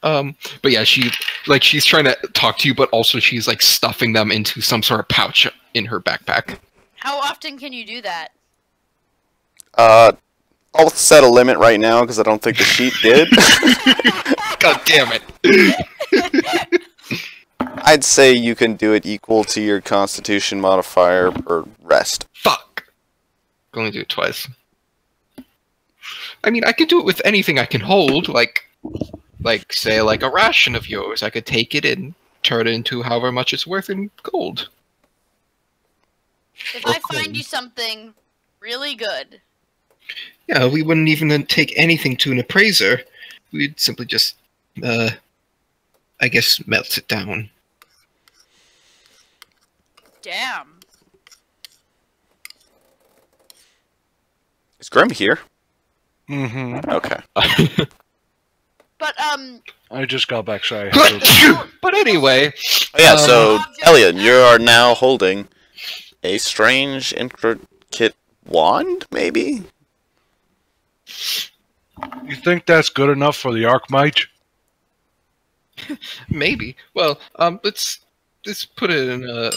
But yeah, she's trying to talk to you, but also she's like stuffing them into some sort of pouch in her backpack. How often can you do that? I'll set a limit right now because I don't think the sheet did. God damn it. I'd say you can do it equal to your Constitution modifier per rest. Fuck. Can only do it twice. I mean, I could do it with anything I can hold, like say, like a ration of yours. I could take it and turn it into however much it's worth in gold. If I find you something really good. Yeah, we wouldn't even take anything to an appraiser. We'd simply just, I guess, melt it down. Damn. Is Grim here? Mm-hmm. Okay. But, I just got back, sorry. But anyway... Oh, yeah, so, Elian, you are now holding a strange, intricate wand, maybe? You think that's good enough for the Archmage? Maybe. Well, let's put it in a...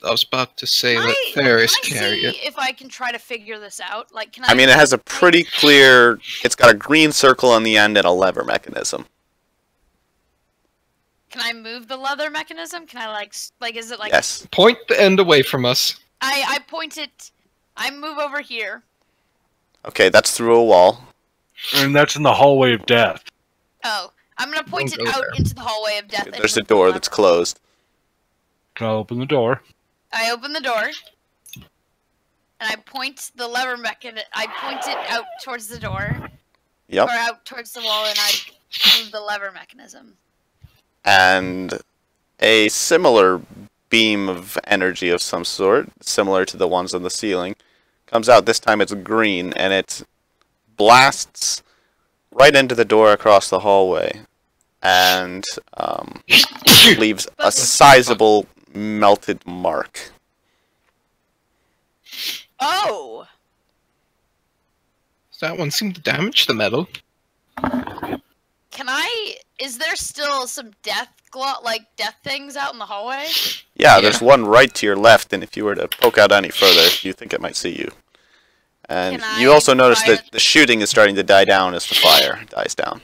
I was about to say let Ferris carry it. If I can try to figure this out, like, can I mean, it has a pretty clear... It's got a green circle on the end and a lever mechanism. Can I move the leather mechanism? Can I, like, is it like... Yes. Point the end away from us. I point it... I move over here. Okay, that's through a wall. And that's in the hallway of death. Oh, I'm gonna point Don't it go out there. into the hallway of death. and There's a move the door lever. that's closed. Can I open the door? I open the door. And I point the lever mechanism... I point it out towards the door. Yep. Or out towards the wall, and I move the lever mechanism. And a similar beam of energy of some sort, similar to the ones on the ceiling, comes out. This time it's green, and it blasts right into the door across the hallway, and leaves a sizable melted mark. Oh! That one seemed to damage the metal. Can I... Is there still some death things out in the hallway? Yeah, Yeah. there's one right to your left, and if you were to poke out any further, you think it might see you. And Can you I also notice fire- that the shooting is starting to die down as the fire dies down.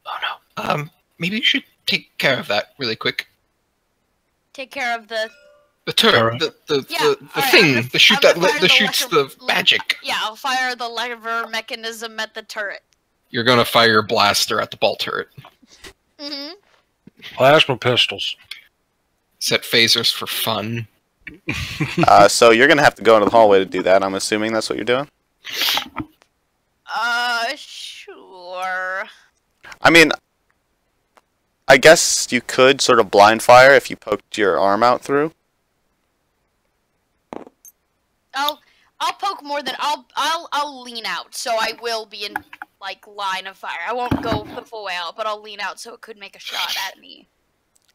Oh no. Maybe you should take care of that really quick. Take care of the... The turret, Turret? the Yeah, thing, alright, the shoot I'm gonna that fire that the shoots lever- the magic. Yeah, I'll fire the lever mechanism at the turret. You're gonna fire your blaster at the ball turret. Mm-hmm. Plasma pistols. Set phasers for fun. So you're going to have to go into the hallway to do that. I'm assuming that's what you're doing? Sure. I mean, I guess you could sort of blind fire if you poked your arm out through. I'll poke more than... I'll lean out, so I will be in, like, line of fire. I won't go the full way out, but I'll lean out so it could make a shot at me.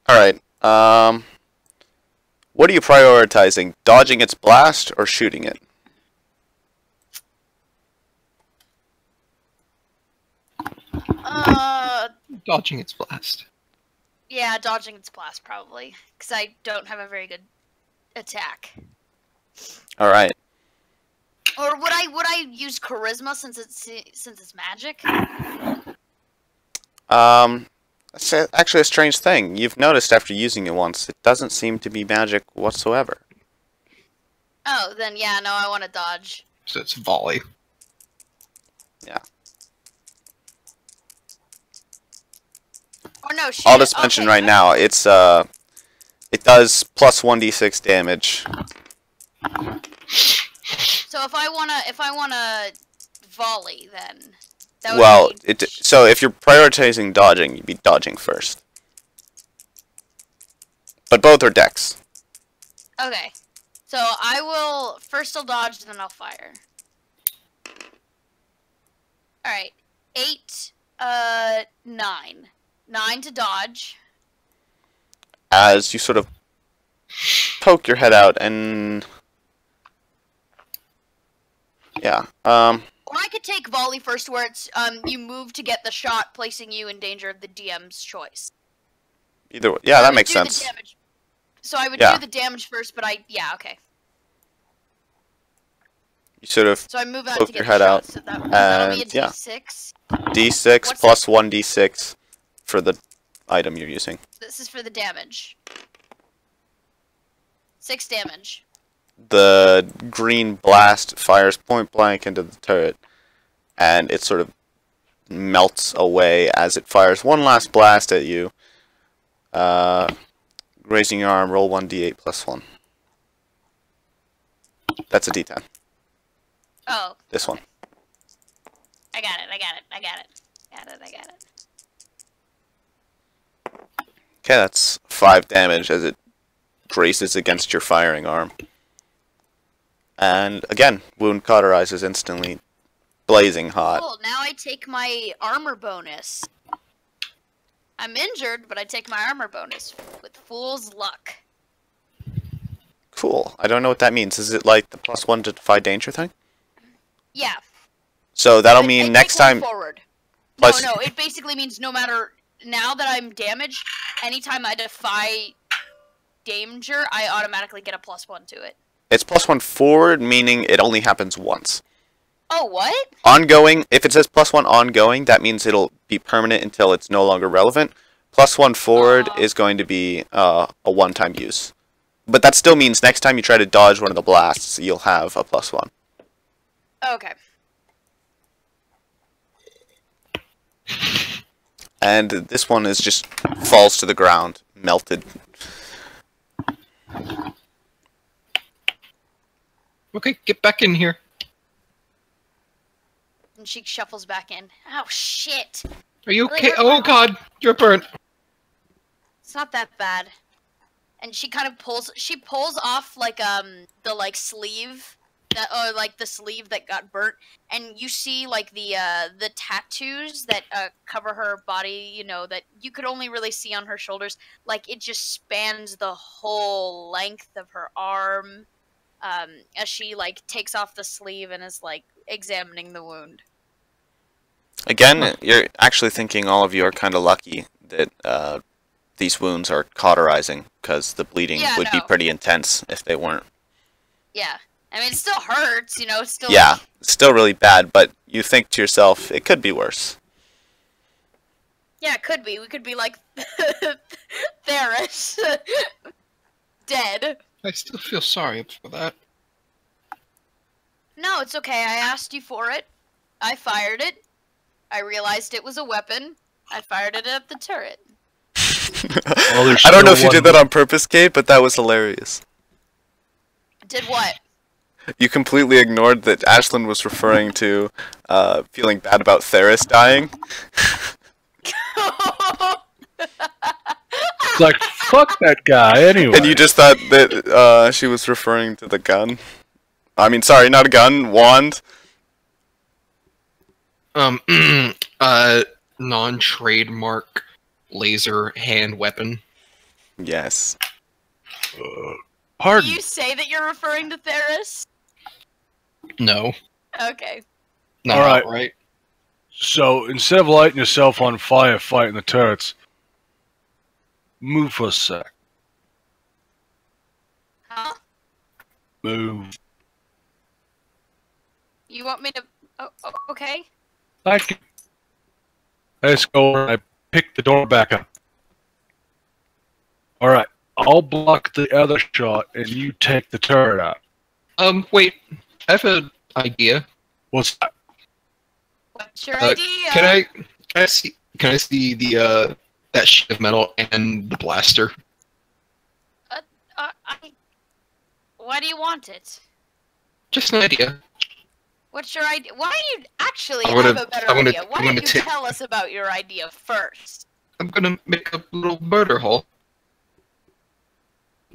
Alright, what are you prioritizing? Dodging its blast or shooting it? Dodging its blast. Yeah, dodging its blast, probably. Because I don't have a very good attack. Alright. Or would I use charisma since it's magic? That's actually a strange thing. You've noticed after using it once, it doesn't seem to be magic whatsoever. Oh, then yeah, no, I want to dodge. So it's volley. Yeah. Oh no, shit. I'll just mention right now, it's it does plus 1d6 damage. So if I wanna volley, then that would Well, be... so if you're prioritizing dodging, you'd be dodging first. But both are dex. Okay. So I will first I'll dodge, then I'll fire. Alright. 8, 9. 9 to dodge. As you sort of poke your head out and... Yeah. Or I could take volley first, where it's you move to get the shot, placing you in danger of the DM's choice. Either way. Yeah, that makes sense. So I would do the damage first, but okay. You sort of So I move out poke to get your the head shot, out, so that'll be a yeah. D6. D6 What's plus 1d6 for the item you're using. This is for the damage. 6 damage. The green blast fires point blank into the turret, and it sort of melts away as it fires one last blast at you. Raising your arm, roll 1d8 plus 1. That's a d10. Oh. This one. I got it. Okay, that's 5 damage as it braces against your firing arm. And again, wound cauterizes instantly, blazing hot. Cool, now I take my armor bonus. I'm injured, but I take my armor bonus with Fool's Luck. Cool. I don't know what that means. Is it like the +1 to defy danger thing? Yeah. So that'll I mean next take one time... forward. Plus... No, it basically means no matter... Now that I'm damaged, anytime I defy danger, I automatically get a +1 to it. It's +1 forward, meaning it only happens once. Oh, what? Ongoing, if it says +1 ongoing, that means it'll be permanent until it's no longer relevant. +1 forward is going to be a one-time use. But that still means next time you try to dodge one of the blasts, you'll have a +1. Okay. And this one is just falls to the ground, melted. Okay, get back in here. And she shuffles back in. Oh, shit. Are you Really okay? hurt Oh my- god, you're burnt. It's not that bad. And she kind of pulls off like the like sleeve that, or like the sleeve that got burnt, and you see like the tattoos that cover her body, you know, that you could only really see on her shoulders. Like it just spans the whole length of her arm, as she like takes off the sleeve and is like examining the wound. Again, you're actually thinking all of you are kind of lucky that these wounds are cauterizing, because the bleeding would be pretty intense if they weren't. Yeah. I mean, it still hurts, you know, it's still... Yeah, it's still really bad, but you think to yourself, it could be worse. Yeah, it could be. We could be like Theris. Dead. I still feel sorry for that. No, it's okay. I asked you for it. I fired it. I realized it was a weapon. I fired it at the turret. Well, I don't know if you did that on purpose, Kate, but that was hilarious. Did what? You completely ignored that Ashlyn was referring to feeling bad about Theris dying. It's like, fuck that guy, anyway. And you just thought that she was referring to the gun. I mean, sorry, not a gun, wand. Non-trademark laser hand weapon. Yes. Do Pardon? you say that you're referring to Theris? No. Okay. Not Alright. right. So, instead of lighting yourself on fire fighting the turrets, move for a sec. Huh? Move. You want me to... Oh, okay. Thank you. Let's go. I pick the door back up. Alright. I'll block the other shot, and you take the turret out. Wait. I have an idea. What's that? What's your idea? Can I see the that sheet of metal and the blaster? Why do you want it? Just an idea. What's your idea? Why do you actually I'm gonna- have a better I'm gonna- idea? Why I'm don't gonna you take- tell us about your idea first? I'm gonna make a little murder hole.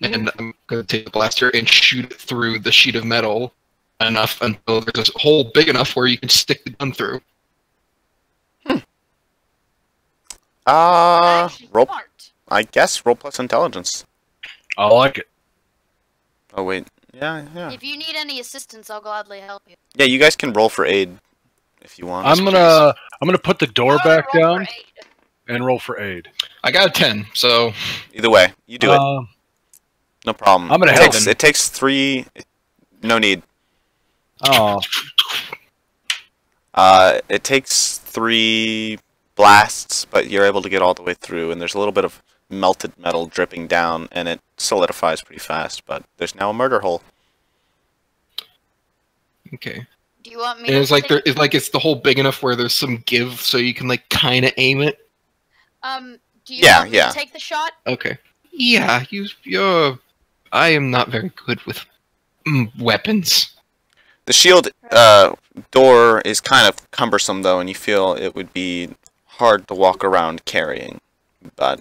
And I'm gonna take the blaster and shoot it through the sheet of metal enough until there's a hole big enough where you can stick the gun through. Actually Roll. smart. I guess roll plus intelligence. I like it. Oh wait, yeah. If you need any assistance, I'll gladly help you. Yeah, you guys can roll for aid if you want. I'm gonna put the door How about back I roll for down aid? and roll for aid. I got a 10, so Either way, you do it. No problem. I'm gonna it help takes, him. it takes 3. No need. Oh, It takes 3 blasts, but you're able to get all the way through, and there's a little bit of melted metal dripping down, and it solidifies pretty fast. But there's now a murder hole. okay. Do you want me And to it's like take- it's the hole big enough where there's some give, so you can like kind of aim it. Do you Yeah, want me yeah. to take the shot? Okay. Yeah, you're. I am not very good with weapons. The shield door is kind of cumbersome, though, and you feel it would be hard to walk around carrying. But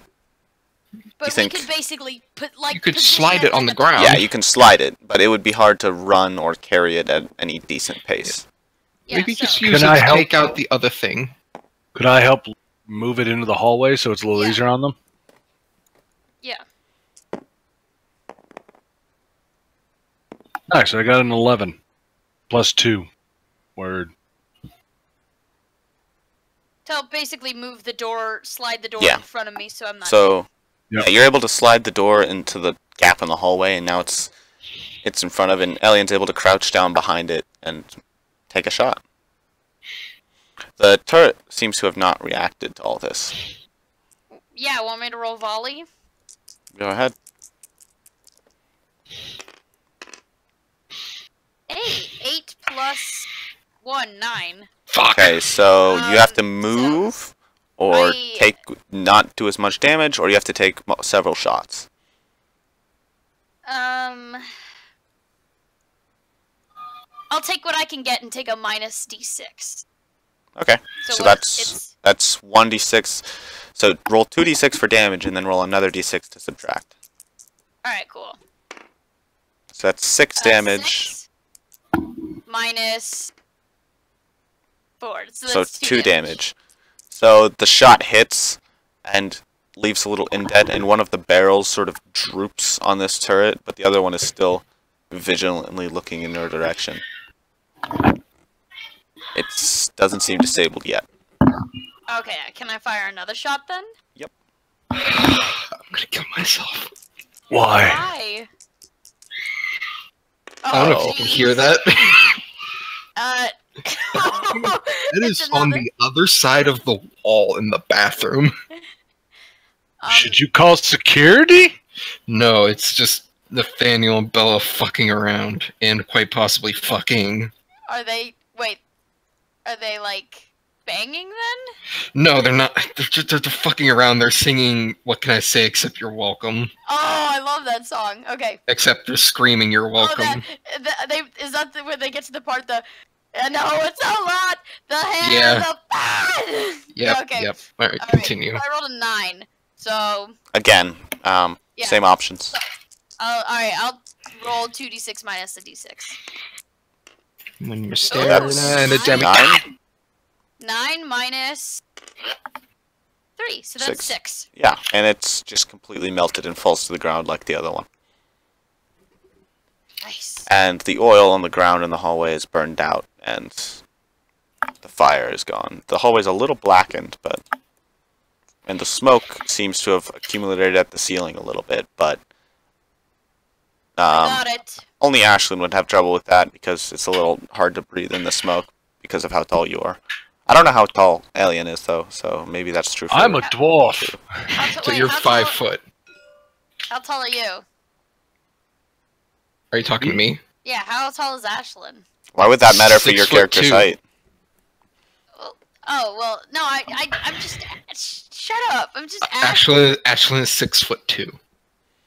But think- we could basically put like You could position slide it on like the a- ground. yeah, you can slide it, but it would be hard to run or carry it at any decent pace. Yeah, Maybe so- just use Can it I to help? take out the other thing. could I help move it into the hallway so it's a little Yeah. easier on them? Yeah. Nice. I got an 11 plus 2. Word. So basically move the door, slide the door Yeah. in front of me so I'm not... So Yep. yeah, you're able to slide the door into the gap in the hallway, and now it's in front of, and Elian's able to crouch down behind it and take a shot. The turret seems to have not reacted to all this. Yeah, want me to roll volley? Go ahead. Hey, 8 plus 1, 9. Fuck. Okay, so you have to So move, or I- not do as much damage, or you have to take several shots. I'll take what I can get and take a minus d6. Okay, so what- that's 1d6. So roll 2d6 for damage, and then roll another d6 to subtract. Alright, cool. So that's 6 damage. 6 minus 4. So, So that's 2 damage. So the shot hits and leaves a little indent, and one of the barrels sort of droops on this turret, but the other one is still vigilantly looking in your direction. It doesn't seem disabled yet. Okay, can I fire another shot then? I'm gonna kill myself. Why? Why? I don't know if you can hear that. That It is on the other side of the wall in the bathroom. Should you call security? No, it's just Nathaniel and Bella fucking around, and quite possibly fucking. Are they... Wait. Are they, like, banging then? No, they're not. They're fucking around. They're singing, "What can I say except you're welcome?" Oh, I love that song. Okay. Except they're screaming, "You're welcome." Is that where they get to the part I know it's a lot. The hair, Yeah. the bad. Yep, Okay. yep. Alright, All right, continue. so I rolled a 9. So, Again, yeah. same options. Alright, I'll roll 2d6 minus a d6. When you're Oh, staring that's at a demi. 9? 9 minus 3, so that's 6. 6. Yeah, and it's just completely melted and falls to the ground like the other one. Nice. And the oil on the ground in the hallway is burned out, and the fire is gone. The hallway's a little blackened, and the smoke seems to have accumulated at the ceiling a little bit, but I got it. only Ashlyn would have trouble with that because it's a little hard to breathe in the smoke because of how tall you are. I don't know how tall Alien is, though, so maybe that's true for I'm you. a dwarf. So you're 5 foot. How tall are you? Are you talking to me? Yeah, how tall is Ashlyn? Why would that matter for 6 your foot character's 2. height? Well, Oh well, no, I'm just shut up. I'm just asking. Ashlyn is 6'2". All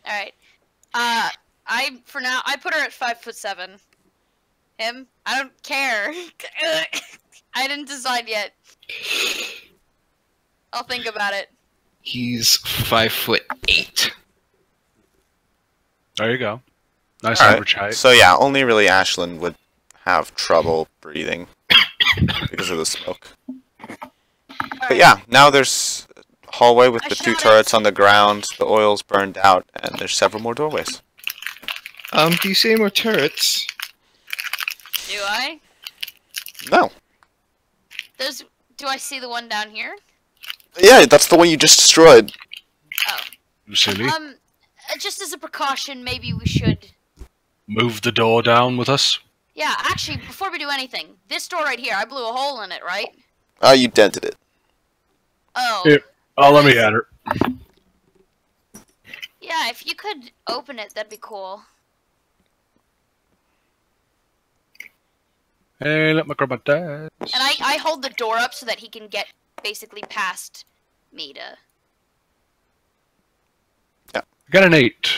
right. For now I put her at 5'7". Him? I don't care. I didn't decide yet. I'll think about it. He's 5'8". There you go. Nice Alright, average height. So yeah, only really Ashlyn would have trouble breathing because of the smoke. But yeah, now there's a hallway with the 2 turrets on the ground, the oil's burned out, and there's several more doorways. Do you see any more turrets? Do I? No. Do I see the one down here? Yeah, that's the one you just destroyed. Oh. You silly. Just as a precaution, maybe we should... Move the door down with us. Yeah, actually, before we do anything, this door right here, I blew a hole in it, right? You dented it. Oh. Here, let me at her. Yeah, if you could open it, that'd be cool. Hey, let me grab my dad. And I hold the door up so that he can get basically past me to... I got an 8.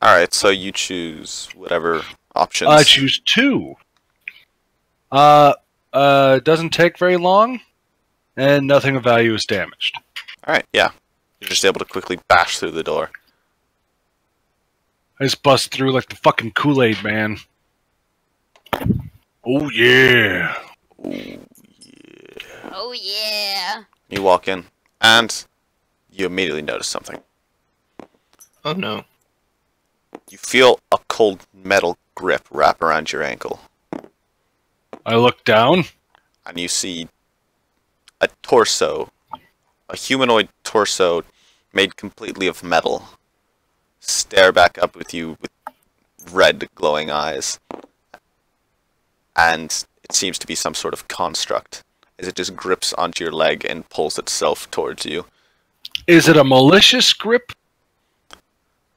Alright, so you choose whatever options. I choose 2. Doesn't take very long, and nothing of value is damaged. Alright, yeah. You're just able to quickly bash through the door. I just bust through like the fucking Kool-Aid man. Oh yeah. Oh yeah. You walk in, and you immediately notice something. Oh no. You feel a cold metal grip wrap around your ankle, I look down. and you see a torso, a humanoid torso made completely of metal, stare back up with you with red glowing eyes. And it seems to be some sort of construct, as it just grips onto your leg and pulls itself towards you. Is it a malicious grip?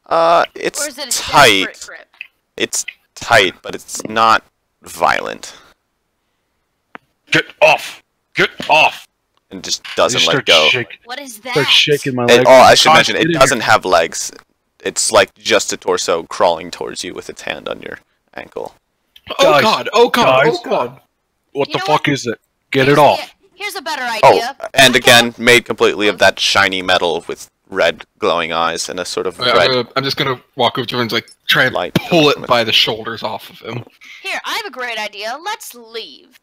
It's Or is it a desperate tight. grip? It's tight, but it's not violent. Get off! Get off! And just doesn't I let start go. What is that? Start shaking my It, leg. oh, I should mention, Get it in doesn't have legs. It's like just a torso crawling towards you with its hand on your ankle. Oh Guys, god! Oh god! guys. Oh god! What You the know fuck what? is it? Get it off! Here's a better Oh, idea. and again, made completely of that shiny metal with red glowing eyes and a sort of red I'm just gonna walk over to him and like try and light. pull it by the shoulders off of him. Here, I have a great idea. Let's leave.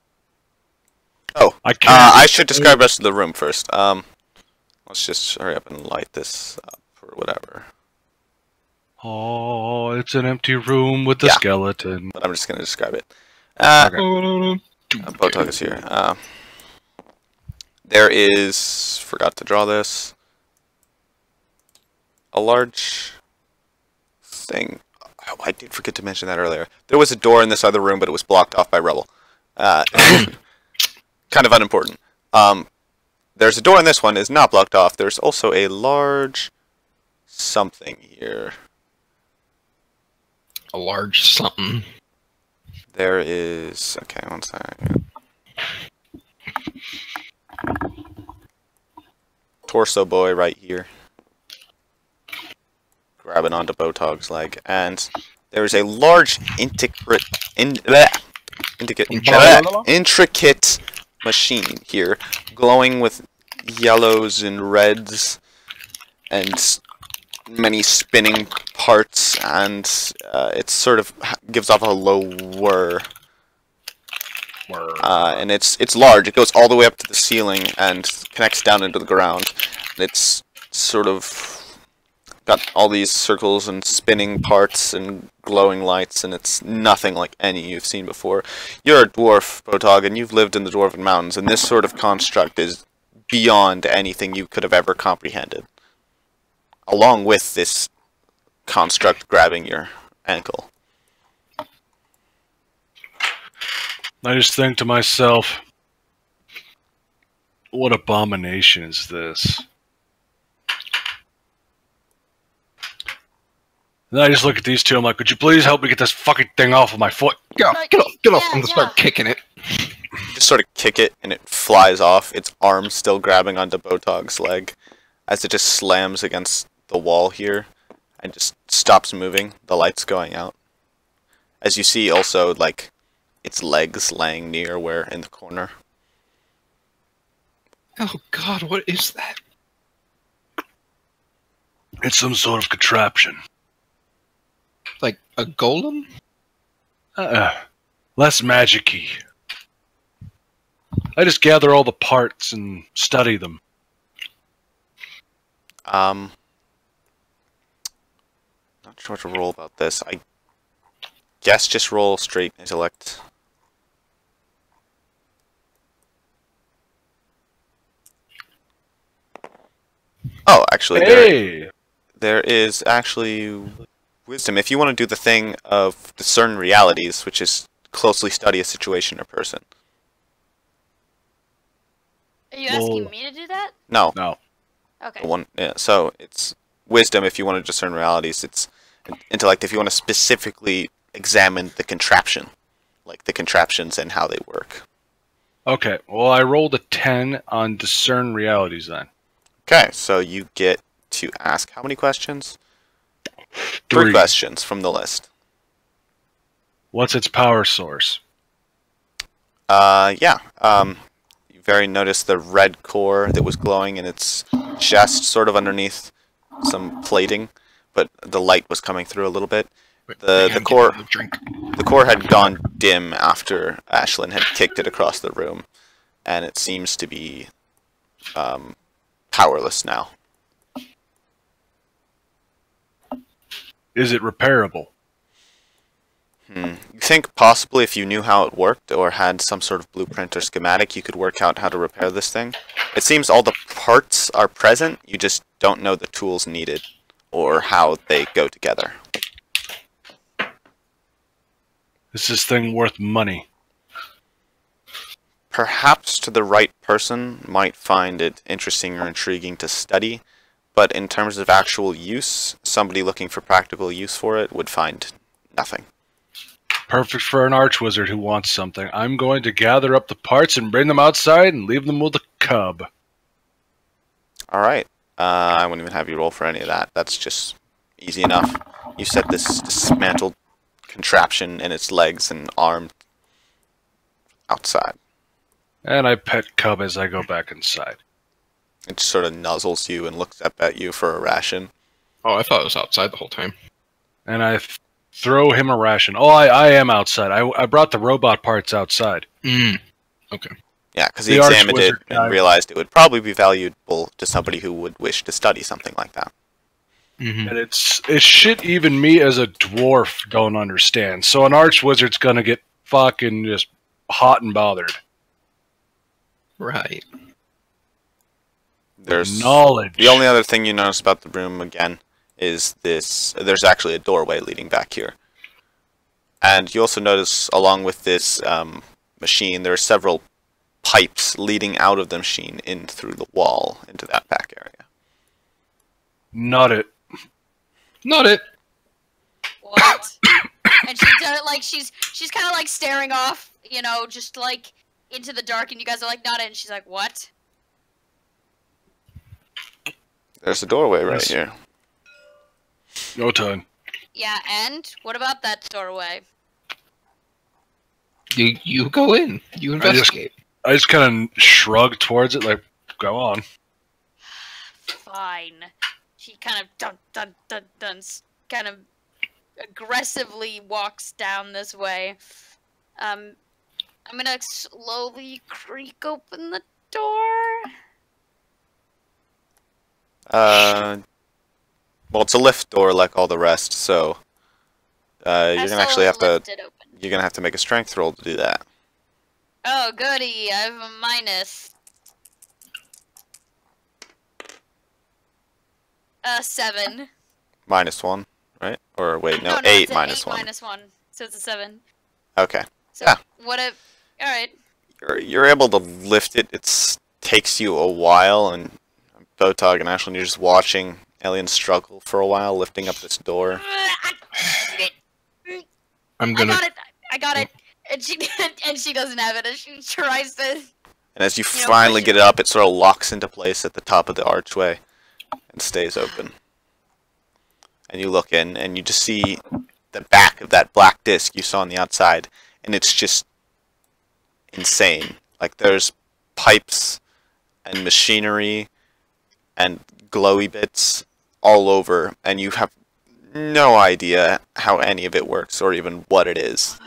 Oh, I can't. I should describe the rest of the room first. Let's just hurry up and light this up or whatever. Oh, it's an empty room with a Yeah. skeleton. But I'm just gonna describe it. Okay. Botog is here. There is, forgot to draw this, a large thing. Oh, I did forget to mention that earlier. There was a door in this other room, but it was blocked off by rubble. Kind of unimportant. There's a door in this one, it's not blocked off. There's also a large something here. A large something. There is, okay, one second. Torso boy right here. Grabbing onto Botog's leg. And there's a large intricate machine here, glowing with yellows and reds and many spinning parts, and it sort of gives off a low whir. And it's large. It goes all the way up to the ceiling and connects down into the ground. And it's sort of got all these circles and spinning parts and glowing lights, and it's nothing like any you've seen before. You're a dwarf, Botog, and you've lived in the Dwarven Mountains, and this sort of construct is beyond anything you could have ever comprehended. Along with this construct grabbing your ankle. I just think to myself, what abomination is this? And I just look at these two, I'm like, could you please help me get this fucking thing off of my foot? Get off! Get off! Get off! Yeah, I'm gonna start kicking it. just sort of kick it and it flies off, its arm still grabbing onto Botog's leg as it just slams against the wall here and just stops moving, the lights going out. As you see also, like, its legs laying near where in the corner. Oh god, what is that? It's some sort of contraption. Like a golem? Less magic-y. I just gather all the parts and study them. Not sure what to roll about this. I guess just roll straight intellect. Oh, actually, Hey! there is actually wisdom. If you want to do the thing of discern realities, which is closely study a situation or person. Are you asking Well- me to do that? No, No. Okay. the one. Yeah, so it's wisdom if you want to discern realities. It's intellect if you want to specifically examine the contraption, like the contraptions and how they work. Okay, well, I rolled a 10 on discern realities then. Okay, so you get to ask how many questions? Three questions from the list. What's its power source? Yeah. You very noticed the red core that was glowing in its chest, sort of underneath some plating, but the light was coming through a little bit. The core Drink. the core had gone dim after Ashlyn had kicked it across the room, and it seems to be powerless now. Is it repairable? You think possibly if you knew how it worked or had some sort of blueprint or schematic, you could work out how to repair this thing? It seems all the parts are present, you just don't know the tools needed or how they go together. Is this thing worth money? Perhaps to the right person might find it interesting or intriguing to study, but in terms of actual use, somebody looking for practical use for it would find nothing. Perfect for an archwizard who wants something. I'm going to gather up the parts and bring them outside and leave them with the cub. Alright, I wouldn't even have you roll for any of that. That's just easy enough. You set this dismantled contraption and its legs and arm outside. And I pet Cub as I go back inside. It just sort of nuzzles you and looks up at you for a ration. Oh, I thought it was outside the whole time. And I throw him a ration. Oh, I am outside. I brought the robot parts outside. Okay. Yeah, because he The examined it Archwizard and guy. realized it would probably be valuable to somebody who would wish to study something like that. And it's shit even me as a dwarf don't understand. So an archwizard's gonna get fucking just hot and bothered. Right. There's Knowledge. the only other thing you notice about the room again is this. There's actually a doorway leading back here, and you also notice along with this machine there are several pipes leading out of the machine in through the wall into that back area. Not it. Not it. What? And she does it like she's kind of like staring off, you know, just like into the dark, and you guys are like, not it. And she's like, what? There's a doorway right Yes. here. No time. Yeah, and what about that doorway? You go in. You investigate. I just kind of shrug towards it, like, go on. Fine. She kind of kind of aggressively walks down this way. I'm gonna slowly creak open the door. Well, it's a lift door like all the rest, so you're gonna actually have to. lift it open. You're gonna have to make a strength roll to do that. Oh, goody! I have a minus. 7. -1, right? Or wait, no, no, 8 it's an minus 8 1. minus 1, so it's a 7. Okay. So Yeah. what if? All right. You're able to lift it. It takes you a while, and Botog and Ashlyn, you're just watching Alien struggle for a while, lifting up this door. I'm I gonna. got it. I got it. And she and she doesn't have it, and she tries to. And as you You know, finally push get it up, it sort of locks into place at the top of the archway and stays open. And you look in, and you just see the back of that black disc you saw on the outside, and it's just insane. Like, there's pipes and machinery and glowy bits all over, and you have no idea how any of it works or even what it is.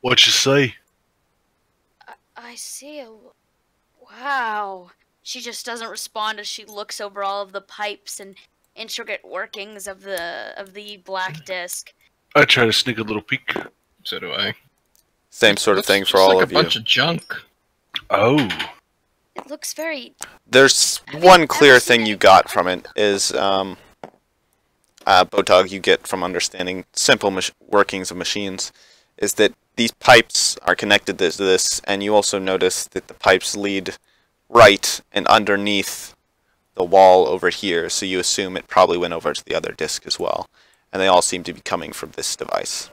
What you say? I see a. Wow. She just doesn't respond as she looks over all of the pipes and intricate workings of the black disc. I try to sneak a little peek. So do I. Same sort of Looks thing for just all like of a you. bunch of junk. Oh. It looks very. There's Have one you clear ever seen thing any you got blood? from it is, Botog, you get from understanding simple workings of machines, is that these pipes are connected to this, and you also notice that the pipes lead right and underneath the wall over here, so you assume it probably went over to the other disk as well. And they all seem to be coming from this device.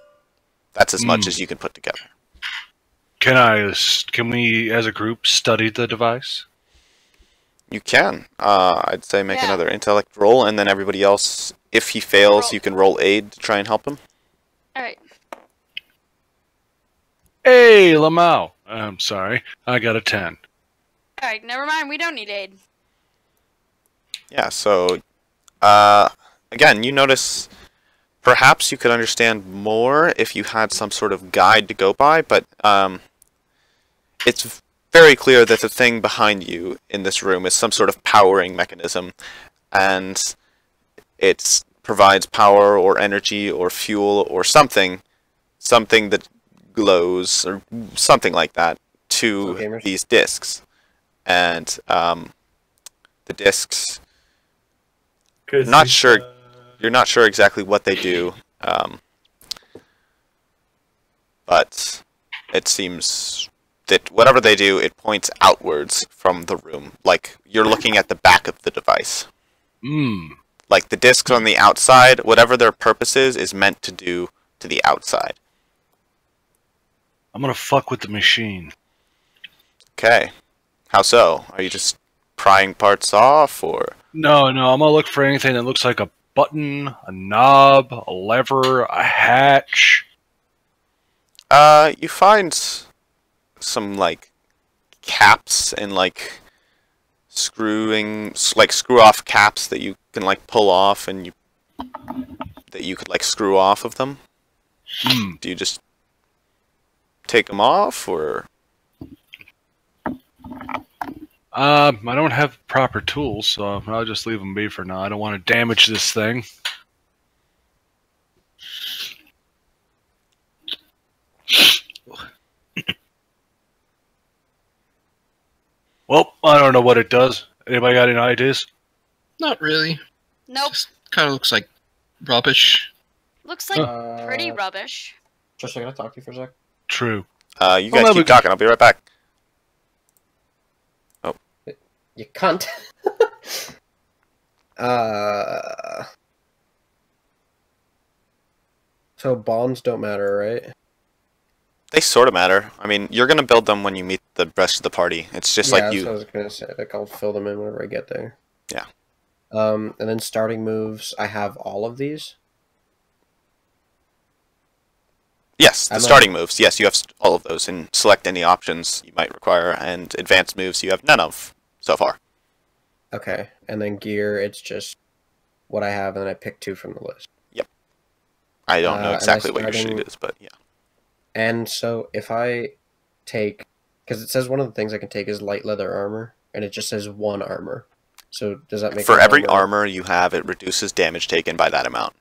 That's as much as you can put together. Can we, as a group, study the device? You can. I'd say make Yeah. another intellect roll, and then everybody else, if he fails, Roll. you can roll aid to try and help him. Alright. Hey, Lamau. I'm sorry. I got a 10. Alright, never mind. We don't need aid. Yeah, so, again, you notice perhaps you could understand more if you had some sort of guide to go by, but it's very clear that the thing behind you in this room is some sort of powering mechanism, and it provides power or energy or fuel or something that glows or something like that to Gamers. these discs. And the discs, not sure. You're not sure exactly what they do, but it seems that whatever they do, it points outwards from the room. Like, you're looking at the back of the device. Like, the discs on the outside, whatever their purpose is meant to do to the outside. I'm gonna fuck with the machine. Okay. How so? Are you just prying parts off, or...? No, I'm gonna look for anything that looks like a button, a knob, a lever, a hatch. You find some, like, caps and, like, screw-off caps that you can, like, pull off and that you could, like, screw off of them. Do you just take them off, or...? I don't have proper tools, so I'll just leave them be for now. I don't want to damage this thing. Well, I don't know what it does. Anybody got any ideas? Not really. Nope. Just kind of looks like rubbish. Looks like pretty rubbish. Just I gotta talk to you for a sec. True. You guys keep talking, I'll be right back. You cunt. So bombs don't matter, right? They sort of matter. I mean, you're gonna build them when you meet the rest of the party. It's just like that's you... what I was gonna say. Like I'll fill them in whenever I get there. Yeah. And then starting moves, I have all of these. Yes, the I'm starting moves. Yes, you have all of those, and select any options you might require, and advanced moves you have none of so far. Okay, and then gear, it's just what I have, and then I pick 2 from the list. I don't know and exactly what your starting- sheet is, but yeah. And so if I take, because it says one of the things I can take is light leather armor, and it just says 1 armor. So does that make For my every armor you have, it reduces damage taken by that amount.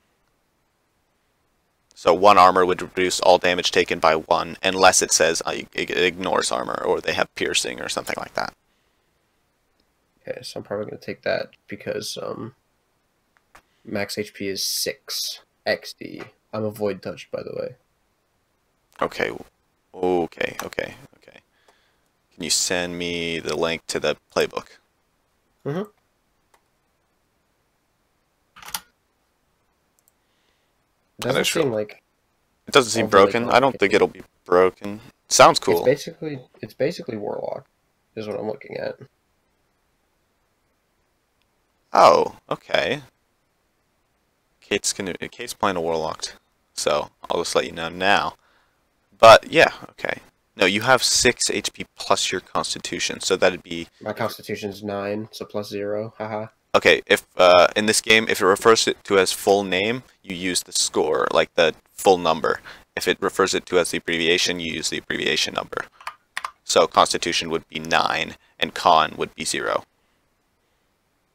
So 1 armor would reduce all damage taken by 1, unless it says it ignores armor, or they have piercing, or something like that. Okay, so I'm probably gonna take that because max HP is 6 XD. I'm a void touch, by the way. Okay. Okay. Can you send me the link to the playbook? Mm-hmm. Doesn't That's true. seem like It doesn't seem Overly broken. I don't think complicated. it'll be broken. Sounds cool. It's basically Warlock, is what I'm looking at. Oh, okay. Kate's playing a Warlock, so I'll just let you know now. But yeah, okay. No, you have 6 HP plus your Constitution, so that'd be My Constitution's 9, so plus 0. Haha. okay. If in this game, if it refers it to as full name, you use the score, like the full number. If it refers it to as the abbreviation, you use the abbreviation number. So Constitution would be 9, and Con would be 0.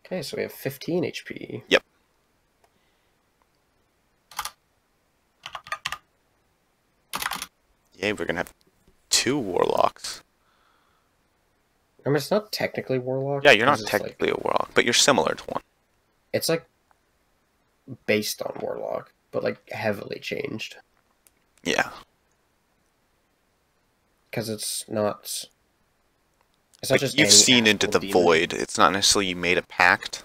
Okay, so we have 15 HP. Yep. Yay, we're gonna have 2 Warlocks. I mean, it's not technically Warlock. Yeah, you're not because it's technically a Warlock, but you're similar to one. It's like based on Warlock, but like heavily changed. Yeah. Because it's not Like, just you've any seen into actual the demon. void. It's not necessarily you made a pact.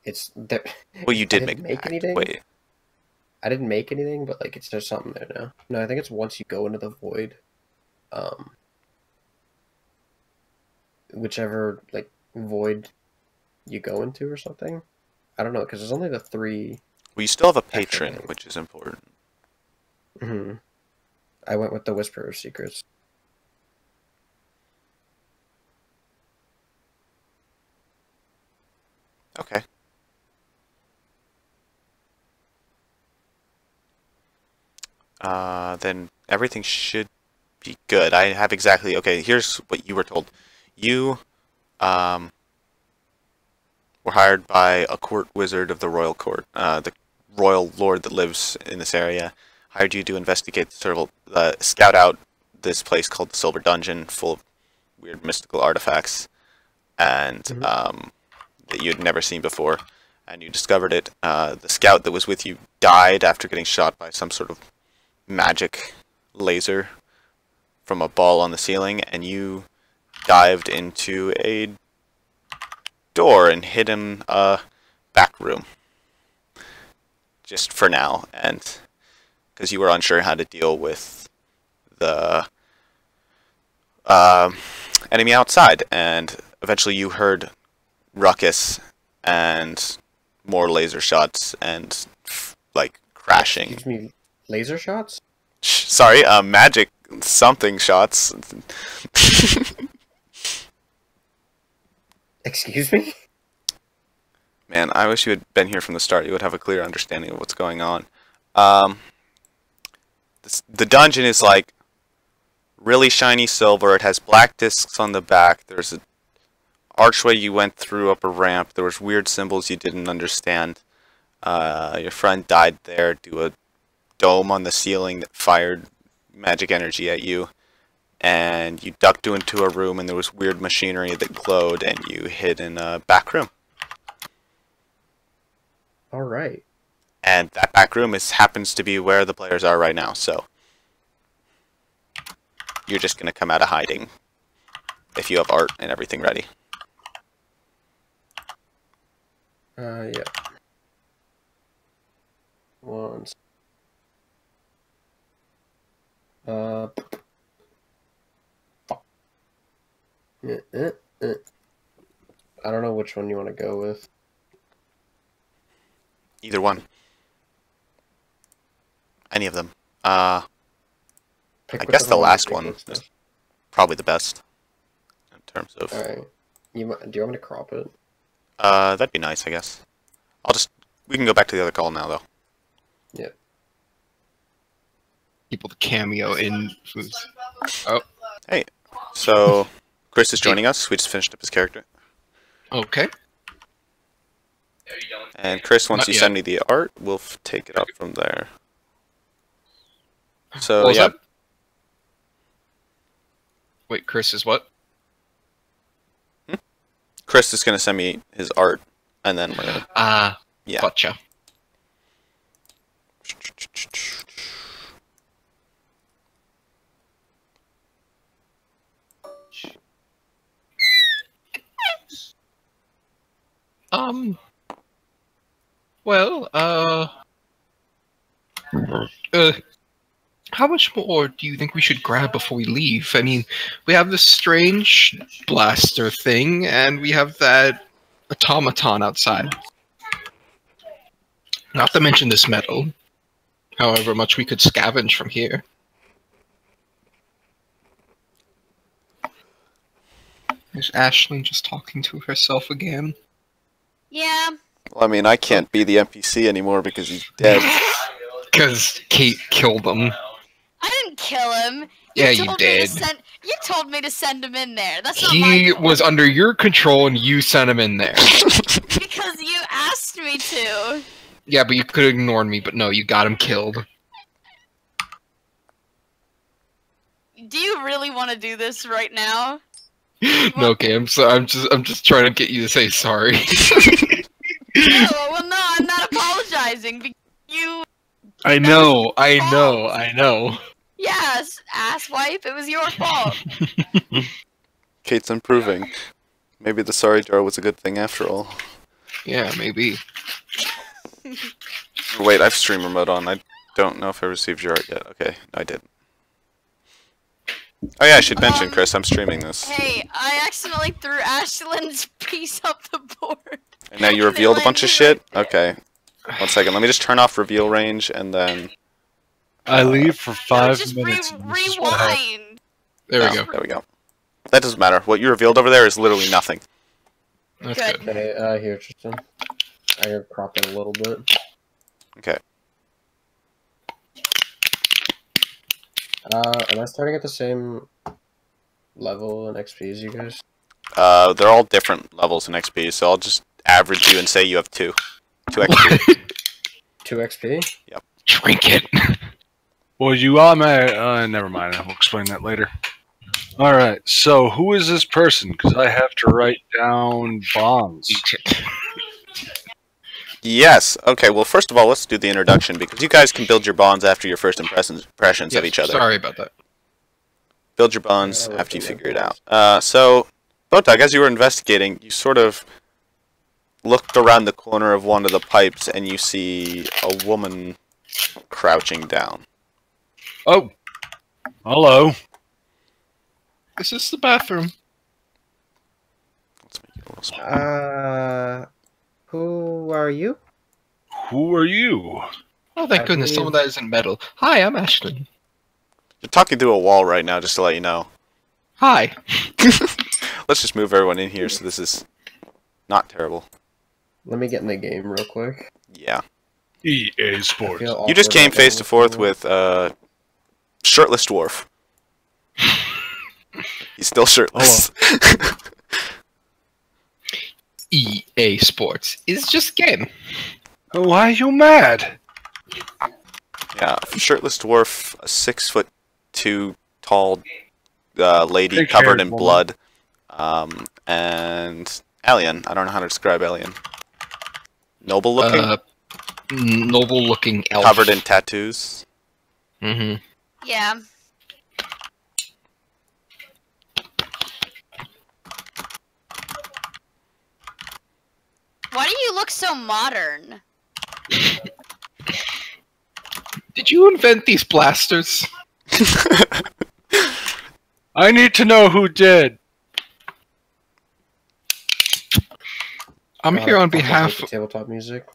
It's there. Well, you I did didn't make a pact. anything. Wait. I didn't make anything, but like it's there's something there now. No, I think it's once you go into the void, whichever like void you go into or something. I don't know because there's only the 3. Well, you still have a Actually, patron, no. which is important. Hmm. I went with the Whisperer of Secrets. Okay. Then everything should be good. I have exactly... Okay, here's what you were told. You, were hired by a court wizard of the royal court. The royal lord that lives in this area hired you to investigate scout out this place called the Silver Dungeon, full of weird mystical artifacts, and that you had never seen before. And you discovered it. The scout that was with you died after getting shot by some sort of magic laser from a ball on the ceiling, and you dived into a door and hid in a back room. Just for now, and because you were unsure how to deal with the enemy outside, and eventually you heard ruckus and more laser shots and like crashing. Excuse me, laser shots? Sorry, magic something shots. Excuse me? Man, I wish you had been here from the start. You would have a clear understanding of what's going on. The dungeon is like really shiny silver. It has black discs on the back. There's an archway you went through up a ramp. There was weird symbols you didn't understand. Your friend died there due to a dome on the ceiling that fired magic energy at you. And you ducked into a room, and there was weird machinery that glowed, and you hid in a back room. Alright. And that back room happens to be where the players are right now, so you're just going to come out of hiding if you have art and everything ready. Yeah. Once. I don't know which one you want to go with. Either one. Any of them. I Pick guess the whichever last you one think is looks best. probably the best in terms of... Alright. Do you want me to crop it? that'd be nice, I guess. We can go back to the other call now, though. Yep. People to cameo in foods. Oh, Hey, so Chris is joining us. We just finished up his character. okay. And Chris, once Not you yet. send me the art, we'll take it up from there. So, What was yeah, that? Wait, Chris is what? Chris is going to send me his art, and then we're going to... Ah, Yeah. gotcha. Well, How much more do you think we should grab before we leave? I mean, we have this strange blaster thing, and we have that automaton outside. Not to mention this metal. However much we could scavenge from here. Is Ashlyn just talking to herself again? Yeah. Well, I mean, I can't be the NPC anymore because he's dead. Because Kate killed him. I didn't kill him. Yeah, you told me to did. You told me to send him in there. That's not He my was under your control and you sent him in there. because you asked me to. Yeah, but you could have ignored me, but no, you got him killed. Do you really want to do this right now? No, okay, I'm just trying to get you to say sorry. No, well, no, I'm not apologizing. You. I know. Yes, asswipe. It was your fault. Kate's improving. Maybe the sorry jar was a good thing after all. Yeah, maybe. Wait, I have streamer mode on. I don't know if I received your art yet. Okay, no, I didn't. Oh yeah, I should mention, Chris, I'm streaming this. Hey, I accidentally threw Ashlyn's piece up the board. And now you revealed a bunch of shit? Okay. 1 second, let me just turn off reveal range, and then... I leave for No, 5 just minutes. and this is what happens. rewind. There we Oh, go. There we go. That doesn't matter. What you revealed over there is literally nothing. That's Good. good. Okay, here, Tristan. I gotta crop it a little bit. Okay. Am I starting at the same level in XP as you guys? They're all different levels in XP, so I'll just average you and say you have 2. 2 XP. 2 XP? Drink it. Well, you are my... never mind. I'll explain that later. Alright, so who is this person? Because I have to write down bonds. Eat it. Yes. Okay, well, first of all, let's do the introduction, because you guys can build your bonds after your first impressions of Yes, each other. Sorry about that. Build your bonds Yeah, after you okay, figure it yeah. out. So, Botag, as you were investigating, you sort of looked around the corner of one of the pipes, and you see a woman crouching down. Oh! Hello. This is the bathroom. Let's make it a little smaller. Who are you? Who are you? Oh, thank I goodness, some of believe- that isn't metal. Hi, I'm Ashlyn. You're talking through a wall right now, just to let you know. Hi. Let's just move everyone in here, so this is not terrible. Let me get in the game real quick. Yeah. EA I Sports. feel You just awkward came about face to this forth one. with shirtless dwarf. He's still shirtless. EA Sports is just a game. Why are you mad? Yeah, shirtless dwarf, a 6'2" tall lady Take care, covered in woman. blood, and alien. I don't know how to describe alien. Noble looking, Noble looking elf. covered in tattoos. Mm-hmm. Yeah. Why do you look so modern? Did you invent these blasters? I need to know who did. I'm here on I'll behalf make the tabletop music.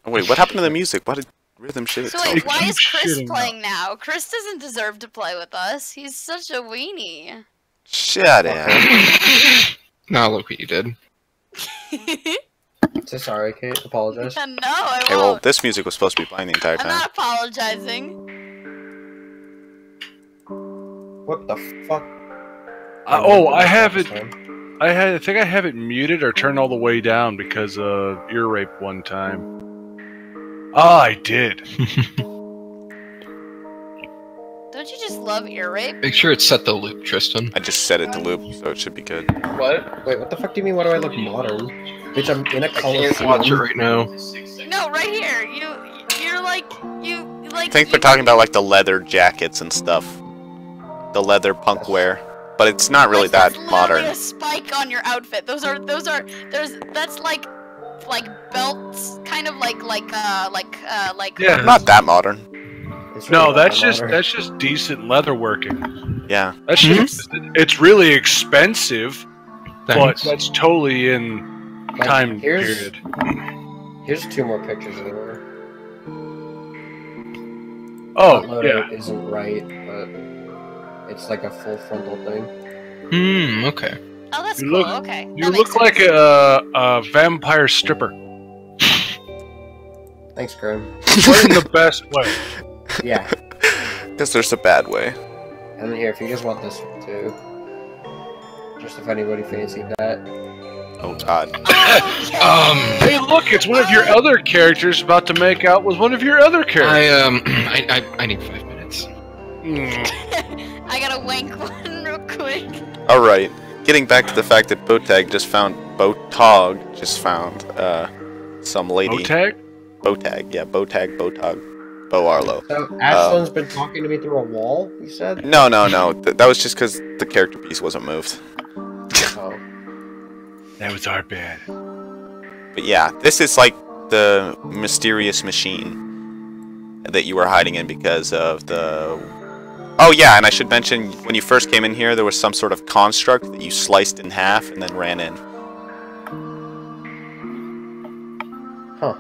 Oh, wait, what happened to the music? Why did rhythm shit So itself? wait, why keep is Chris shitting playing now? Chris doesn't deserve to play with us. He's such a weenie. Shut it. Now look what you did. So sorry, Kate. Apologize. No, I Okay, well, won't. this music was supposed to be playing the entire I'm time. not apologizing. What the fuck? I have it. I think I have it muted or turned all the way down because of ear rape one time. Ah, I did. Don't you just love ear rape? Make sure it's set the loop, Tristan. I just set it to loop, so it should be good. What? Wait, what the fuck do you mean? Why do I look modern? Bitch, I'm in a Can't watch it Coliseum. right now. No, right here. You're like I think they're talking about like the leather jackets and stuff. The leather punk wear. But it's not really that That's modern. literally a spike on your outfit. That's like belts, kind of like Yeah. Not that modern. It's No, really that's not just honor. that's just decent leather working. Yeah. That's just it's really expensive, but Thanks. that's totally in Like, time here's- period. Here's 2 more pictures of her. Oh, Uploader yeah. isn't right, but it's like a full frontal thing. Okay. Oh, that's You cool. look- Okay. You that look makes like sense. a vampire stripper, Thanks, Grim. but in the best way. Yeah. Because there's a bad way. And then here, if you guys want this one too. Just if anybody fancied that. Oh god. Oh, yeah. Hey, look, it's one of your other characters about to make out with one of your other characters. I need 5 minutes. I gotta wank one real quick. Alright. Getting back to the fact that Botag just found some lady. Otag? Botag, yeah, Botag, Bo Arlo. So, Ashland's been talking to me through a wall, you said? No. That was just because the character piece wasn't moved. Oh. That was our bad. But yeah, this is like the mysterious machine that you were hiding in because of the... Oh yeah, and I should mention, when you first came in here, there was some sort of construct that you sliced in half and then ran in. Huh.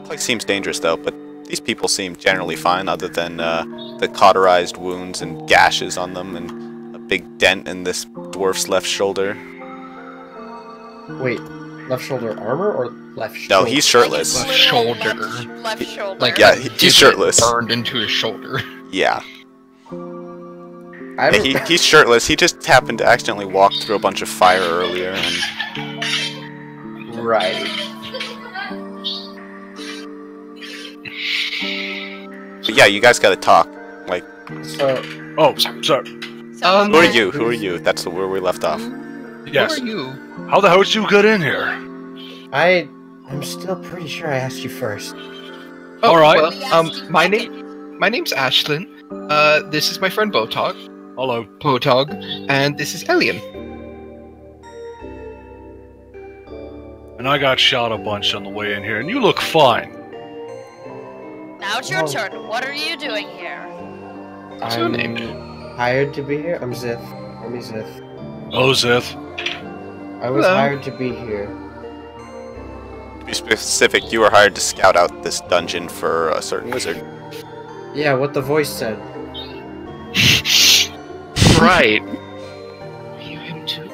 Place seems dangerous though, but these people seem generally fine, other than the cauterized wounds and gashes on them, and a big dent in this dwarf's left shoulder. Wait, left shoulder armor or left No, shoulder? he's shirtless. Like Left his literal shoulder. Left shoulder. Like Yeah, a he's digit shirtless. burned into his shoulder. Yeah. I Yeah, haven't- he's shirtless. He just happened to accidentally walk through a bunch of fire earlier, and Right. but yeah, you guys gotta talk. Like, So, Oh, sorry. So, who are you? Who are you? That's where we left off. Yes. Who are you? How the hell did you get in here? I'm still pretty sure I asked you first. Oh, All right. Well, my name's Ashlyn. This is my friend Botog, Hello. and this is Elian. And I got shot a bunch on the way in here, and you look fine. Now it's your Oh. turn. What are you doing here? What's your I'm name? hired to be here. I'm Zith. Call me Zith. Oh, Zith. I was Hello. hired to be here. To be specific, you were hired to scout out this dungeon for a certain wizard. Yeah, what the voice said. Right. You him too?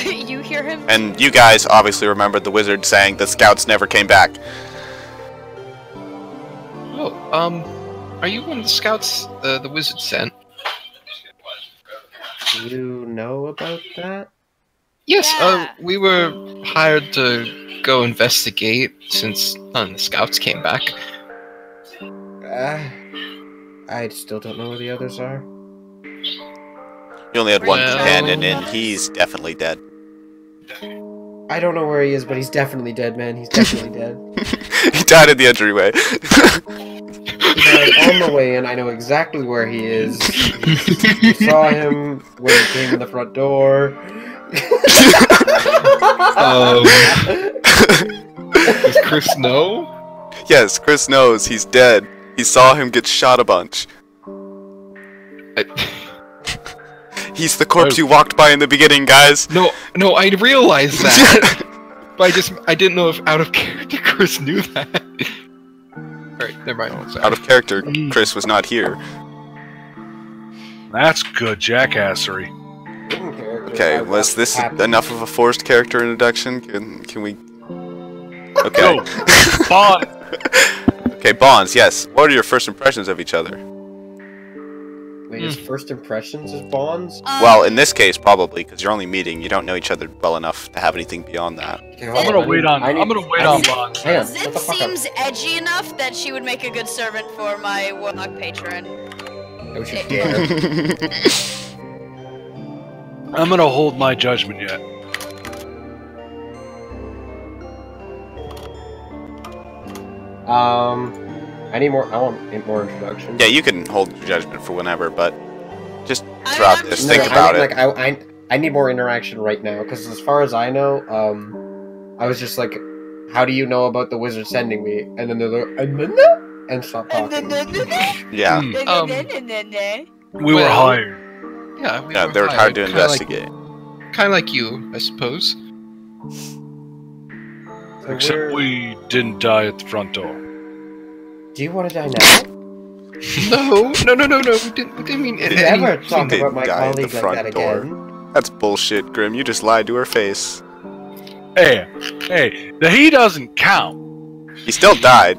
You hear him? And you guys obviously remembered the wizard saying the scouts never came back. Oh, are you one of the scouts the wizard sent? Do you know about that? Yes, Yeah. we were hired to go investigate since none of the scouts came back. I still don't know where the others are. You only had one Well- companion, and he's definitely dead. I don't know where he is, but he's definitely dead, man. He's definitely dead. He died in the entryway. He died on the way in. I know exactly where he is. You saw him when he came in the front door. Does Chris know? Yes, Chris knows he's dead. He saw him get shot a bunch. He's the corpse you walked by in the beginning, guys. No, I realized that. But I didn't know if out of character Chris knew that. Alright, never mind. Sorry. Out of character, Chris was not here. That's good jackassery. Okay, was this enough of a forced character introduction? Can we... Okay. Go. Bond. Okay, Bonds, yes. What are your first impressions of each other? Wait, his first impressions is Bonds? Well, in this case, probably, because you're only meeting. You don't know each other well enough to have anything beyond that. Okay, I'm hold gonna on, wait on. I need- I'm gonna wait I on need- Bond. Hang on, shut Zip the fuck up. seems edgy enough that she would make a good servant for my warlock patron. Don't you dare. I'm gonna hold my judgment yet. I need more. I want more introduction. Yeah, you can hold your judgment for whenever, but just I- throughout I'm this, just think saying, about it. Like I need more interaction right now because as far as I know, I was just like how do you know about the wizard sending me? And then they're like, and stop talking. Yeah. We were Well, hired. Yeah, we Yeah, were they were hired to kinda investigate. Kind of like you, I suppose. So Except we didn't die at the front door. Do you want to die now? No. We didn't mean Did you ever talk didn't about my die at the colleague like front that door. again? That's bullshit, Grim. You just lied to her face. Hey, the he doesn't count. He still died.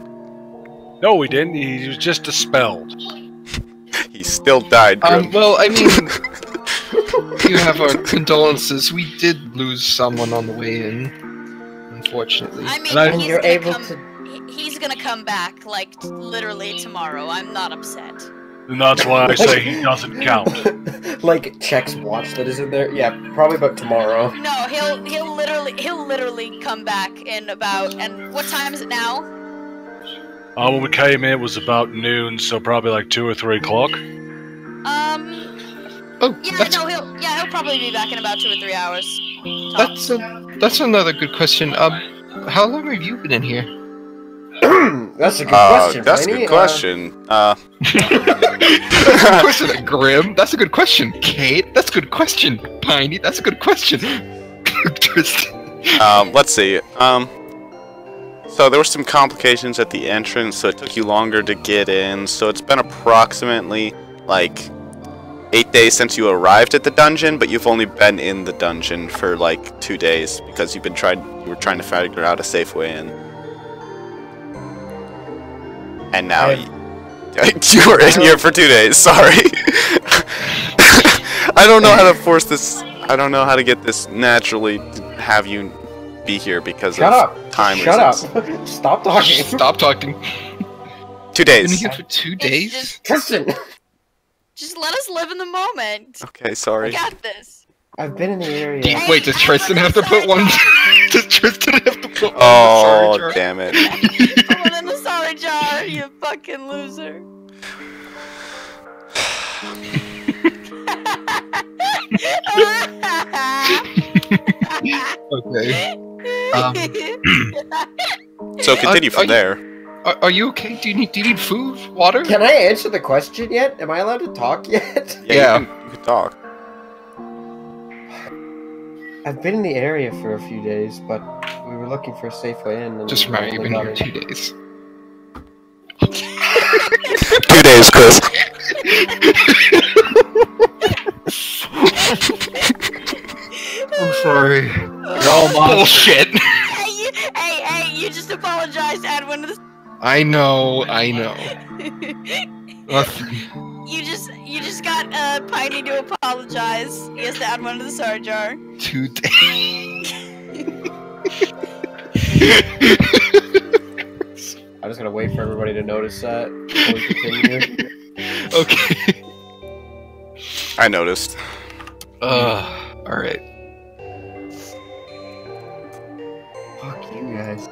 No, he didn't. He was just dispelled. He still died, Grim. Well, I mean, you have our condolences. We did lose someone on the way in, unfortunately. I mean, And he's you're gonna able come. He's gonna come back like literally tomorrow. I'm not upset. And that's why I say he doesn't count. Like checks watch that is in there. Yeah, probably about tomorrow. No, he'll literally come back in about. And what time is it now? When we came in, it was about noon, so probably like 2 or 3 o'clock. Oh, Yeah, that's, no, he'll probably be back in about 2 or 3 hours. that's another good question. How long have you been in here? That's a good question. That's a Tiny. good question. Good question, Grim. That's a good question. Kate, that's a good question. Piney, that's a good question. Tristan. Let's see. So there were some complications at the entrance, so it took you longer to get in. So it's been approximately like 8 days since you arrived at the dungeon, but you've only been in the dungeon for like 2 days because you were trying to figure out a safe way in. And now you were in here for 2 days. Sorry. I don't know how to force this. I don't know how to get this naturally to have you be here because Shut of up. time Shut reasons. up. Stop talking. Stop talking. 2 Been days. here for 2 It's days? Tristan. Just let us live in the moment. Okay, I sorry. got this. I've been in the area. Wait, does Tristan have to put one? Does Tristan have to put one? Oh, Sorry, damn it. Put one in the sorry jar, you fucking loser. Okay. So continue Are from you- there. Are you okay? Do you need food, water? Can I answer the question yet? Am I allowed to talk yet? Yeah. You can talk. I've been in the area for a few days, but we were looking for a safe way in. And Just remember, you've we been got here in. 2 days. 2 days, Chris. I'm sorry. Oh, Bullshit. hey, you just apologized to add one to the. I know. You just got Piney to apologize. He has to add one to the sorry jar. 2 days. I'm just gonna wait for everybody to notice that before we continue. Okay. I noticed. Alright. Fuck you guys.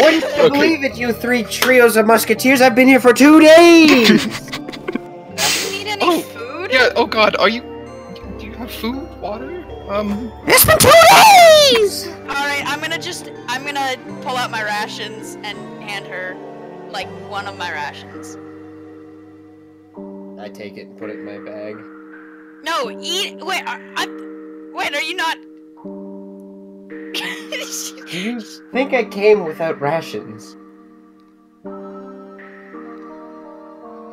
Wouldn't you Okay. believe it, you 3 trios of musketeers? I've been here for 2 days! Do you need any Oh, food? Yeah, oh god, do you have food, water? It's been 2 days! Alright, I'm gonna pull out my rations and hand her, like, one of my rations. I take it and put it in my bag. No, eat. Wait, wait, are you not? Do you think I came without rations?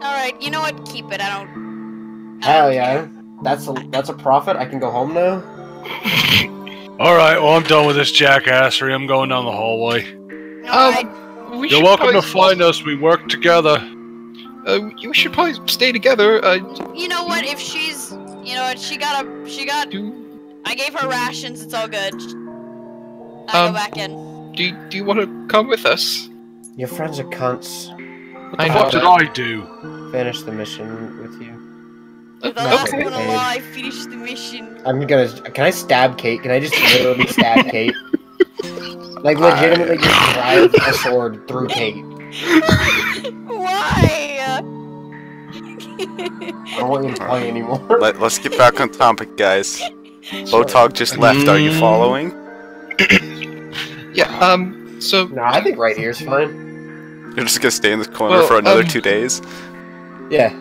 Alright, you know what? Keep it. I don't Hell care. yeah. That's a profit. I can go home now? Alright, well, I'm done with this jackassery. I'm going down the hallway. Alright. We You're should welcome to probably- find us. We work together. You should probably stay together. You know what? If she's, you know what? She got. I gave her rations. It's all good. I go back in. Do you want to come with us? Your friends are cunts. I What did I do? Finish the mission with you. The Okay. last one alive. Finish the mission. I'm gonna. Can I stab Kate? Can I just literally stab Kate? Like, legitimately just drive a sword through Kate. Why? I don't want you to play anymore. Let's get back on topic, guys. Botog just left. Are you following? Yeah. So No, I think right here's fine. You're just gonna stay in this corner Well, for another 2 days? Yeah.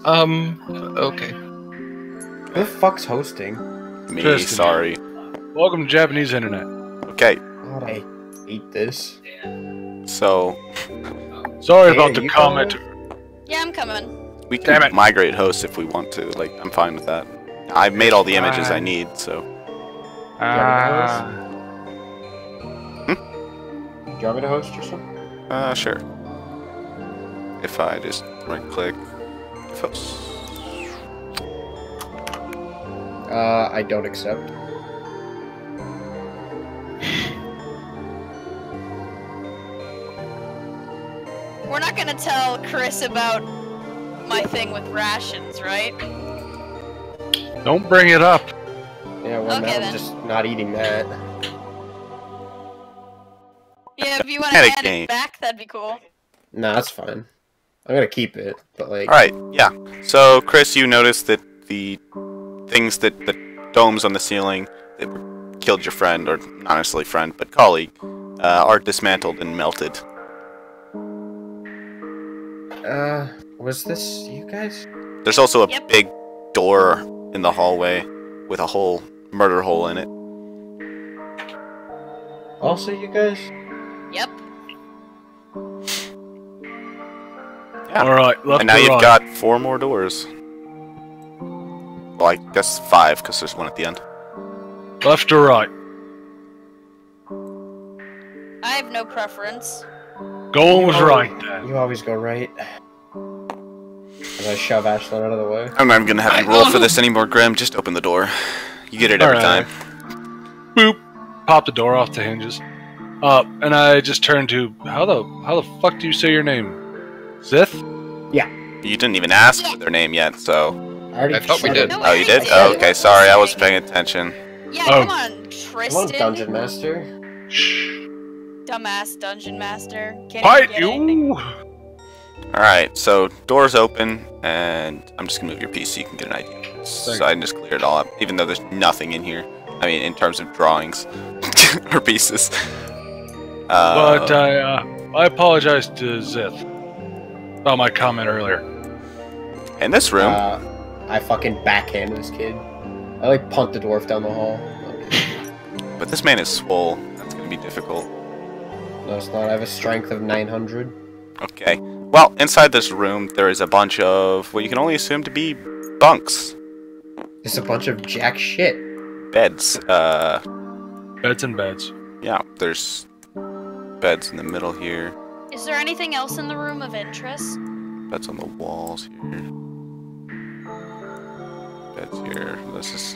okay. Who the fuck's hosting? Me, Tristan. sorry. Welcome to Japanese internet. Okay, God, I hate this. so Sorry Hey, about the you comment. Yeah, I'm coming. we Damn can it. migrate hosts if we want to. Like, I'm fine with that. I've made all the images I Fine. need, so Ah. Do you want me to host or something? sure. If I just right click, host. I don't accept. We're not gonna tell Chris about my thing with rations, right? Don't bring it up. Yeah, well, Okay, now I'm then. just not eating that. Yeah, if you want to Panic hand game. it back, that'd be cool. Nah, that's fine. I'm gonna keep it, but like... Alright, yeah. So, Chris, you noticed that the things that the domes on the ceiling that killed your friend, or not necessarily friend, but colleague, are dismantled and melted. Was this you guys? There's also a Yep. big door in the hallway with a whole murder hole in it. Also you guys? Yep. Yeah. All right, left And now to you've right. got 4 more doors. Well, I guess 5, because there's one at the end. Left to right. I have no preference. Going was right then. You always go right. As I shove Ashlyn out of the way. I'm not even gonna have you roll for this anymore, Grim. Just open the door. You get it every Alright. time. Boop. Pop the door off the hinges. And I just turned to how the fuck do you say your name? Zith? You didn't even ask for their name yet, so... I already I thought we said did. it. No, Oh, you did? I Oh, did. okay, sorry, I wasn't paying attention. Yeah, Oh. come on, Come on, Tristan. Dungeon Master. Shh. Dumbass Dungeon Master. Can't Fight even get anything. you! Alright, so doors open, and I'm just gonna move your piece so you can get an idea. So I can just clear it all up, even though there's nothing in here. I mean, in terms of drawings or pieces. But I apologize to Zith about my comment earlier. in this room, I fucking backhand this kid. I like punt the dwarf down the hall. but this man is swole. That's gonna be difficult. No, it's not. I have a strength of 900. Okay. Well, inside this room, there is a bunch of what you can only assume to be bunks, Just a bunch of jack shit. beds. Beds and beds. Yeah, there's beds in the middle here. Is there anything else in the room of interest? Beds on the walls here. Beds here.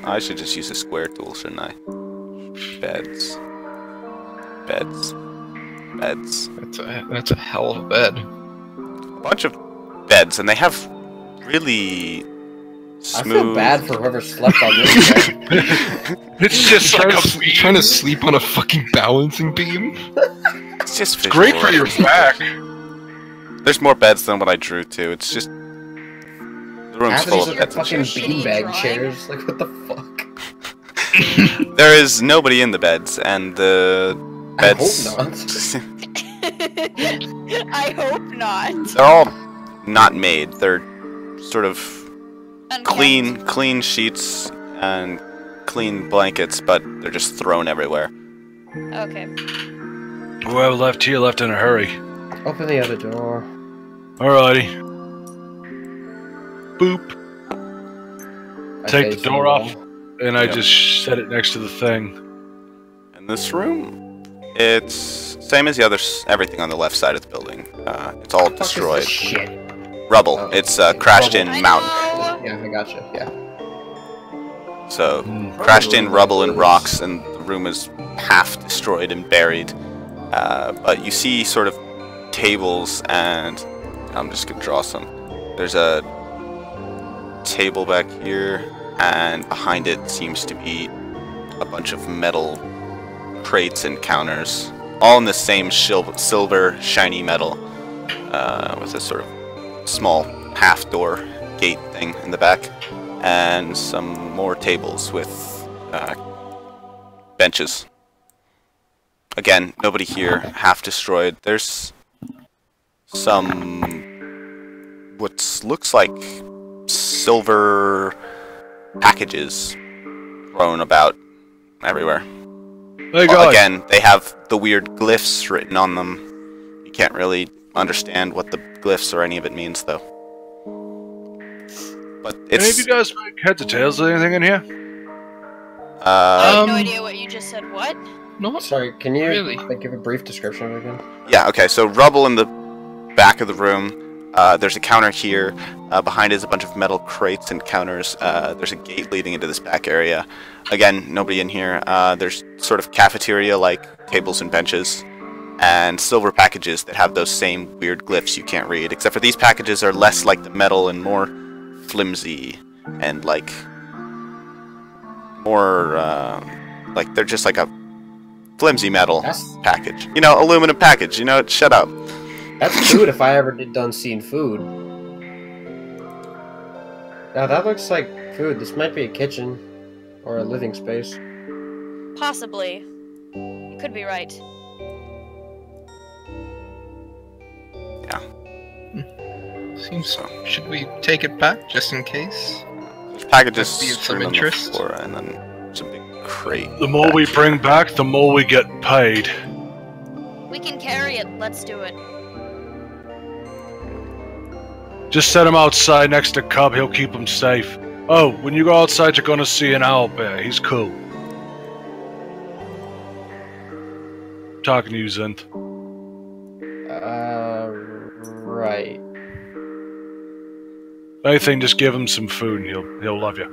I should just use a square tool, shouldn't I? Beds. Beds. Beds. That's a hell of a bed. A bunch of beds, and they have really I smooth. feel bad for whoever slept on this bed. It's just like a beam. Trying to sleep on a fucking balancing beam. It's just visual Great for your reference. back. There's more beds than what I drew too. It's just the room's Half of full these of are beds. and fucking shit. shit. beanbag Drawing. chairs. Like, what the fuck? There is nobody in the beds, and the I beds. hope not. I hope not. They're all not made. They're sort of Unkept. clean sheets and clean blankets, but they're just thrown everywhere. Okay. Whoever left here left in a hurry. Open the other door. Alrighty. Boop. I Take the face door wall. off. And I Yep. just set it next to the thing. In this room, it's same as the others. Everything on the left side of the building. It's all What the fuck is destroyed. this shit? Rubble. Oh, It's okay. crashed in I mountain. know. Yeah, I gotcha. Yeah. So Hmm. crashed in rubble and rocks, and the room is half destroyed and buried. But you see sort of tables, and I'm just gonna draw some. There's a table back here, and behind it seems to be a bunch of metal crates and counters, all in the same silver shiny metal, with a sort of small half door gate thing in the back, and some more tables with benches again, nobody here, half destroyed. There's some what looks like silver packages thrown about everywhere. Hey Well, guys, again, they have the weird glyphs written on them. You can't really understand what the glyphs or any of it means, though. But any of it's you guys make heads or tails of anything in here? I have no Um, idea what you just said. What? Not Sorry, can you Really? like, give a brief description of it again? yeah, okay. So rubble in the back of the room. There's a counter here. Behind is a bunch of metal crates and counters. There's a gate leading into this back area. Again, nobody in here. There's sort of cafeteria-like tables and benches, and silver packages that have those same weird glyphs you can't read. Except for these packages are less like the metal and more flimsy and like more like they're just like a flimsy metal That's package. You know, aluminum package. You know, shut up. that's food if I ever did done seen food. Now that looks like food. This might be a kitchen or a living space. Possibly. You could be right. seems. So. Should we take it back just in case? There's packages That'd be of some strewn on the interest. floor, and then there's a big crate. The more we bring back, the more we get paid. We can carry it. Let's do it. Just set him outside next to Cub, he'll keep him safe. Oh, when you go outside, you're gonna see an owlbear. He's cool. Talking to you, Zenth. Right. Anything, just give him some food and he'll love you.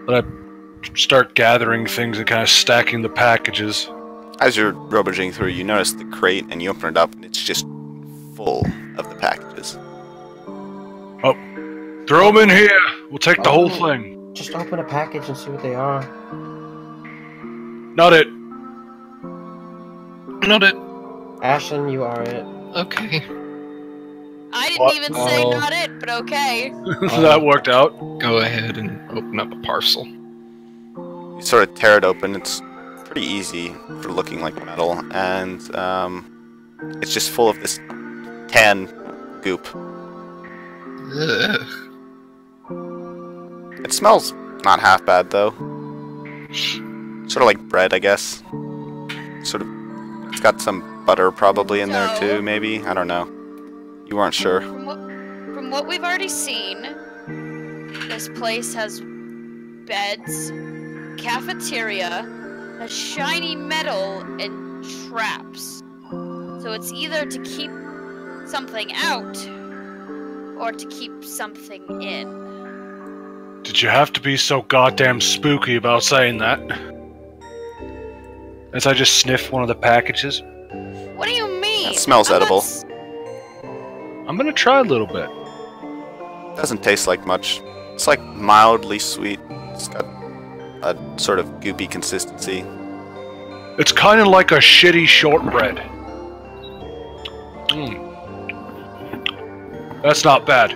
But I start gathering things and kind of stacking the packages. As you're rummaging through, you notice the crate, and you open it up, and it's just full of the packages. Throw them in here! We'll take the whole thing. Just open a package and see what they are. Not it. Not it. Ashlyn, you are it. Okay. I didn't What? even say Oh. not it, but okay. That worked out. Go ahead and open up a parcel. You sort of tear it open. It's pretty easy for looking like metal, and it's just full of this tan goop. Ugh. It smells not half bad, though. Sort of like bread, I guess. Sort of. It's got some butter probably in there, too, maybe? I don't know. You weren't sure. From what we've already seen, this place has beds, cafeteria, has shiny metal, and traps. So it's either to keep something out or to keep something in. Did you have to be so goddamn spooky about saying that? As I just sniff one of the packages. What do you mean? It smells I'm not edible. I'm gonna try a little bit. Doesn't taste like much. It's like mildly sweet. It's got a sort of goopy consistency. It's kind of like a shitty shortbread. That's not bad.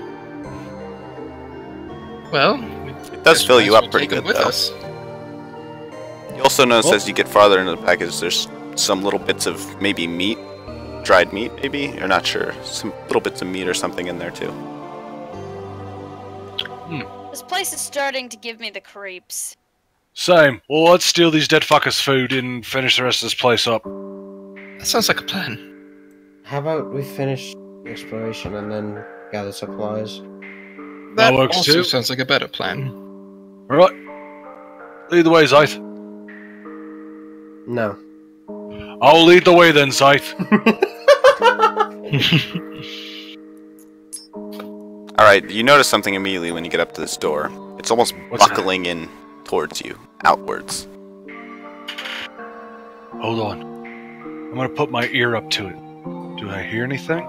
Well, It does fill you up pretty take it good, with though. us. You also notice Oh. as you get farther into the package, there's some little bits of maybe meat, dried meat, maybe. You're not sure. Some little bits of meat or something in there too. This place is starting to give me the creeps. Same. Well, let's steal these dead fuckers' food and finish the rest of this place up. That sounds like a plan. How about we finish the exploration and then gather supplies? That works also too. sounds like a better plan. Alright. Lead the way, Zythe. No. I'll lead the way then, Zythe. Alright, you notice something immediately when you get up to this door. It's almost What's that? buckling in towards you, outwards. Hold on. I'm gonna put my ear up to it. Do I hear anything?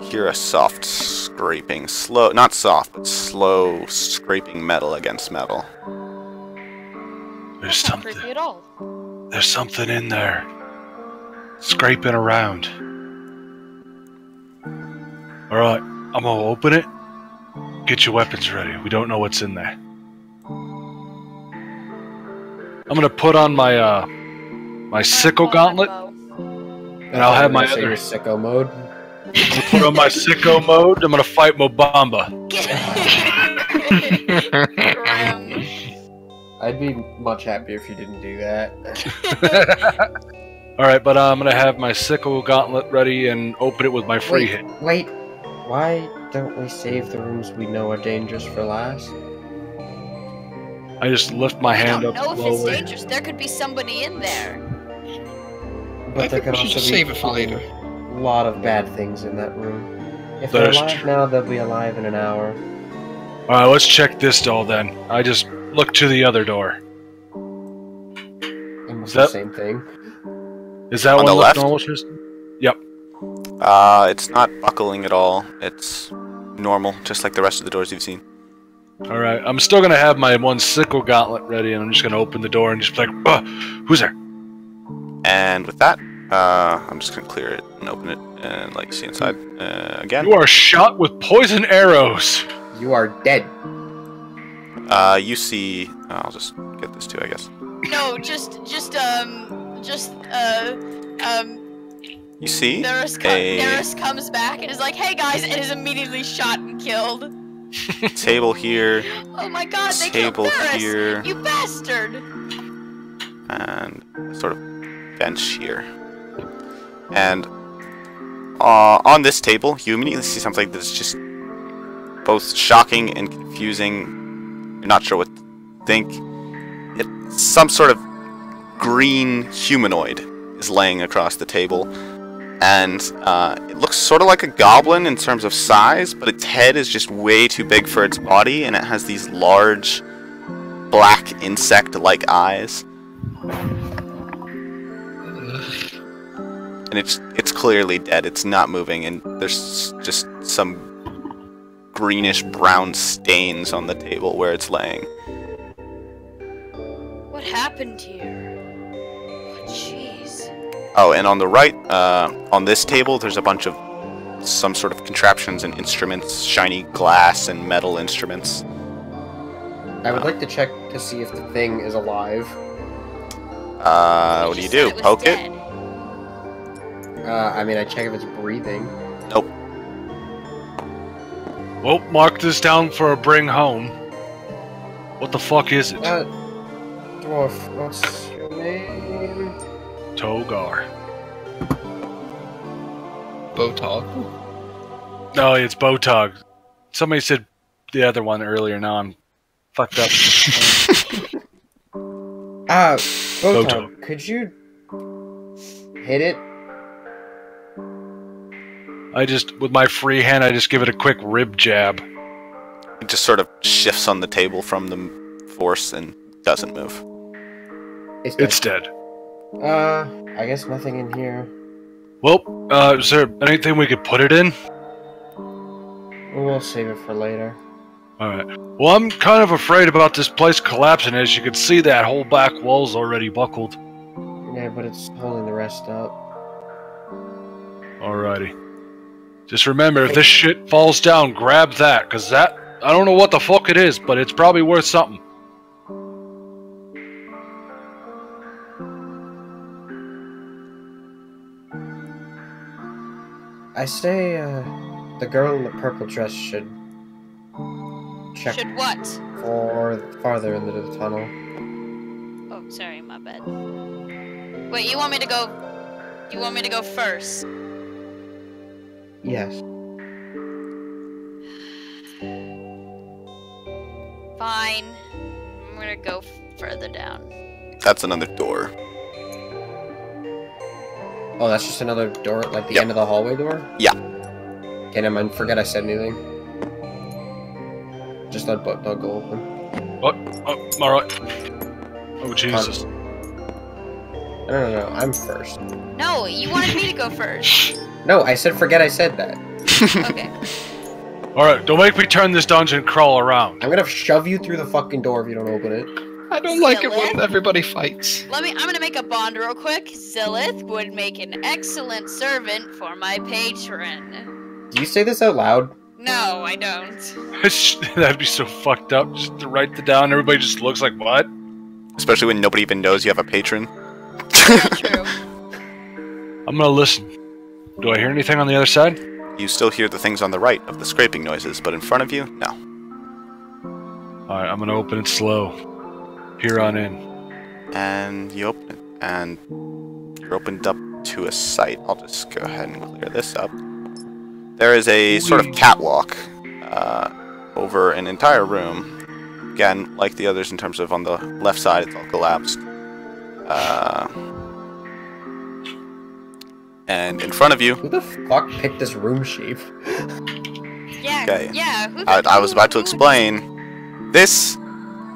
You hear a soft scraping, slow, not soft, but slow scraping metal against metal. There's That's not creepy something. at all. There's something in there. Scraping around. Alright, I'm gonna open it. Get your weapons ready. We don't know what's in there. I'm gonna put on my my Sicko Gauntlet, and I'll have my other. Sicko mode. I'll put on my Sicko mode. I'm gonna fight Mobamba. I'd be much happier if you didn't do that. All right, but I'm gonna have my Sicko Gauntlet ready and open it with my free hit. Wait, why don't we save the rooms we know are dangerous for last? I just lift my hand up I don't know if slowly. it's dangerous. There could be somebody in there. But there think could we should also just be save it for later. a lot of bad things in that room. If That they're is alive true. now, they'll be alive in an hour. All right, let's check this door then. I just look to the other door. Almost That- the same thing. Is that On one the look left? normal, Tristan? Yep. It's not buckling at all. It's normal, just like the rest of the doors you've seen. All right, I'm still gonna have my one Sicko Gauntlet ready, and I'm just gonna open the door and just be like, who's there? And with that, I'm just gonna clear it and open it and let you see inside again. You are shot with poison arrows. You are dead. You see. I'll just get this too, I guess. No, You see Theris a comes back and is like, "Hey guys," and is immediately shot and killed. table here Oh my god, they Table killed Theris! here. You bastard! and a sort of bench here. And on this table, you immediately see something that's just both shocking and confusing. You're not sure what to think. It's some sort of green humanoid is laying across the table. And it looks sort of like a goblin in terms of size, but its head is just way too big for its body, and it has these large, black, insect-like eyes. And it's clearly dead. It's not moving, and there's just some greenish-brown stains on the table where it's laying. What happened here? Jeez. Oh, and on the right, on this table, there's a bunch of some sort of contraptions and instruments, shiny glass and metal instruments. I would like to check to see if the thing is alive. What do you do? Poke it? I mean, I check if it's breathing. Nope. Well, mark this down for a bring home. What the fuck is it? Dwarf, what's your name? Togar. Botog. No, it's Botog. Somebody said the other one earlier. Now I'm fucked up. Botog, could you hit it? I just, with my free hand, I just give it a quick rib jab. It just sort of shifts on the table from the force and doesn't move. It's dead. I guess nothing in here. Well, is there anything we could put it in? We'll save it for later. Alright. Well, I'm kind of afraid about this place collapsing. As you can see, that whole back wall's already buckled. Yeah, but it's holding the rest up. Alrighty. Just remember, if this shit falls down, grab that, because that, I don't know what the fuck it is, but it's probably worth something. I say, the girl in the purple dress should check Should what? farther into the tunnel. Oh, sorry, my bad. Wait, you want me to go? You want me to go first? Yes. Fine. I'm gonna go further down. That's another door. Oh, that's just another door, like the Yep. end of the hallway door? Yeah. Okay, never mind. Forget I said anything. Just let Botog go open. What? Oh, alright. Oh, Jesus. No. I'm first. No, you wanted me to go first. No, I said forget I said that. Okay. Alright, don't make me turn this dungeon crawl around. I'm gonna shove you through the fucking door if you don't open it. I don't like it when Zilith? everybody fights. I'm gonna make a bond real quick. Zilith would make an excellent servant for my patron. Do you say this out loud? No, I don't. That'd be so fucked up. Just to write it down, everybody just looks like, what? Especially when nobody even knows you have a patron. True. I'm gonna listen. Do I hear anything on the other side? You still hear the things on the right of the scraping noises, but in front of you, no. Alright, I'm gonna open it slow. Here on in. And you open it, and you're opened up to a sight. I'll just go ahead and clear this up. There is a sort of catwalk over an entire room. Again, like the others in terms of on the left side, it's all collapsed. And in front of you, Who the fuck picked this room shape? Yeah. Okay. Yeah. Who I was about to explain. This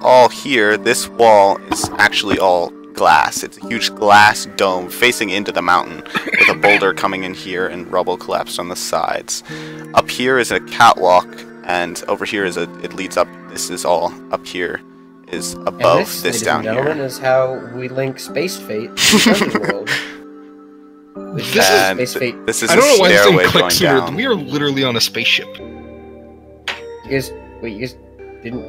all here, this wall is actually all glass. It's a huge glass dome facing into the mountain with a boulder coming in here and rubble collapsed on the sides. Up here is a catwalk, and over here is it leads up. This is all up here is above And this ladies down and gentlemen, here. is how we link Space Fate to Dungeon World. And Space Fate. this is I a don't know why this stairway thing going clicked sooner. down. We are literally on a spaceship. You guys didn't.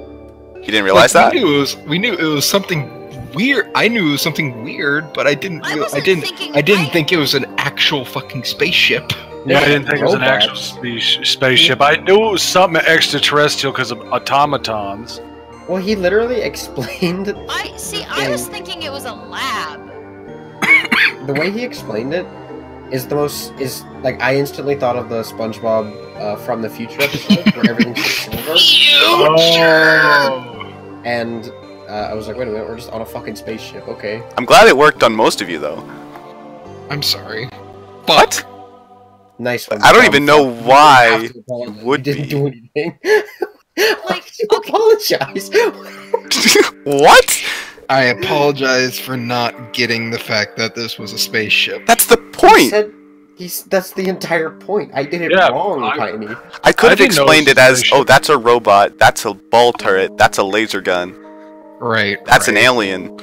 You didn't realize that? We knew it was something weird. I knew it was something weird, but I didn't think it was an actual fucking spaceship. Yeah, I didn't think it was an actual Robots. spaceship. I knew it was something extraterrestrial because of automatons. Well, he literally explained I was thinking it was a lab. the way he explained it is like I instantly thought of the SpongeBob from the Future episode where everything's silver, Oh! and I was like, wait a minute, we're just on a fucking spaceship, okay? I'm glad it worked on most of you, though. I'm sorry. What? Nice one. I don't Tom. even know You didn't why have to you apologize. would You didn't be. do anything. Like, You okay. apologize. What? I apologize for not getting the fact that this was a spaceship. That's the He point. said that's the entire point. I did it Yeah, wrong, Tiny. I could I have didn't know explained it it was a as, spaceship. oh, that's a robot, that's a ball turret, that's a laser gun, Right. that's an right. alien.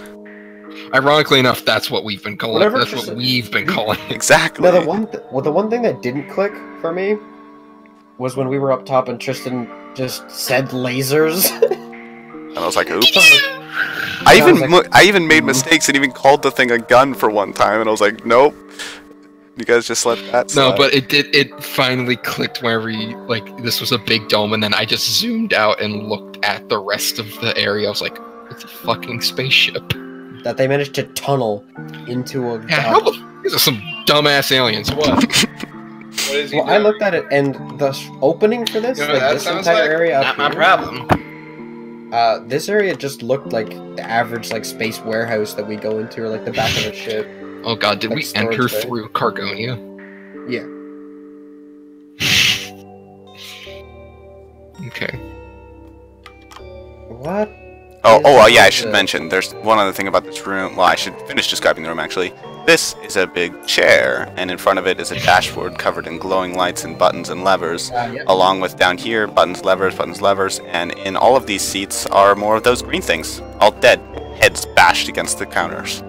Ironically enough, that's what we've been calling. Whatever, That's just- what we've been calling it. Exactly. No, the one thing that didn't click for me was when we were up top and Tristan just said lasers. And I was like, oops. I was like, I even made mistakes and even called the thing a gun for one time, and I was like, nope. You guys just let that slide. No, but it finally clicked whenever you, like, this was a big dome, and then I just zoomed out and looked at the rest of the area. I was like, it's a fucking spaceship. that they managed to tunnel into a. Yeah, how the these are some dumbass aliens. What? What is he Well, I doing? looked at it, and the opening for this, You know like what that this sounds entire like? area Not up my here, problem. this area just looked like the average like space warehouse that we go into, or like the back of a ship. Oh god, did Like we storage enter bay. through Cargonia? Yeah. Okay. What? Yeah, I should mention, there's one other thing about this room. Well, I should finish describing the room, actually. This is a big chair, and in front of it is a dashboard covered in glowing lights and buttons and levers, Yeah. along with down here, buttons, levers, and in all of these seats are more of those green things, all dead, heads bashed against the counters.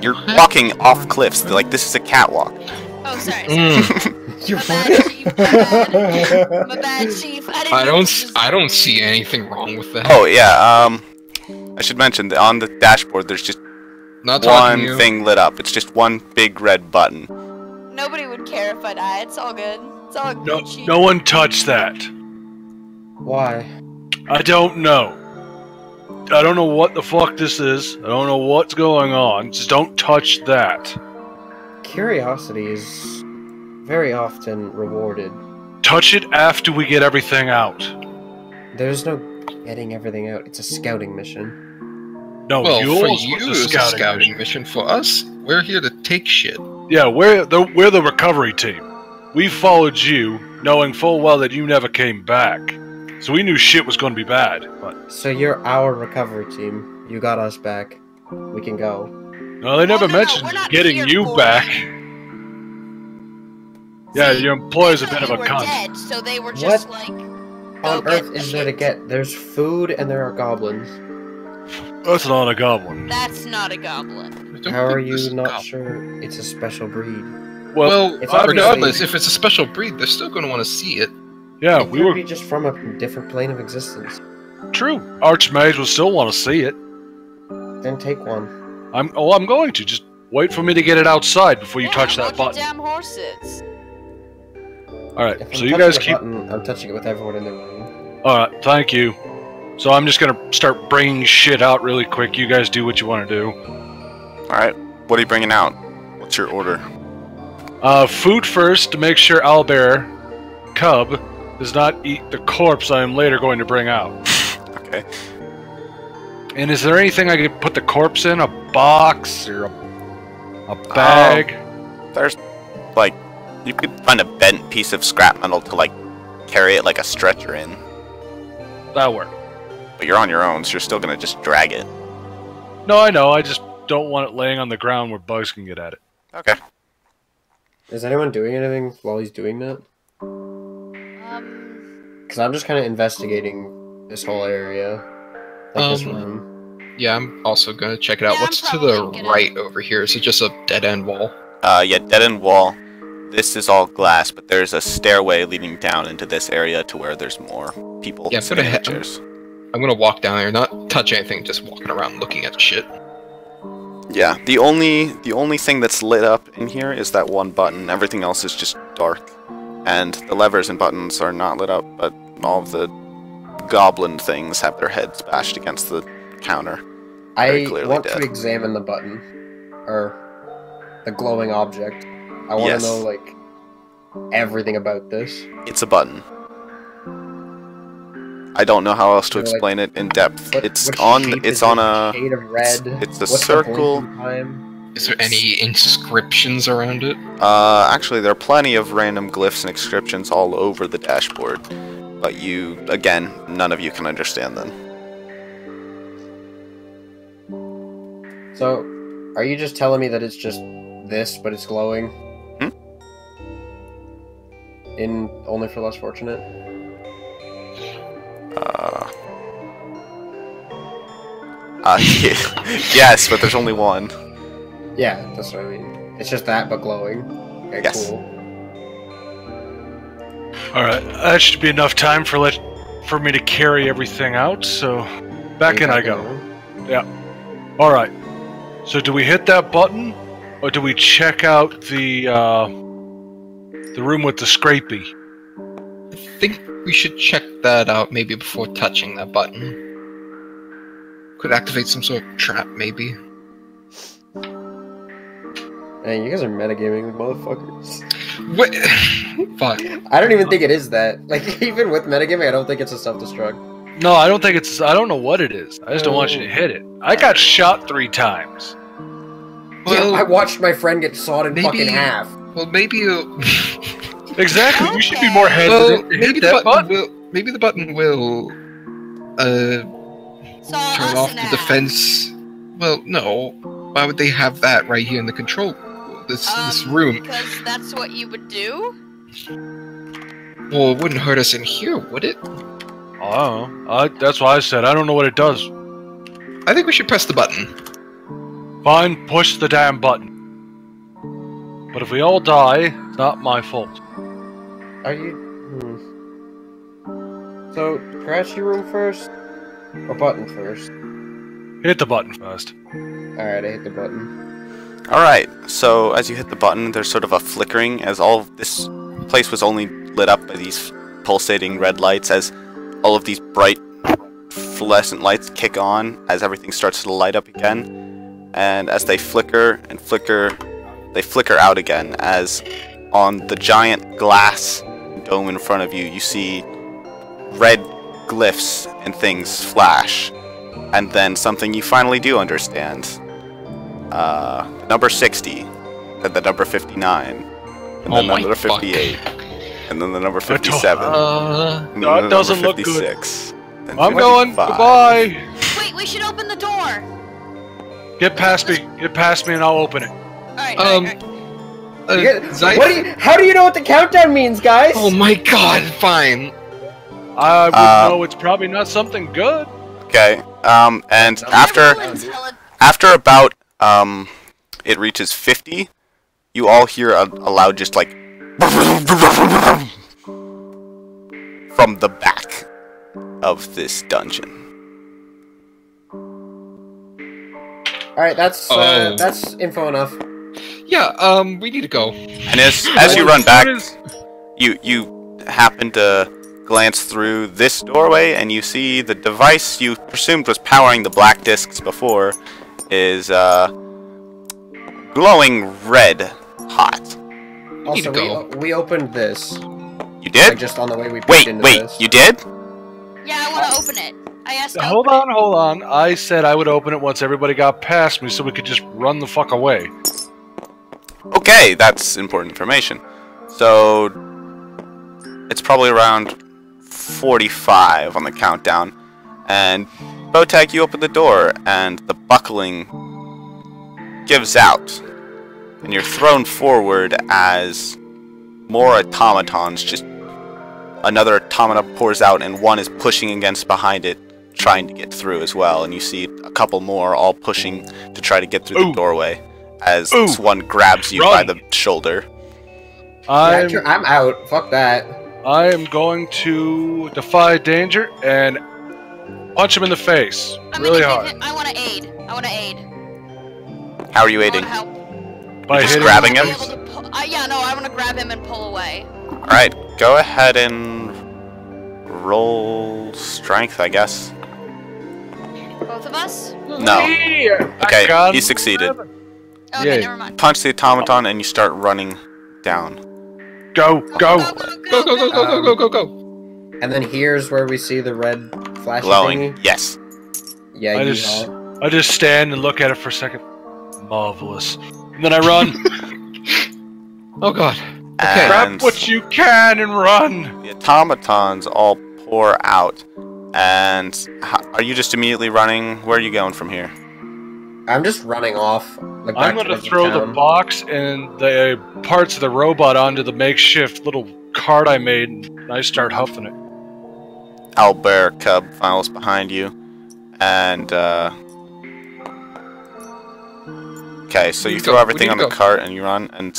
You're walking off cliffs, like this is a catwalk. Oh, sorry. Mm. You're My bad, Chief. I don't see anything wrong with that. Oh, yeah, I should mention that on the dashboard there's just Not talking one to you. thing lit up. It's just one big red button. Nobody would care if I died. It's all good. It's all good. No, Chief. no one touched that. Why? I don't know. I don't know what the fuck this is. I don't know what's going on. Just don't touch that. Curiosity is very often rewarded. Touch it after we get everything out. There's no getting everything out. It's a scouting mission. No, Well, for yours you, was a it's a scouting scouting mission. For us, we're here to take shit. Yeah, we're the recovery team. We followed you, knowing full well that you never came back. So we knew shit was going to be bad. But So you're our recovery team. You got us back. We can go. no, they never no, mentioned we're not getting here you for back. that. Yeah, See, your employer's a they bit of a thought you were cunt. dead, so they were just like, On get Earth the is there to shit. get? There's food and there are goblins. That's not a goblin. that's not a goblin. I don't How are think this you is not goblin. sure it's a special breed? Well, It's regardless, obviously- if it's a special breed, they're still going to want to see it. yeah, It we could were. be just from a different plane of existence. True. Archmage will still want to see it. Then take one. I'm going to. Just wait for me to get it outside before you touch that button. Damn horses. Alright, If so I'm you touching guys the keep... button, I'm touching it with everyone in the room. Alright, thank you. So I'm just gonna start bringing shit out really quick. You guys do what you want to do. Alright, what are you bringing out? What's your order? Food first to make sure Owlbear Cub does not eat the corpse I am later going to bring out. Okay. And is there anything I could put the corpse in? A box or a bag? There's, like, you could find a bent piece of scrap metal to, like, carry it like a stretcher in. That'll work. But you're on your own, so you're still gonna just drag it. No, I know. I just don't want it laying on the ground where bugs can get at it. Okay. Is anyone doing anything while he's doing that? Because I'm just kind of investigating this whole area. Like this room. Yeah, I'm also gonna check it out. Yeah, What's I'm to the probably gonna- right over here? Is it just a dead end wall? Yeah, dead end wall. This is all glass, but there's a stairway leading down into this area to where there's more people Yeah, sitting in the put a chairs. I'm gonna walk down there, not touch anything, just walking around looking at shit. Yeah, the only thing that's lit up in here is that one button. Everything else is just dark. And the levers and buttons are not lit up, but all of the goblin things have their heads bashed against the counter. Very I clearly want dead. to examine the button. Or the glowing object. I want Yes. to know, like, everything about this. It's a button. I don't know how else to Like, explain it in depth. What- It's what on. shape It's is on it? a. Shade of red. It's a What's circle. The blinking time? Is there any inscriptions around it? Actually, there are plenty of random glyphs and inscriptions all over the dashboard, but you, again, none of you can understand them. So, are you just telling me that it's just this, but it's glowing? Hmm? In Only for Less Fortunate? Yes, but there's only one. Yeah, that's what I mean. It's just that, but glowing. Okay, Yes. cool. Alright, that should be enough time for me to carry everything out, so back in I go. Alright. So do we hit that button? Or do we check out the room with the scrapey? I think we should check that out maybe before touching that button. Could activate some sort of trap, maybe. Man, you guys are metagaming, motherfuckers. What? Fuck. I don't even think it is that. Like, even with metagaming, I don't think it's a self-destruct. No, I don't think it's... I don't know what it is. I just don't want you to hit it. I got shot 3 times. Well, Yeah, I watched my friend get sawed in maybe- fucking half. well, maybe. Exactly. You should be more Well, hesitant to maybe hit the that button button. will. Maybe the button will. Saw Turn us off in the half. defense. Well, no. Why would they have that right here in the control? This room. Because that's what you would do? Well, it wouldn't hurt us in here, would it? Oh, that's why I said I don't know what it does. I think we should press the button. Fine, push the damn button. But if we all die, it's not my fault. Are you... So, scratchy room first? Or button first? Hit the button first. Alright, I hit the button. Alright, so as you hit the button, there's sort of a flickering as all of this place was only lit up by these pulsating red lights as all of these bright fluorescent lights kick on as everything starts to light up again. And as they flicker and flicker, they flicker out again as on the giant glass dome in front of you, you see red glyphs and things flash. And then something you finally do understand. Number 60, then the number 59, and Oh then the my number fuck. 58, and then the number 57, and then that the doesn't number look good. 56. and I'm going. 55. Goodbye. Wait, we should open the door! Get past me. Get past me, and I'll open it. Alright, How do you know what the countdown means, guys? Oh my god, fine. I would know it's probably not something good. Okay, and after about, it reaches 50, you all hear a loud just like from the back. of this dungeon. All right, that's Oh. that's info enough. Yeah, we need to go. And as you run back, you happen to glance through this doorway, and you see the device you presumed was powering the black discs before is glowing red hot. We need to Also, go. we opened this. You Like, did? just on the way we peeked Wait, into wait, this. you did? Yeah, I want to open it. I asked. to Hold open on. I said I would open it once everybody got past me so we could just run the fuck away. Okay, that's important information. So it's probably around 45 on the countdown, and Botag, you open the door, and the buckling gives out, and you're thrown forward as more automatons, just another automata pours out, and one is pushing against behind it, trying to get through as well, and you see a couple more all pushing to try to get through the Ooh. doorway as Ooh. this one grabs you Run. by the shoulder. Yeah, I'm out. Fuck that. I am going to defy danger and punch him in the face I'm really gonna hard give him- I want to aid. I want to aid. How are you I aiding? want to help. by just hitting grabbing I him? wanna be able to pull- yeah, no, I want to grab him and pull away. Alright, go ahead and roll strength, I guess. Both of us? No. Okay, gun. he succeeded. Oh, okay, Yay. never mind. Punch the automaton and you start running down. Go. Go, go, go, go, go, go, go, go. And then here's where we see the red flashy Glowing. thingy. Yes. Yeah, I you just- know. I just stand and look at it for a second. Marvelous. And then I run. Oh god. Okay. Grab And what you can and run. the automatons all pour out. And are you just immediately running? Where are you going from here? I'm just running off. Like, back I'm going to towards throw the town. box and the parts of the robot onto the makeshift little cart I made, and I start huffing it. Owlbear Cub follows behind you. And, okay, so you We throw go. everything We on need the to go. cart and you run. And,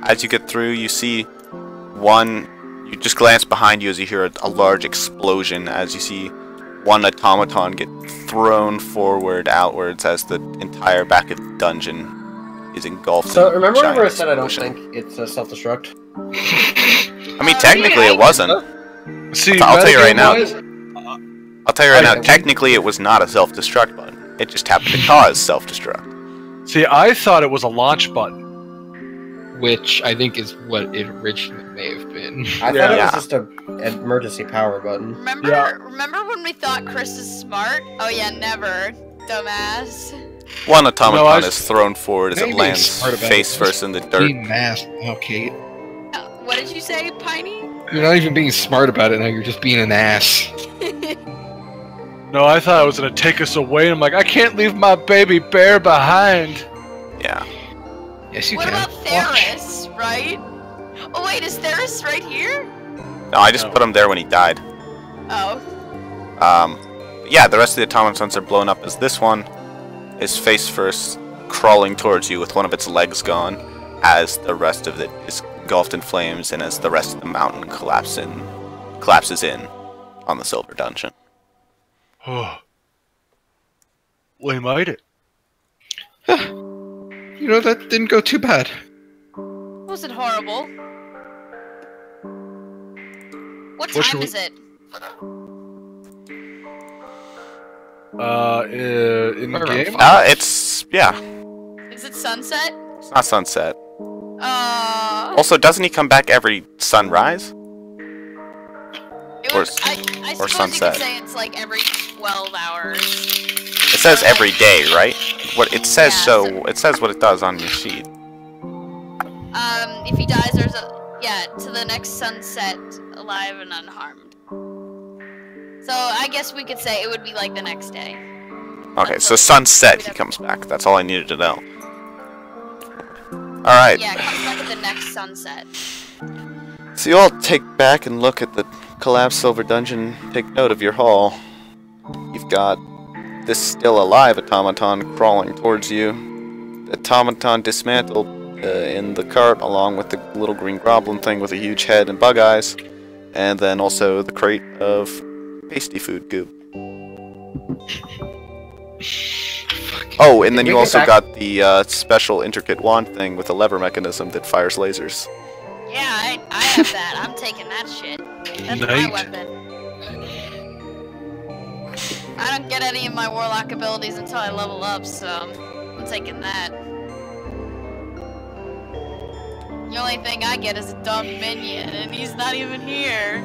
as you get through, you see one... You just glance behind you as you hear a large explosion, as you see one automaton get thrown forward, outwards, as the entire back of the dungeon is engulfed So in remember giant whenever I said I don't explosion. think it's a self-destruct? I mean, technically it wasn't. See, I'll tell you right now. metagame-wise, I'll tell you right now, Okay. technically it was not a self-destruct button. It just happened to cause self-destruct. see, I thought it was a launch button. Which I think is what it originally may have been. I thought it Yeah. was just an emergency power button. Remember, Yeah. remember when we thought Chris is smart? Oh yeah, never, dumbass. One automaton No, I- is thrown forward as Maybe it he's lands smart about face it. first in the dirt. Being mass. Okay. What did you say, Piney? You're not even being smart about it now. You're just being an ass. No, I thought it was going to take us away, and I'm like, I can't leave my baby bear behind. Yeah. Yes, you What can. about Watch. Theris, right? Oh wait, is Theris right here? No, I just No. put him there when he died. Oh. Yeah, the rest of the automatons are blown up as this one is face first crawling towards you with one of its legs gone, as the rest of it is engulfed in flames and as the rest of the mountain collapses in on the silver dungeon. We made it. You know, that didn't go too bad. Wasn't horrible. What What should time we- is it? In Around game? five. It's, yeah, Is it sunset? it's not sunset. Also, Also, doesn't he come back every sunrise? it or was, s- I or suppose sunset. you could say it's like every 12 hours. It says every day, right? What it says, Yeah, so it says what it does on your sheet. If he dies, there's to the next sunset, alive and unharmed. So I guess we could say it would be like the next day. Okay, so sunset he comes back. That's all I needed to know. Alright, Yeah, it comes back at the next sunset. so you all take back and look at the collapsed silver dungeon. Take note of your haul. You've got this still alive automaton crawling towards you. The automaton dismantled in the cart, along with the little green goblin thing with a huge head and bug eyes. And then also the crate of Tasty food goop. Oh, and then Did you we also get got the special intricate wand thing with a lever mechanism that fires lasers. Yeah, I have that. I'm taking that shit. That's my Night. weapon. I don't get any of my warlock abilities until I level up, so I'm taking that. The only thing I get is a dumb minion, and he's not even here.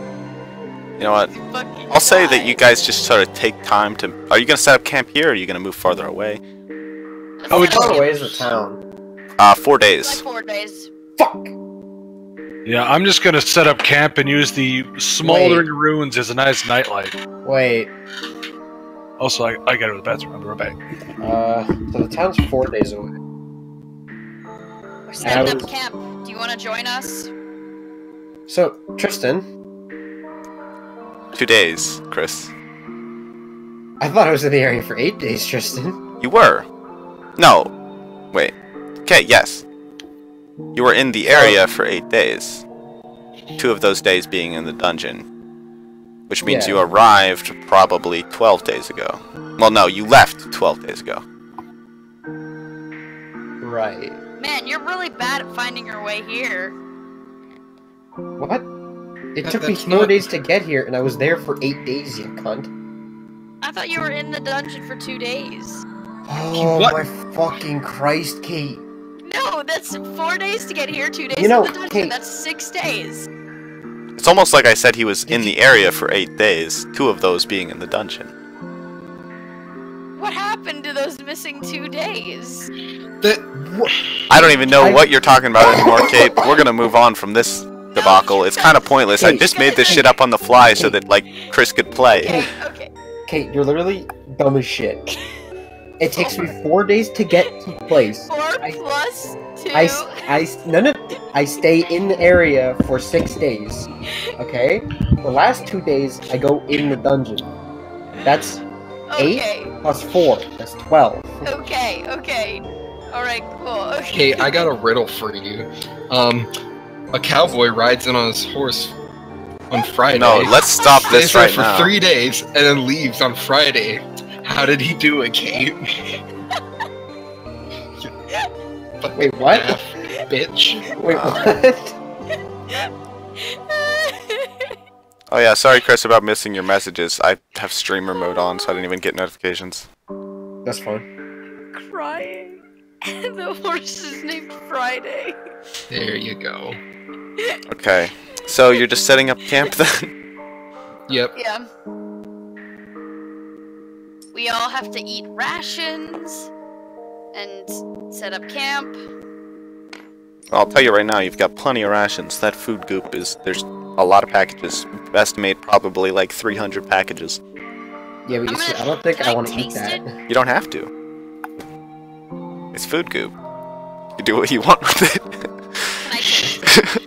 You know what? He fucking I'll say that died. you guys just sort of take time to... Are you going to set up camp here, or are you going to move farther away? How That's far like- away is the town? 4 Like days. 4 days. Fuck! Yeah, I'm just gonna set up camp and use the smoldering ruins as a nice nightlight. Wait, Also, I gotta go to the bathroom. I'll be right back. so the town's 4 days away. We're setting was- up camp. Do you want to join us? So, Tristan, 2 days, Chris. I thought I was in the area for 8 days, Tristan. You were. No. Wait. Okay, yes. You were in the area for 8 days. 2 of those days being in the dungeon. Which means Yeah. you arrived probably 12 days ago. Well, no, you left 12 days ago. Right. Man, you're really bad at finding your way here. What? It That- took me that's 4 not- days to get here, and I was there for 8 days, you cunt. I thought you were in the dungeon for 2 days. Oh What? my fucking Christ, Kate. No, that's 4 days to get here, 2 days You know, in the dungeon. Kate- That's 6 days. It's almost like I said he was in the area for 8 days, 2 of those being in the dungeon. What happened to those missing 2 days? I don't even know what you're talking about anymore, Kate. We're gonna move on from this debacle. It's kind of pointless. I Kate. just made this shit up on the fly so that, like, Chris could play. Okay, okay. Kate, you're literally dumb as shit. It takes me 4 days to get to the place. 4 I- plus 2. I stay in the area for 6 days. Okay? The last 2 days, I go in the dungeon. That's Okay, plus 4. That's 12. okay, okay. Alright, cool. Okay. Okay, I got a riddle for you. A cowboy rides in on his horse on Friday. No, let's stop stays this there right for now. 3 days and then leaves on Friday. How did he do it, Kate? Wait, what? Bitch. Wait, what? Oh yeah, sorry Chris about missing your messages. I have streamer mode on, so I didn't even get notifications. That's fine. Crying. The horse is named Friday. There you go. Okay, so you're just setting up camp then? Yep. Yeah. We all have to eat rations and set up camp. I'll tell you right now, you've got plenty of rations. That food goop there's a lot of packages. Estimate probably like 300 packages. Yeah, but you I'm see, gonna- I don't think can I I want to eat taste that. it? You don't have to. It's food goop. You do what you want with it. Can I taste it?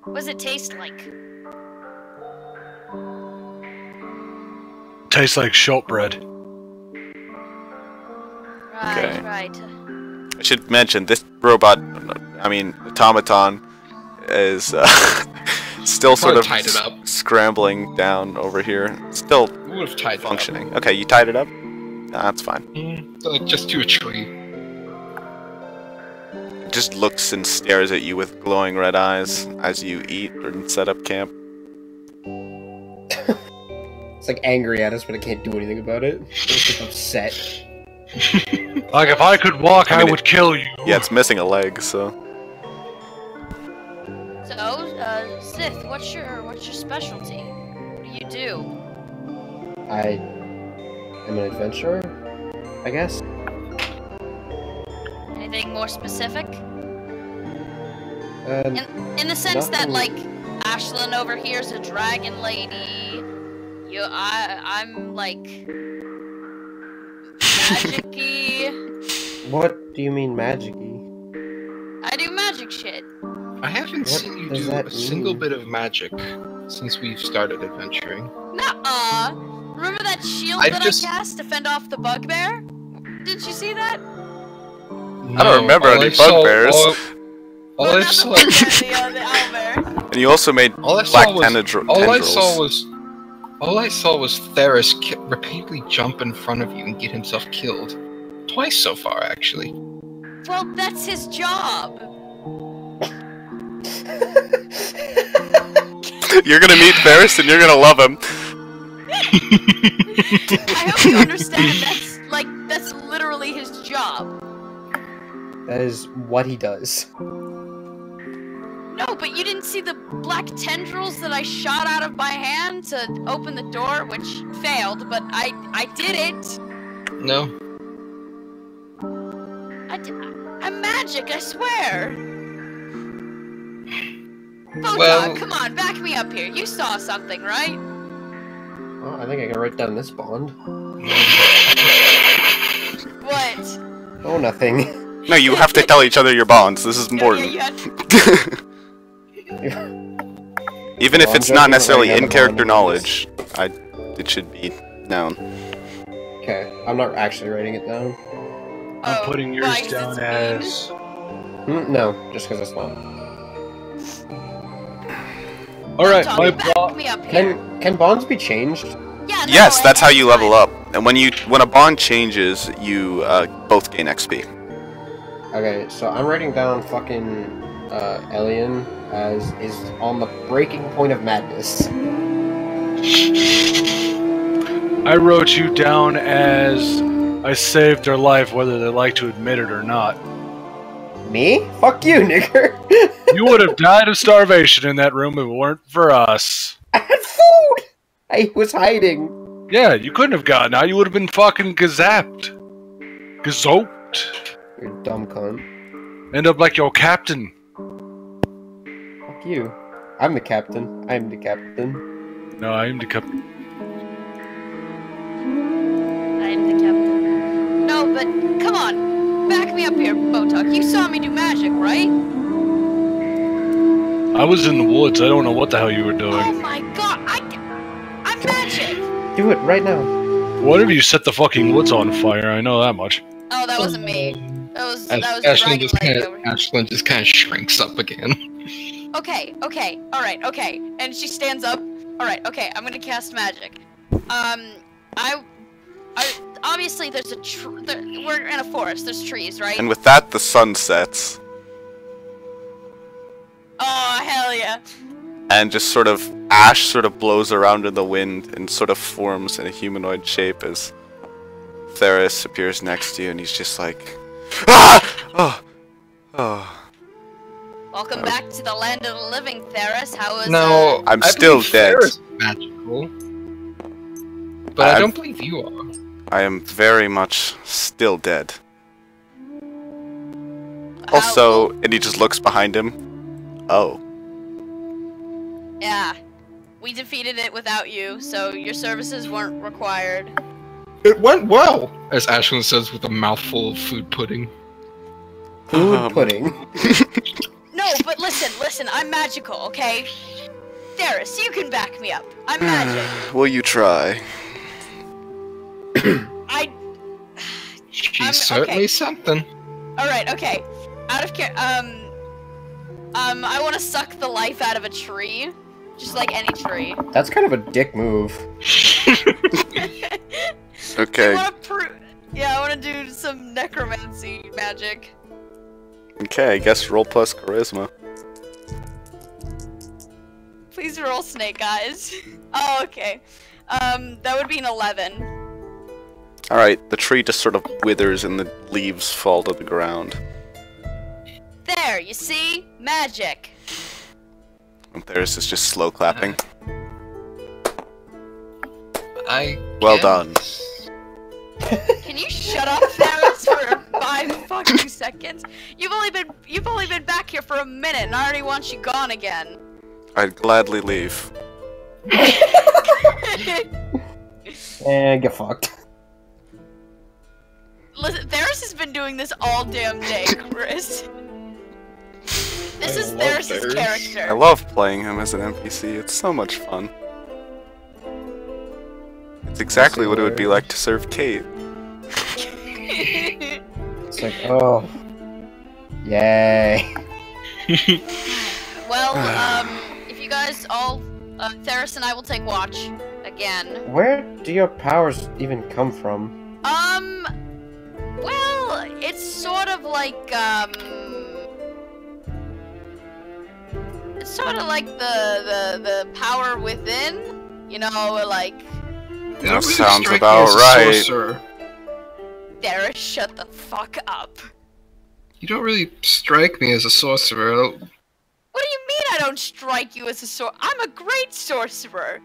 What does it taste like? Tastes like shortbread. Right, Okay. right. I should mention, this robot, I mean, automaton, is still sort Probably of tied it up. scrambling down over here. Still We would have tied functioning. Okay, you tied it up? Nah, that's fine. it up. Like just to a tree. It just looks and stares at you with glowing red eyes as you eat and set up camp. It's like angry at us, but I can't do anything about it. It's just upset. Like if I could walk, I I, mean, would kill you. Yeah, it's missing a leg, so... So, Sith, what's your specialty? What do you do? I am an adventurer, I guess. Anything more specific? And In the sense that, Nothing. like, Ashlyn over here is a dragon lady. I'm like magic-y. what do you mean magic-y? I do magic shit. I haven't What seen you does do that a single mean? bit of magic since we've started adventuring. Nuh-uh. Remember that shield I've that just- I cast to fend off the bugbear? Did you see that? I don't remember all any I saw- bugbears. All Well, I not the saw, bugbear, the owlbear. And you also made all I black saw was, tendrils. all I saw was, All I saw was Theris repeatedly jump in front of you and get himself killed. Twice so far, actually. Well, that's his job. You're gonna meet Ferris and you're gonna love him. I hope you understand that's literally his job. That is what he does. No, but you didn't see the black tendrils that I shot out of my hand to open the door, which failed, but I did it. No. I'm magic, I swear. Photog, Well- come on, back me up here. You saw something, right? Well, I think I can write down this bond. What? Oh, nothing. No, you have to tell each other your bonds. This is Yeah, important. yeah, Even if Well, it's I'm not joking, necessarily right now, in the character bond knowledge, it should be known. Okay, I'm not actually writing it down. I'm Oh, putting yours why, 'cause down it's mean? as. No, just because it's not. Alright, Photog, my back bond. me up here. Can bonds be changed? Yeah, no, Yes, that's how it's you level fine. up. And when a bond changes, you both gain XP. Okay, so I'm writing down fucking Elian as is on the breaking point of madness. I wrote you down as I saved their life, whether they like to admit it or not. Me? Fuck you, nigger. You would have died of starvation in that room if it weren't for us. I had food. I was hiding. Yeah, you couldn't have gotten out. You would have been fucking gazapped. Gazoped. You dumb cunt. End up like your captain. Fuck you. I'm the captain. I'm the captain. No, I am the captain. I'm the captain. No, but come on. Back me up here, Photog. You saw me do magic, right? I was in the woods. I don't know what the hell you were Oh doing. my god, I'm magic! Do it right now. What if you set the fucking woods on fire? I know that much. Oh, that wasn't me. That was Ashlyn Dragon just Lady kind over of here. Ashlyn just kind of shrinks up again. Okay, alright, okay. And she stands up. Alright, okay, I'm gonna cast magic. I obviously there's a we're in a forest, there's trees, right? And with that, the sun sets. Oh, hell yeah. And just sort of ash sort of blows around in the wind and sort of forms in a humanoid shape as Theris appears next to you, and he's just like, ah! Oh. Welcome back to the land of the living, Theris. How was No, I'm I still believe dead. Theris is magical, but I I'm- don't believe you are. I am very much still dead. how- Also, and he just looks behind him. Oh. yeah. We defeated it without you, so your services weren't required. It went well, as Ashlyn says with a mouthful of food pudding. Food pudding. No, but listen, I'm magical, okay? Theris, you can back me up. I'm magic. Will you try? She's I'm- certainly okay. something. Alright, okay. Out of care, I want to suck the life out of a tree. Just like any tree. That's kind of a dick move. Okay. I want to do some necromancy magic. Okay, I guess roll plus charisma. Please roll snake eyes. Oh, okay. That would be an 11. Alright, the tree just sort of withers and the leaves fall to the ground. There, you see? Magic. And Theris is just slow clapping. Well done. Can you shut up, Theris, for 5 fucking seconds? You've only been back here for a minute, and I already want you gone again. I'd gladly leave. And get fucked. Listen, Theris has been doing this all damn day, Chris. This is love Theris's Theris. character. I love playing him as an NPC, it's so much fun. It's exactly what it would be like to serve Kate. It's like, oh. Yay. Well, if you guys all, Theris and I will take watch. again. Where do your powers even come from? Well, it's sort of like, it's sort of like the power within, you know, like... That sounds about right. Darius, shut the fuck up. You don't really strike me as a sorcerer. What do you mean I don't strike you as a sorcerer? I'm a great sorcerer.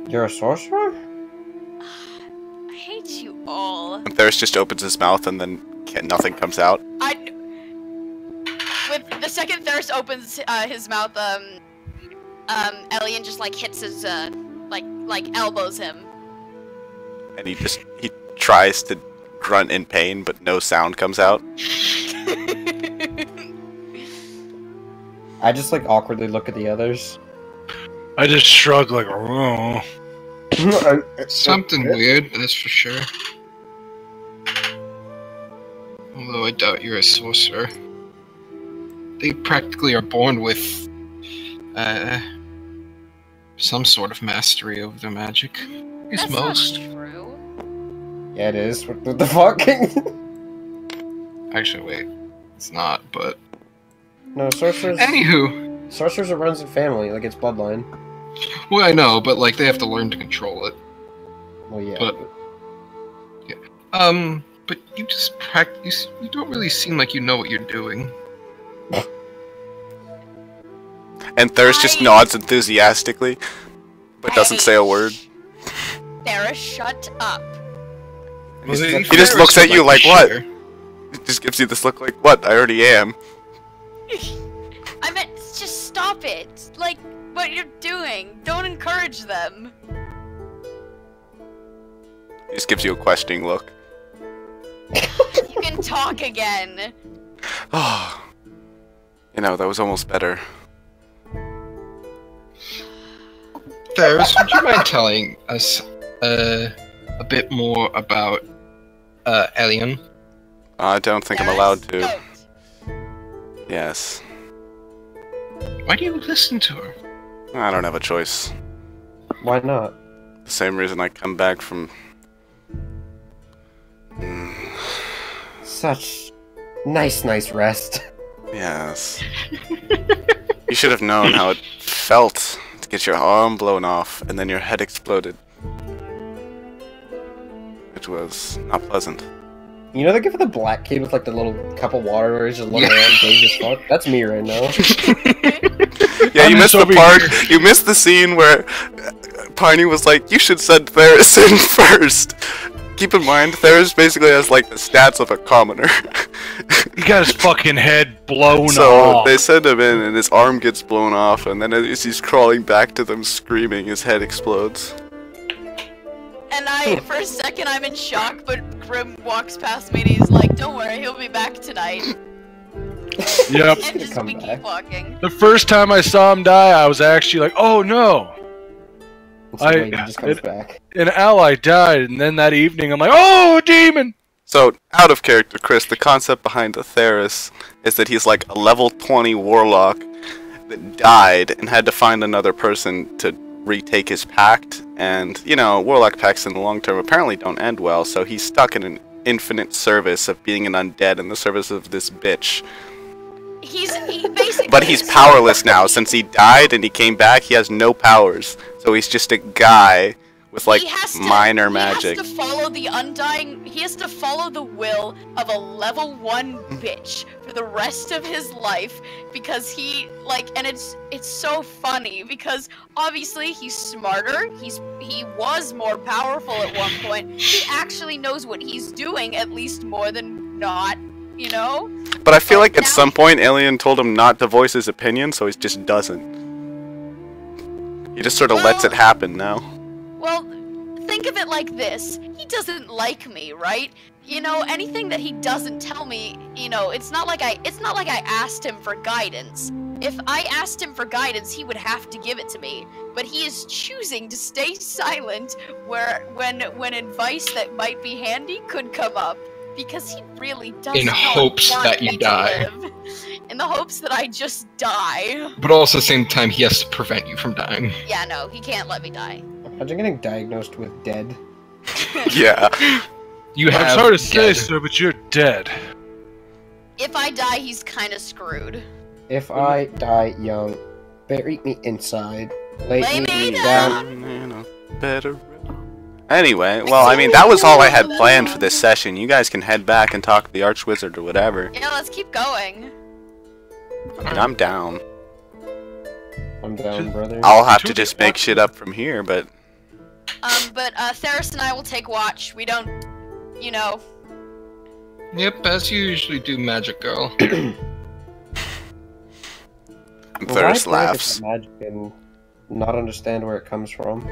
You're a sorcerer? I hate you all. And Theris just opens his mouth and then nothing comes out. With the second Theris opens his mouth, Elian just like hits his like elbows him. And he tries to grunt in pain, but no sound comes out. I just like awkwardly look at the others. I just shrug like, oh. Something weird, that's for sure. Although I doubt you're a sorcerer. They practically are born with some sort of mastery over their magic. That's most. not true. Yeah, it is. What the fuck? Actually, wait. It's not, but... No, sorcerers... Anywho! Sorcerers are runs in family, like it's bloodline. Well, I know, but like they have to learn to control it. Well, yeah. But you just practice. You don't really seem like you know what you're doing. And Theris just nods enthusiastically, but doesn't say a word. Darius, shut up. He just looks at you like, what? He just gives you this look like, what? I already am. I meant, just stop it. Like, what you're doing. Don't encourage them. He just gives you a questioning look. You can talk again. Oh. You know, that was almost better. Theris, would you mind telling us a bit more about Elian? I don't think I'm allowed to. Yes. Why do you listen to her? I don't have a choice. Why not? The same reason I come back from... Such nice rest. Yes. You should have known how it felt to get your arm blown off and then your head exploded. It was not pleasant. You know the gif of the black kid with like the little cup of water where he's just looking around dazed as fuck? That's me right now. Yeah, you missed the part. You missed the scene where Parney was like, "You should send Theris in first." Keep in mind, Theris basically has like the stats of a commoner. He got his fucking head blown off. So they send him in, and his arm gets blown off, and then as he's crawling back to them, screaming, his head explodes. And for a second, I'm in shock, but Grim walks past me and he's like, "Don't worry, he'll be back tonight." Yep. And just we keep walking. The first time I saw him die, I was actually like, "Oh no!" He just comes back. An ally died, and then that evening, I'm like, "Oh, a demon!" So, out of character, Chris, the concept behind the Theris is that he's like a level 20 warlock that died and had to find another person to retake his pact, and, you know, warlock pacts in the long term apparently don't end well, so he's stuck in an infinite service of being an undead in the service of this bitch. He basically... But he's powerless now. Since he died and he came back, he has no powers. So he's just a guy with, like, minor magic. He has to follow the undying... He has to follow the will of a level 1 bitch for the rest of his life. Because he, like... And it's so funny, because obviously he's smarter. He was more powerful at one point. He actually knows what he's doing, at least more than not, you know? But I feel like at some point Alien told him not to voice his opinion, so he just doesn't. He just sort of lets it happen now. Well, think of it like this. He doesn't like me, right? You know, anything that he doesn't tell me, you know, it's not like I asked him for guidance. If I asked him for guidance, he would have to give it to me. But he is choosing to stay silent when advice that might be handy could come up. Because he really doesn't in hopes that you die. in the hopes that I just die. But also at the same time, he has to prevent you from dying. Yeah, no, he can't let me die. Imagine getting diagnosed with dead. Yeah. You have. I'm sorry to say, dead. sir, but you're dead. If I die, he's kind of screwed. If I die young, bury me inside. Lay Lay me me down. Better. Anyway, well, I mean, that was all I had planned for this session. You guys can head back and talk to the Archwizard or whatever. Yeah, let's keep going. And I'm down. I'm down, brother. I'll have to just make shit up from here, but But Theris and I will take watch. We don't, you know. Yep, as you usually do, Magic Girl. Theris why laughs. magic and not understand where it comes from?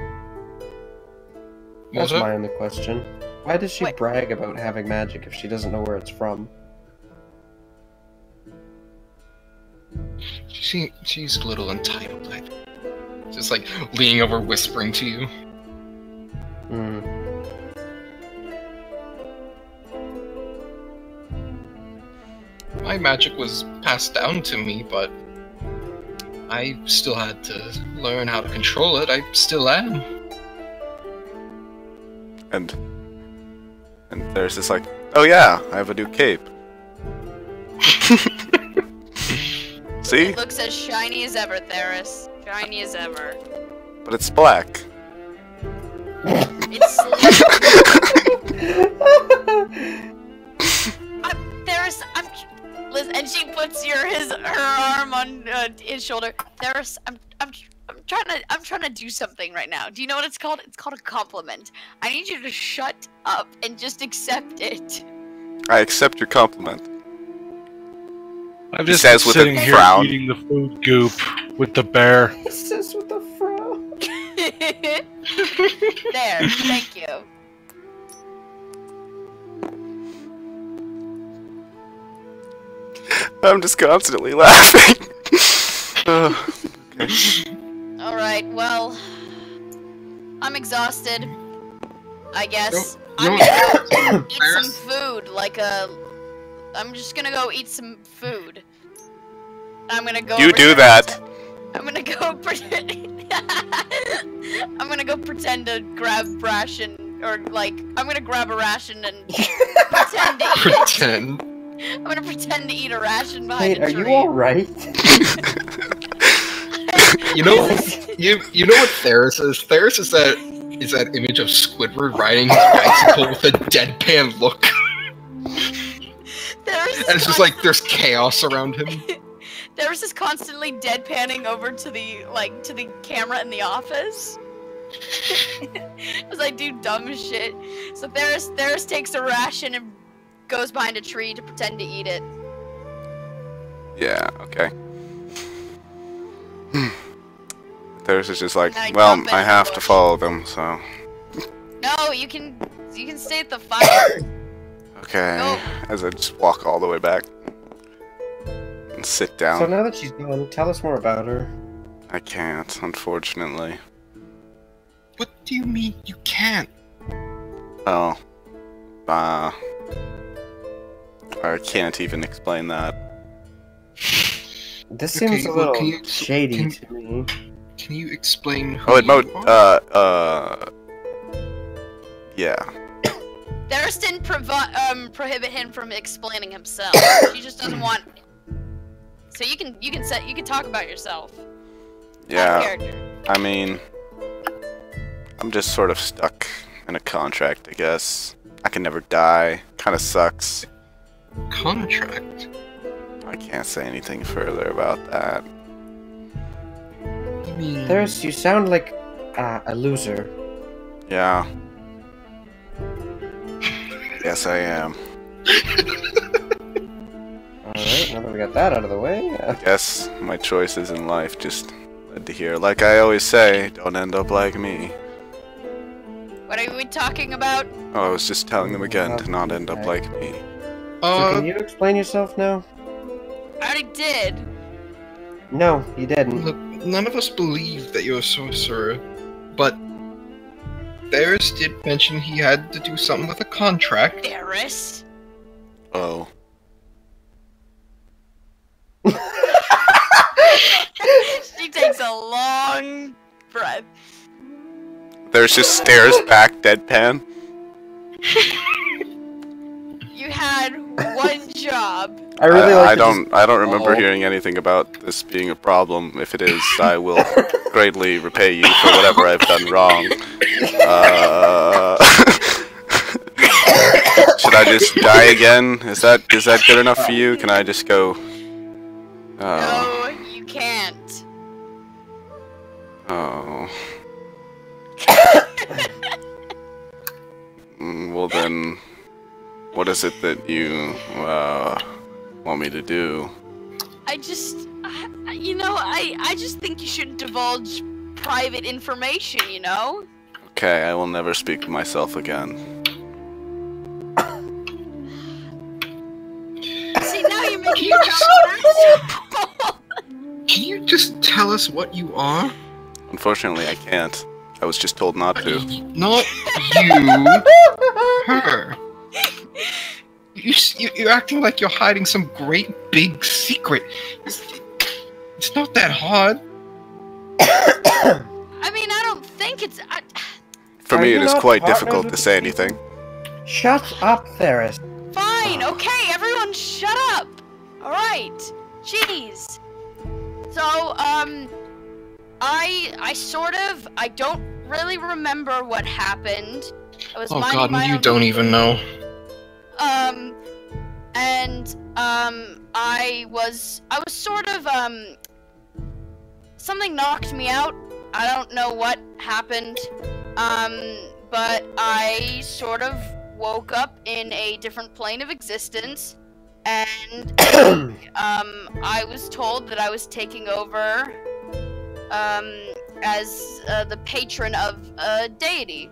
Was That's it? my only question. Why does she Wait. brag about having magic if she doesn't know where it's from? She's a little entitled, I think. Just like leaning over, whispering to you. Hmm. My magic was passed down to me, but I still had to learn how to control it. I still am. And there's this like, oh yeah, I have a new cape. See? It looks as shiny as ever, Theris. Shiny as ever. But it's black. It's Theris, Liz, and she puts her arm on his shoulder. Theris, I'm trying to do something right now. Do you know what it's called? It's called a compliment. I need you to shut up and just accept it. I accept your compliment. I'm He just says with a sitting here frown. eating the food goop with the bear. He says with a frown. There, thank you. I'm just constantly laughing. Okay. Alright, well, I'm exhausted. I guess. No, I'm gonna go eat some food, I'm just gonna go eat some food. I'm gonna go. You over do here that. and I'm gonna go pretend. I'm gonna go pretend to grab ration, or I'm gonna grab a ration and pretend to eat it. Pretend. I'm gonna pretend to eat a ration behind Wait, a are tree. you alright? You know what Theris is? Theris is that image of Squidward riding his bicycle with a deadpan look. And it's just like there's chaos around him. Theris is constantly deadpanning over to the camera in the office. As I do dumb shit. So Theris takes a ration and goes behind a tree to pretend to eat it. Yeah, okay. There's just like, Now you well, jump in I the have to bush. follow them, so. No, you can stay at the fire. Okay, Go. as I just walk all the way back. And sit So down. now that she's gone, tell us more about her. I can't, unfortunately. What do you mean you can't? Oh. I can't even explain that. This Okay, seems a well, little can you- shady can- to me. Can you explain who Oh, it you are? yeah. Theris didn't prohibit him from explaining himself. She just doesn't want. So you can talk about yourself. Out of Yeah, character. I mean, I'm just sort of stuck in a contract, I guess. I can never die. Kinda sucks. Contract? I can't say anything further about that. You mean... Theris, you sound like a loser. Yeah. Yes, I am. Alright, now that we got that out of the way, Guess my choices in life just led to here. Like I always say, don't end up like me. What are we talking about? Oh, I was just telling them again to not end up like me. so can you explain yourself now? I already did. No, you didn't. Look, none of us believe that you're a sorcerer, but Theris did mention he had to do something with a contract. Theris. Oh. long breath. There's just stares back, deadpan. You had one job. I really like I don't remember Oh. hearing anything about this being a problem. If it is, I will greatly repay you for whatever I've done wrong. Should I just die again? Is that good enough for you? Can I just go? No, you can't. Oh. Well then, what is it that you want me to do? I just, I just think you shouldn't divulge private information, you know? Okay, I will never speak to myself again. See, now you're making You me just- sound Can you just tell us what you are? Unfortunately, I can't. I was just told not to. Not you. Her. You're acting like you're hiding some great big secret. It's not that hard. I mean, I don't think it's. For Are me, you it is not quite partnered difficult with to say the anything. Shut up, Theris. Fine, okay, everyone shut up! Alright, jeez. So, I don't really remember what happened. I was Oh minding god, my you own don't even know. I was sort of, something knocked me out. I don't know what happened, but I sort of woke up in a different plane of existence, and, I was told that I was taking over, as, the patron of a deity.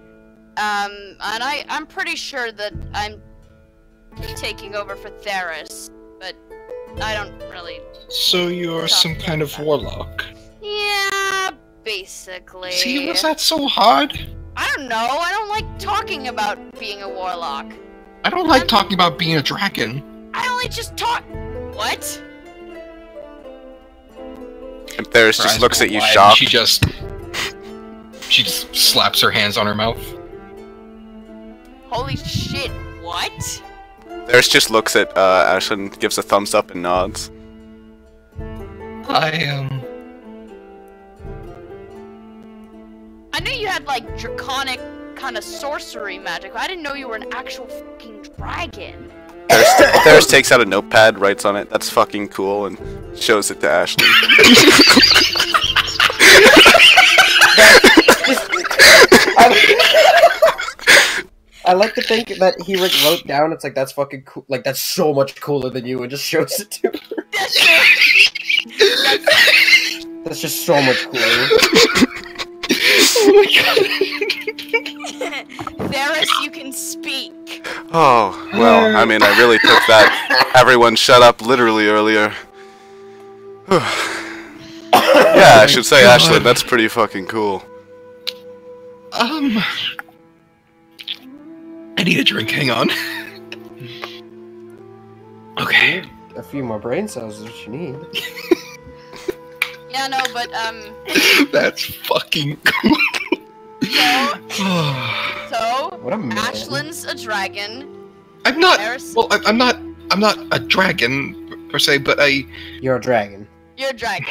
And I'm pretty sure that I'm taking over for Theris, but I don't really. So you're some kind of warlock. Yeah, basically. See, was that so hard? I don't know. I don't like talking about being a warlock. I don't like talking about being a dragon. I only just talk. What? And Theris Her just eyes looks go at you wide, and shocked. She just slaps her hands on her mouth. Holy shit! What? Theris just looks at Ashlyn, gives a thumbs up and nods. I knew you had like draconic kind of sorcery magic. I didn't know you were an actual fucking dragon. Theris takes out a notepad, writes on it, "That's fucking cool," and shows it to Ashley. I like to think that he wrote down, it's like, that's fucking cool, like, that's so much cooler than you, and just shows it to her. That's just so much cooler. Oh my god. Theris, you can speak. Oh, well, I mean, I really took that "everyone shut up" literally earlier. Yeah, I should say, God. Ashlyn, that's pretty fucking cool. I need a drink, hang on. Okay. A few more brain cells is what you need. Yeah, no, but That's fucking cool. so What a man. Ashlyn's a dragon. I'm not. Theris, Well, I'm not. I'm not a dragon per se, but You're a dragon. you're a dragon.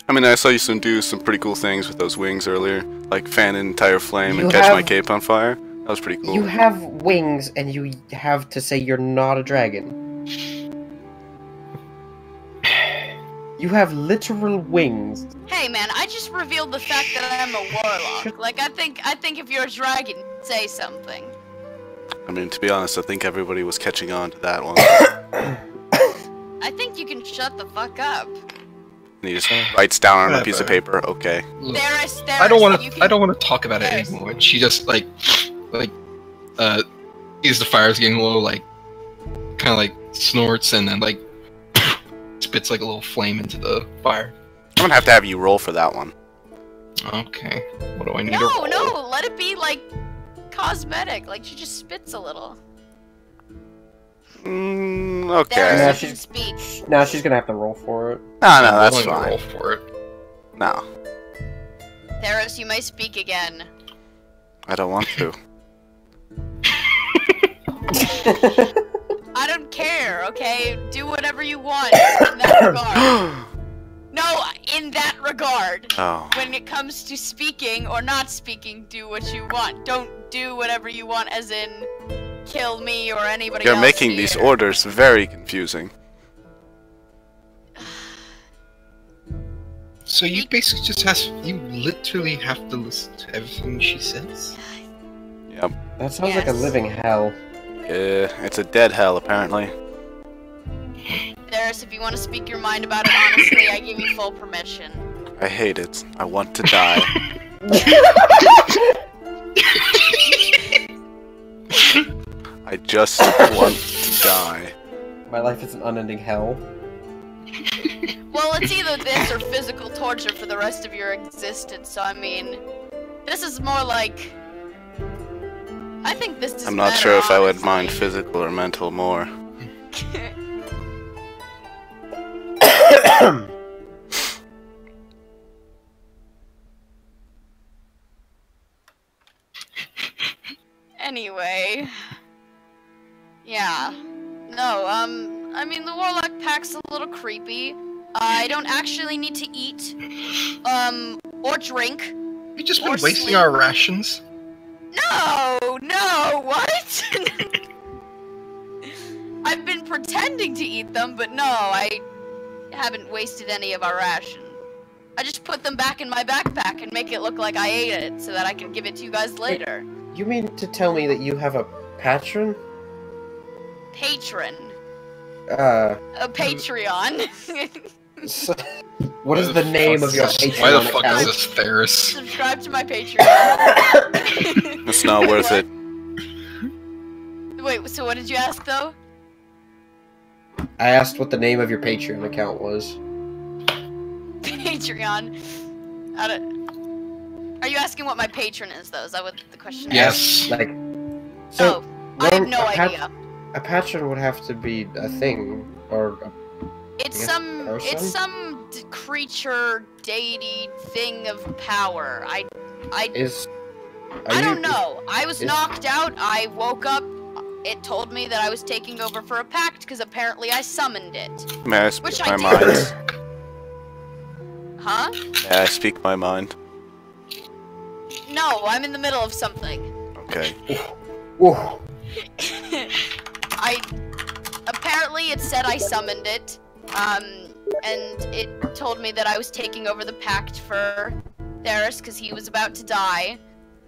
I mean, I saw you do some pretty cool things with those wings earlier, like fan an entire flame and You catch my have- cape on fire. That was pretty cool. You have wings, and you have to say you're not a dragon. You have literal wings. Hey man, I just revealed the fact that I'm a warlock. Like I think if you're a dragon, say something. I mean, to be honest, I think everybody was catching on to that one. I think you can shut the fuck up. And he just writes down on a piece of paper, "Okay." look, Theris, I don't want you to. can- I don't want to talk about it Theris. anymore. And she just sees the fire's getting low, like, kind of like snorts and then like spits like a little flame into the fire. I'm gonna have to have you roll for that one. Okay. What do I need to No, roll? no, let it be like cosmetic. Like she just spits a little. Okay. Theris, Yeah, you she's- can speak. Now she's gonna have to roll for it. No, I'm that's willing to fine. roll for it. No. Theros, you may speak again. I don't want to. I don't care, okay? Do whatever you want in that regard. No, in that regard. Oh. When it comes to speaking or not speaking, do what you want. Don't do whatever you want, as in kill me or anybody else. You're making these here. orders very confusing. So you basically just you literally have to listen to everything she says? Yep. That sounds like a Yes. living hell. It's a dead hell, apparently. Theros, if you want to speak your mind about it honestly, I give you full permission. I hate it. I want to die. I just want to die. My life is an unending hell. Well, it's either this or physical torture for the rest of your existence, so I mean, this is more like... I think this is I'm not better, sure if I would honestly. mind physical or mental more. Anyway... Yeah. No, I mean, the Warlock Pack's a little creepy. I don't actually need to eat, or drink. We just been Or wasting sleep. our rations. No, what? I've been pretending to eat them, but no, I haven't wasted any of our ration. I just put them back in my backpack and make it look like I ate it so that I can give it to you guys later. You mean to tell me that you have a patron? Patron. Uh, A Patreon. so, what is the name of your Patreon Why the fuck account? is this Ferris? Subscribe to my Patreon. It's not worth it. Wait, so what did you ask, though? I asked what the name of your Patreon account was. Patreon. Are you asking what my patron is, though? Is that what the question is? Yes. Like, so Oh, I have no a idea. A patron would have to be a thing, or It's guess some person? creature, deity thing of power. I I don't know. I was is- knocked out. I woke up. It told me that I was taking over for a pact because apparently I summoned it. May I speak Which my I mind? did. Huh? May I speak my mind? No, I'm in the middle of something. Okay. Whoa. Apparently it said I summoned it, and it told me that I was taking over the pact for Theros because he was about to die.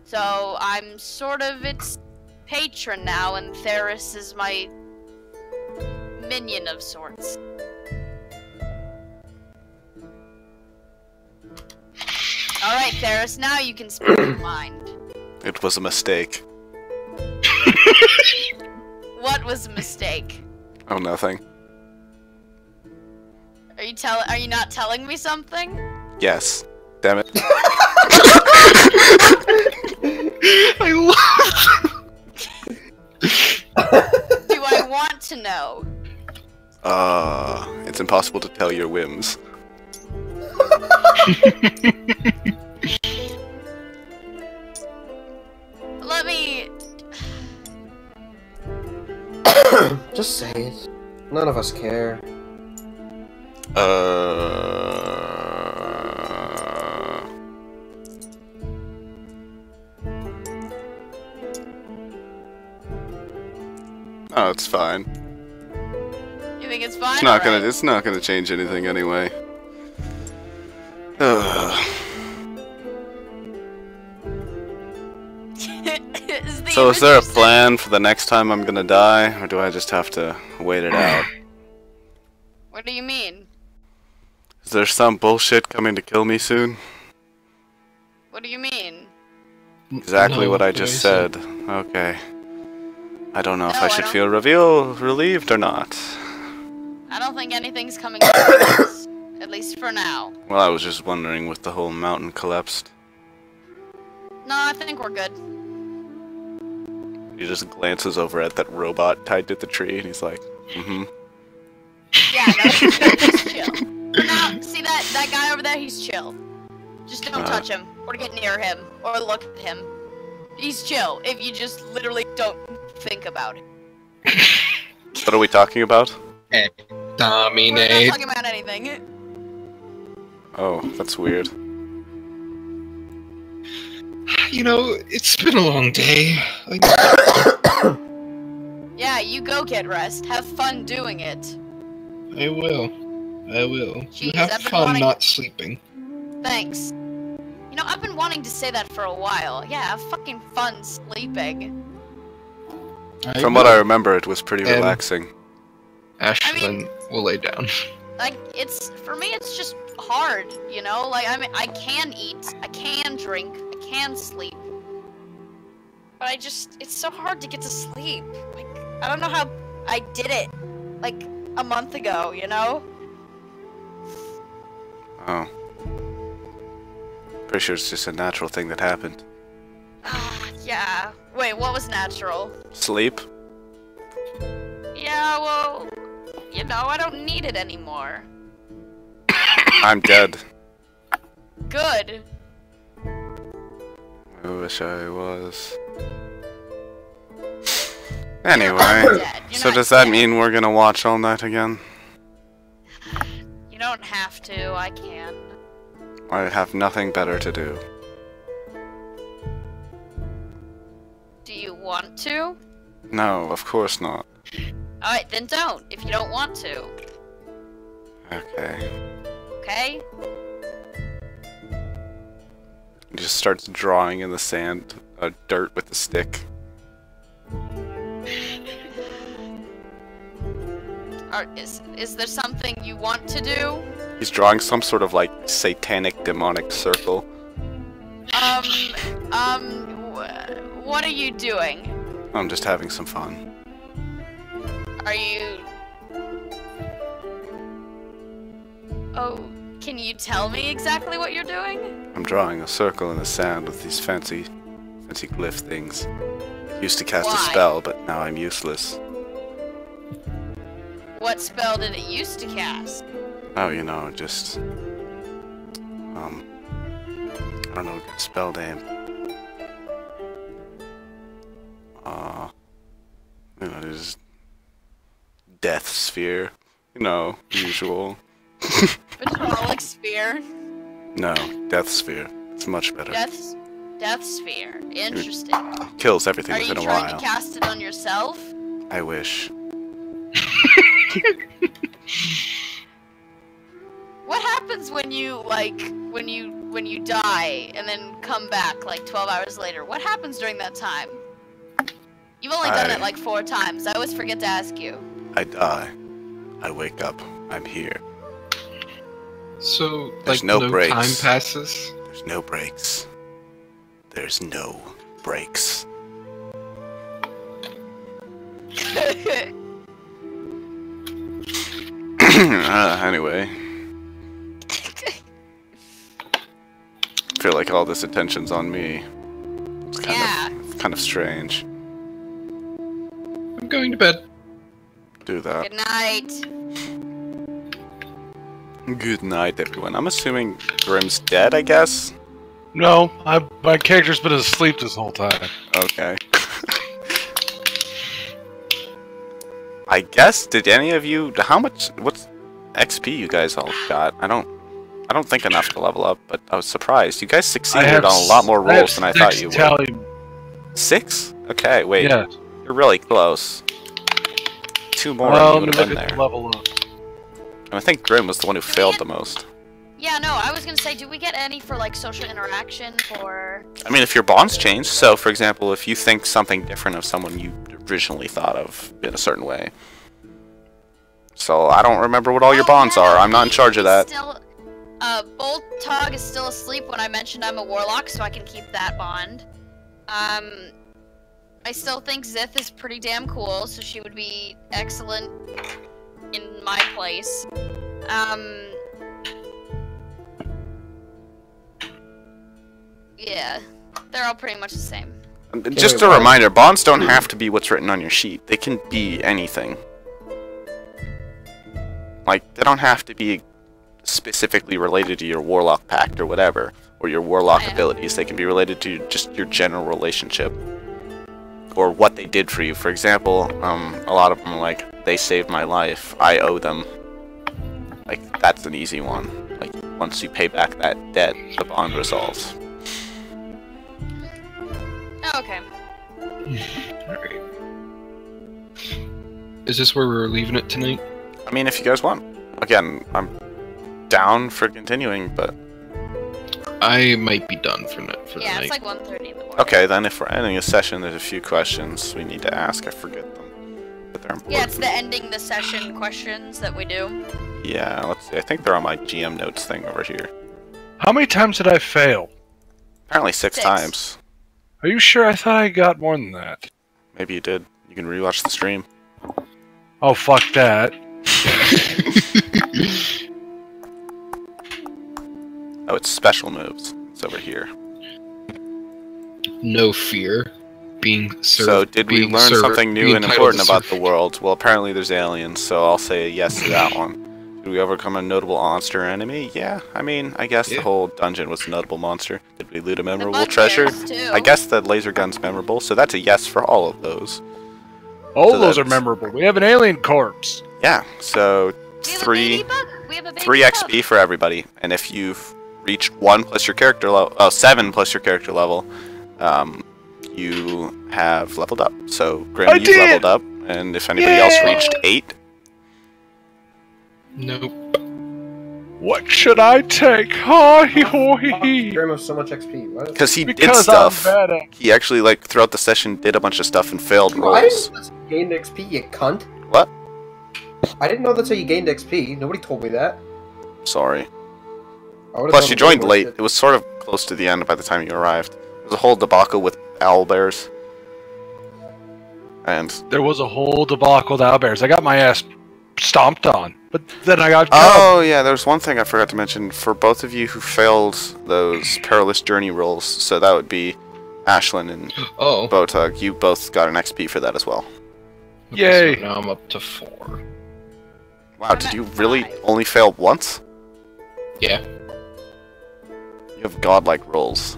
So I'm sort of its patron now, and Theros is my minion of sorts. Alright, Theros, now you can speak your mind. It was a mistake. What was a mistake? Oh, nothing. Are you not telling me something? Yes. Damn it. I love. Do I want to know? It's impossible to tell your whims. Let me... Just say it. None of us care. Oh, it's fine. You think it's fine? It's not Alright. gonna. It's not gonna change anything anyway. Ugh. So is there a plan for the next time I'm gonna die, or do I just have to wait it out? What do you mean? Is there some bullshit coming to kill me soon? What do you mean? Exactly No, what I there just isn't. said. Okay. I don't know if No, I I should don't- feel relieved or not. I don't think anything's coming to us, at least for now. Well, I was just wondering with the whole mountain collapsed. No, I think we're good. He just glances over at that robot tied to the tree, and he's like, mm-hmm. Yeah, no, he's chill. For now, see that guy over there? He's chill. Just don't touch him, or get near him, or look at him. He's chill if you just literally don't think about it. What are we talking about? We're not Dominate. talking about anything. Oh, that's weird. You know, it's been a long day. Like, Yeah, you go get rest. Have fun doing it. I will. I will. You Jeez, have I've been fun wanting- not sleeping. Thanks. You know, I've been wanting to say that for a while. Yeah, have fucking fun sleeping. From what I remember, it was pretty And- relaxing. Ashlyn will lay down. Like, for me, it's just hard, you know? Like, I mean, I can eat, I can drink, I can sleep. But it's so hard to get to sleep. Like, I don't know how I did it, like, a month ago, you know? Oh. Pretty sure it's just a natural thing that happened. Yeah. Wait, what was natural? Sleep? Yeah, well, you know, I don't need it anymore. I'm dead. Good. I wish I was. You're Anyway, dead. You're so not does that dead. mean we're gonna watch all night again? You don't have to, I can. I have nothing better to do. Do you want to? No, of course not. Alright, then don't, if you don't want to. Okay. Okay? He just starts drawing in the sand, dirt with a stick. Is there something you want to do? He's drawing some sort of like satanic demonic circle. What are you doing? I'm just having some fun. Are you... Oh, can you tell me exactly what you're doing? I'm drawing a circle in the sand with these fancy glyph things. Used to cast a Why? spell, but now I'm useless. What spell did it used to cast? Oh, you know, just I don't know a good spell name. You know, there's Death Sphere. You know, usual. Vitrolic Sphere? No, Death Sphere. It's much better. Death Sphere. Interesting. Kills everything Are you within a trying while. to cast it on yourself? I wish. What happens when you, like, when you die and then come back, like, 12 hours later? What happens during that time? You've only done it, like, 4 times. I always forget to ask you. I die. I wake up. I'm here. So, There's like, no no breaks. time passes? There's no breaks. There's no breaks. Anyway. I feel like all this attention's on me. It's kind of strange. I'm going to bed. Do that. Good night. Good night, everyone. I'm assuming Grim's dead, I guess? No, my character's been asleep this whole time. Okay. I guess, did any of you, what's XP you guys all got? I don't think enough to level up, but I was surprised. You guys succeeded on a lot more rolls than I thought you would. Italian. 6? Okay, wait. Yeah. You're really close. 2 more Well, and you would have been look at there. the level up. And I think Grim was the one who failed the most. Yeah, no, I was gonna say, do we get any for, like, social interaction, or... I mean, if your bonds change, so for example, if you think something different of someone you originally thought of in a certain way. So I don't remember what all your bonds are. I'm not in charge of that. Bolt Tog is still asleep when I mentioned I'm a warlock, so I can keep that bond. I still think Zith is pretty damn cool, so she would be excellent in my place. Yeah, they're all pretty much the same. Just a reminder, bonds don't have to be what's written on your sheet. They can be anything. Like, they don't have to be specifically related to your Warlock Pact or whatever. or your warlock Yeah. abilities. They can be related to just your general relationship, or what they did for you. For example, a lot of them are like, they saved my life, I owe them. Like, that's an easy one. Like, once you pay back that debt, the bond resolves. Oh, okay. Alright. Is this where we're leaving it tonight? I mean, if you guys want. Again, I'm down for continuing, but... I might be done for the Yeah, night. it's like 1:30 in the morning. Okay, then if we're ending a session, there's a few questions we need to ask. I forget them. But they're important. Yeah, it's the ending the session questions that we do. Yeah, let's see. I think they're on my GM notes thing over here. How many times did I fail? Apparently six 6. times. Are you sure? I thought I got more than that. Maybe you did. You can rewatch the stream. Oh, fuck that. Oh, it's special moves. It's over here. No fear. Being served. So, did we being learn served- something new being and entitled important to about serve. the world? Well, apparently there's aliens, so I'll say a yes to that one. Did we overcome a notable monster or enemy? Yeah, I mean, I guess the Yeah. whole dungeon was a notable monster. Did we loot a The memorable treasure? bugbears, too. I guess the laser gun's memorable, so that's a yes for all of those. All So those are that's- memorable. We have an alien corpse. Yeah, so We have a 3 baby bug. We have a baby 3 bug. XP for everybody, and if you've reached 1 plus your character level, 7 plus your character level, you have leveled up. So Grim, I you've did! leveled up, and if anybody else Yay! reached 8, Nope. What should I take? Ha hee ho hee hee. Grim has so much XP. What? because he did Because stuff. I'm bad at. He actually, like, throughout the session, did a bunch of stuff and failed I rolls. didn't know that's how you gained XP, you cunt. What? I didn't know that's how you gained XP. Nobody told me that. Sorry. I would've Plus, done you way joined more late. shit. It was sort of close to the end by the time you arrived. There was a whole debacle with owlbears. And There was a whole debacle with owlbears. I got my ass stomped on, but then I got oh yeah, there's one thing I forgot to mention for both of you who failed those perilous journey rolls. So that would be Ashlyn and Oh. Botug. You both got an XP for that as well. Yay. So now I'm up to 4. Wow, I'm did at you really 5. only fail once? Yeah. You have godlike rolls.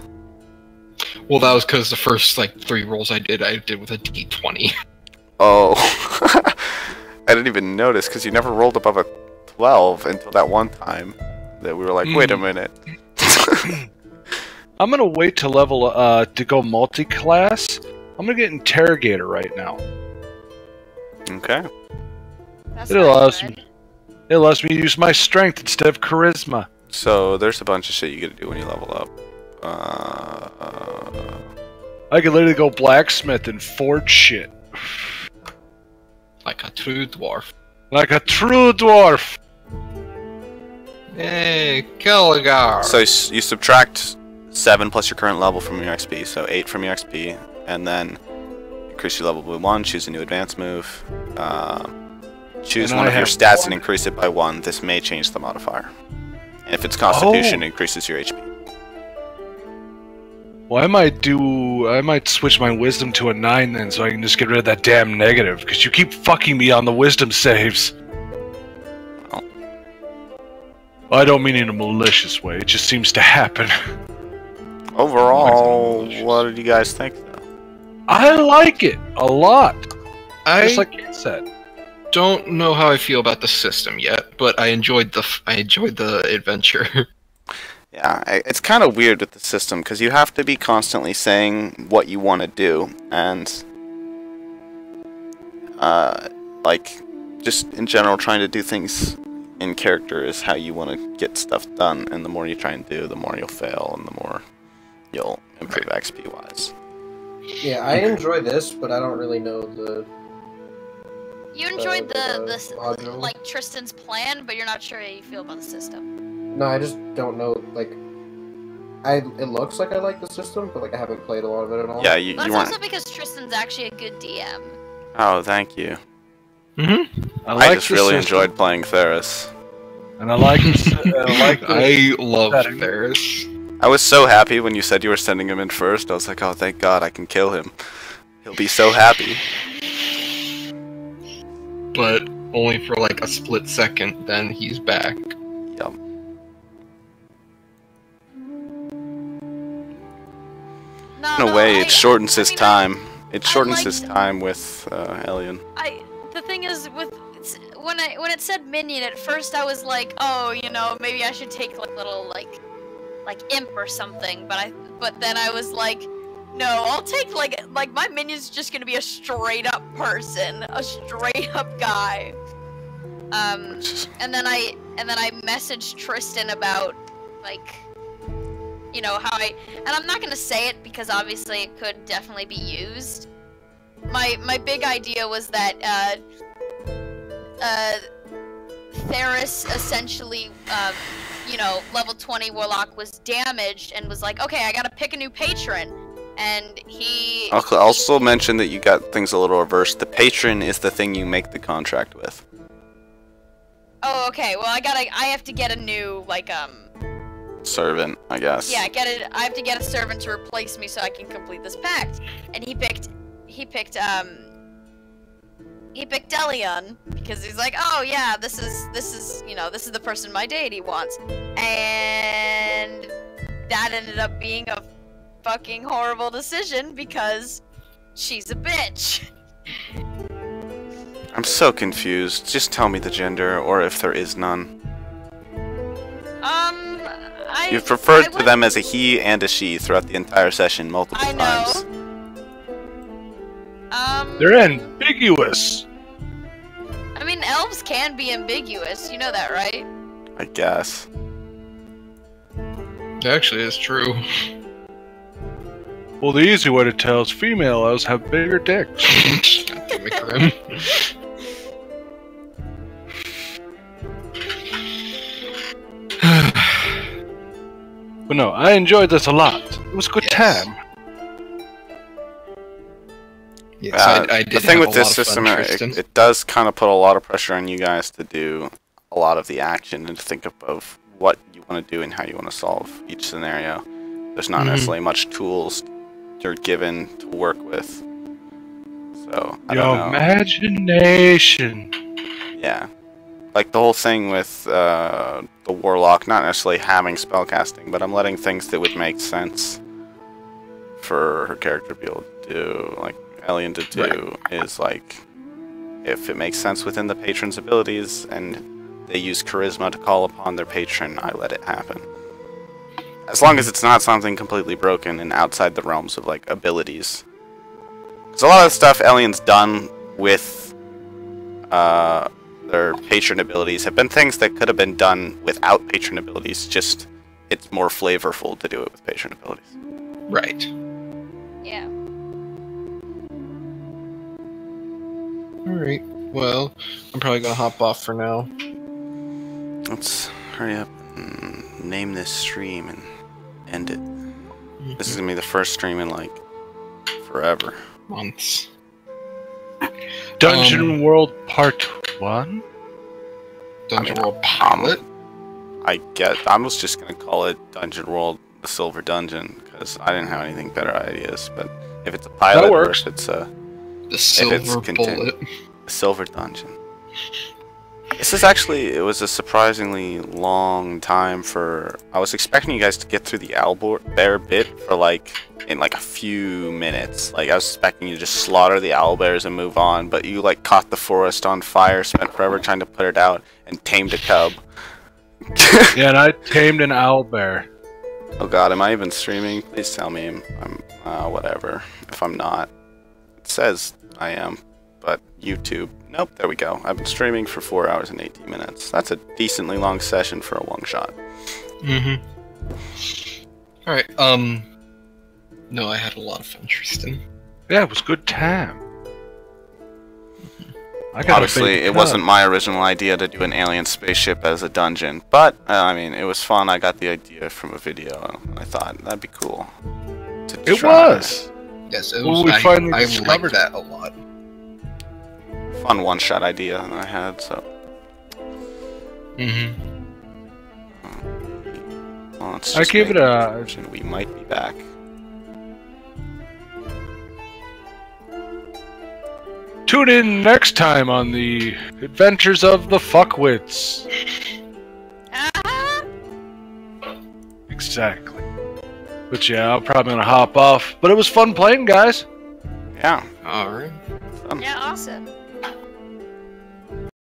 Well, that was because the first like 3 rolls I did with a D20. Oh, I didn't even notice because you never rolled above a 12 until that one time that we were like, wait a minute. I'm gonna wait to level to go multi-class. I'm gonna get interrogator right now. Okay. That's It not allows good. me. It allows me to use my strength instead of charisma. So there's a bunch of shit you get to do when you level up. I could literally go blacksmith and forge shit Like a true dwarf. like a true dwarf. Hey, Kilgar! So you subtract 7 plus your current level from your XP, so 8 from your XP, and then increase your level by 1, choose a new advanced move, choose And one I of your have stats one. and increase it by 1. This may change the modifier. And if it's Constitution, it increases your HP. Well, I might switch my wisdom to a 9 then, so I can just get rid of that damn negative. Because you keep fucking me on the wisdom saves. Oh. Well, I don't mean in a malicious way. It just seems to happen. Overall, what did you guys think, though? I like it a lot. I Just like it said. don't know how I feel about the system yet, but I enjoyed the adventure. Yeah, it's kind of weird with the system, because you have to be constantly saying what you want to do, and, like, just in general, trying to do things in character is how you want to get stuff done, and the more you try and do, the more you'll fail, and the more you'll improve XP-wise. Yeah, I enjoy this, but I don't really know the. You enjoyed the module. like Tristan's plan, but you're not sure how you feel about the system. No, I just don't know. Like, it looks like I like the system, but like I haven't played a lot of it at all. Yeah, you But it's weren't. also because Tristan's actually a good DM. Oh, thank you. Mm-hmm. I just really enjoyed playing Theris. And I like the I love setting. Ferris, I was so happy when you said you were sending him in first. I was like, oh, thank God, I can kill him. He'll be so happy. but only for like a split second. Then he's back. Yep. No, In a no, way, it shortens I his mean, time. It shortens liked- his time with Elian. The thing is, when it said minion, at first I was like, oh, you know, maybe I should take like little like imp or something. But then I was like, no, I'll take like my minion's just gonna be a straight up person, a straight up guy. And then I messaged Tristan about like, you know, and I'm not gonna say it because obviously it could definitely be used. My big idea was that Theris essentially, you know, level 20 Warlock was damaged and was like, okay, I gotta pick a new patron, and he. I'll also mention that you got things a little reversed. The patron is the thing you make the contract with. Oh, okay. Well, I have to get a new like Servant, I guess. Yeah, I have to get a servant to replace me so I can complete this pact. And he picked Delion because he's like, oh yeah, this is you know, this is the person my deity wants. And that ended up being a fucking horrible decision because she's a bitch. I'm so confused. Just tell me the gender, or if there is none. You've referred to them as a he and a she throughout the entire session multiple times. They're ambiguous. I mean, elves can be ambiguous. You know that, right? I guess. Actually, it's true. Well, the easy way to tell is female elves have bigger dicks. God damn it, Grim. But no, I enjoyed this a lot. It was a good Yes. time. Yes, I did the thing have with a this lot of fun, system, Tristan. it does kind of put a lot of pressure on you guys to do a lot of the action and to think of what you want to do and how you want to solve each scenario. There's not necessarily much tools you're given to work with. So, I Your don't know. imagination. Yeah. Like the whole thing with the Warlock, not necessarily having spellcasting, but I'm letting things that would make sense for her character to be able to do, like Elian to do, is like, if it makes sense within the patron's abilities and they use charisma to call upon their patron, I let it happen. As long as it's not something completely broken and outside the realms of like abilities. Because a lot of the stuff Elian's done with their patron abilities have been things that could have been done without patron abilities, just it's more flavorful to do it with patron abilities. Right. Yeah. Alright. Well, I'm probably gonna hop off for now. Let's hurry up and name this stream and end it. This is gonna be the first stream in like forever. Months. Dungeon World Part 1? Dungeon World Pilot? I was just gonna call it Dungeon World: The Silver Dungeon because I didn't have anything better ideas. But if it's a pilot, or works. if it's a The Silver Bullet. Silver Dungeon. This is actually, it was a surprisingly long time for, I was expecting you guys to get through the owlbear bit for like, in like a few minutes. Like I was expecting you to just slaughter the owlbears and move on, but you like caught the forest on fire, spent forever trying to put it out, and tamed a cub. Yeah, and I tamed an owlbear. Oh god, am I even streaming? Please tell me I'm whatever. If I'm not, it says I am, but YouTube. Nope, there we go. I've been streaming for 4 hours and 18 minutes. That's a decently long session for a one shot. Mm-hmm. Alright, no, I had a lot of fun, Tristan. Yeah, it was a good time. I got Obviously, it wasn't my original idea to do an alien spaceship as a dungeon, but I mean, it was fun. I got the idea from a video, and I thought that'd be cool. It was. Yes, it Well, was. we finally I discovered liked that a lot. Fun one-shot idea that I had. So, Mm-hmm. well, let's I just give make it a a- decision. We might be back. Tune in next time on the Adventures of the Fuckwits. Ah! Exactly. But yeah, I'm probably gonna hop off. But it was fun playing, guys. Yeah. All right. Yeah, awesome.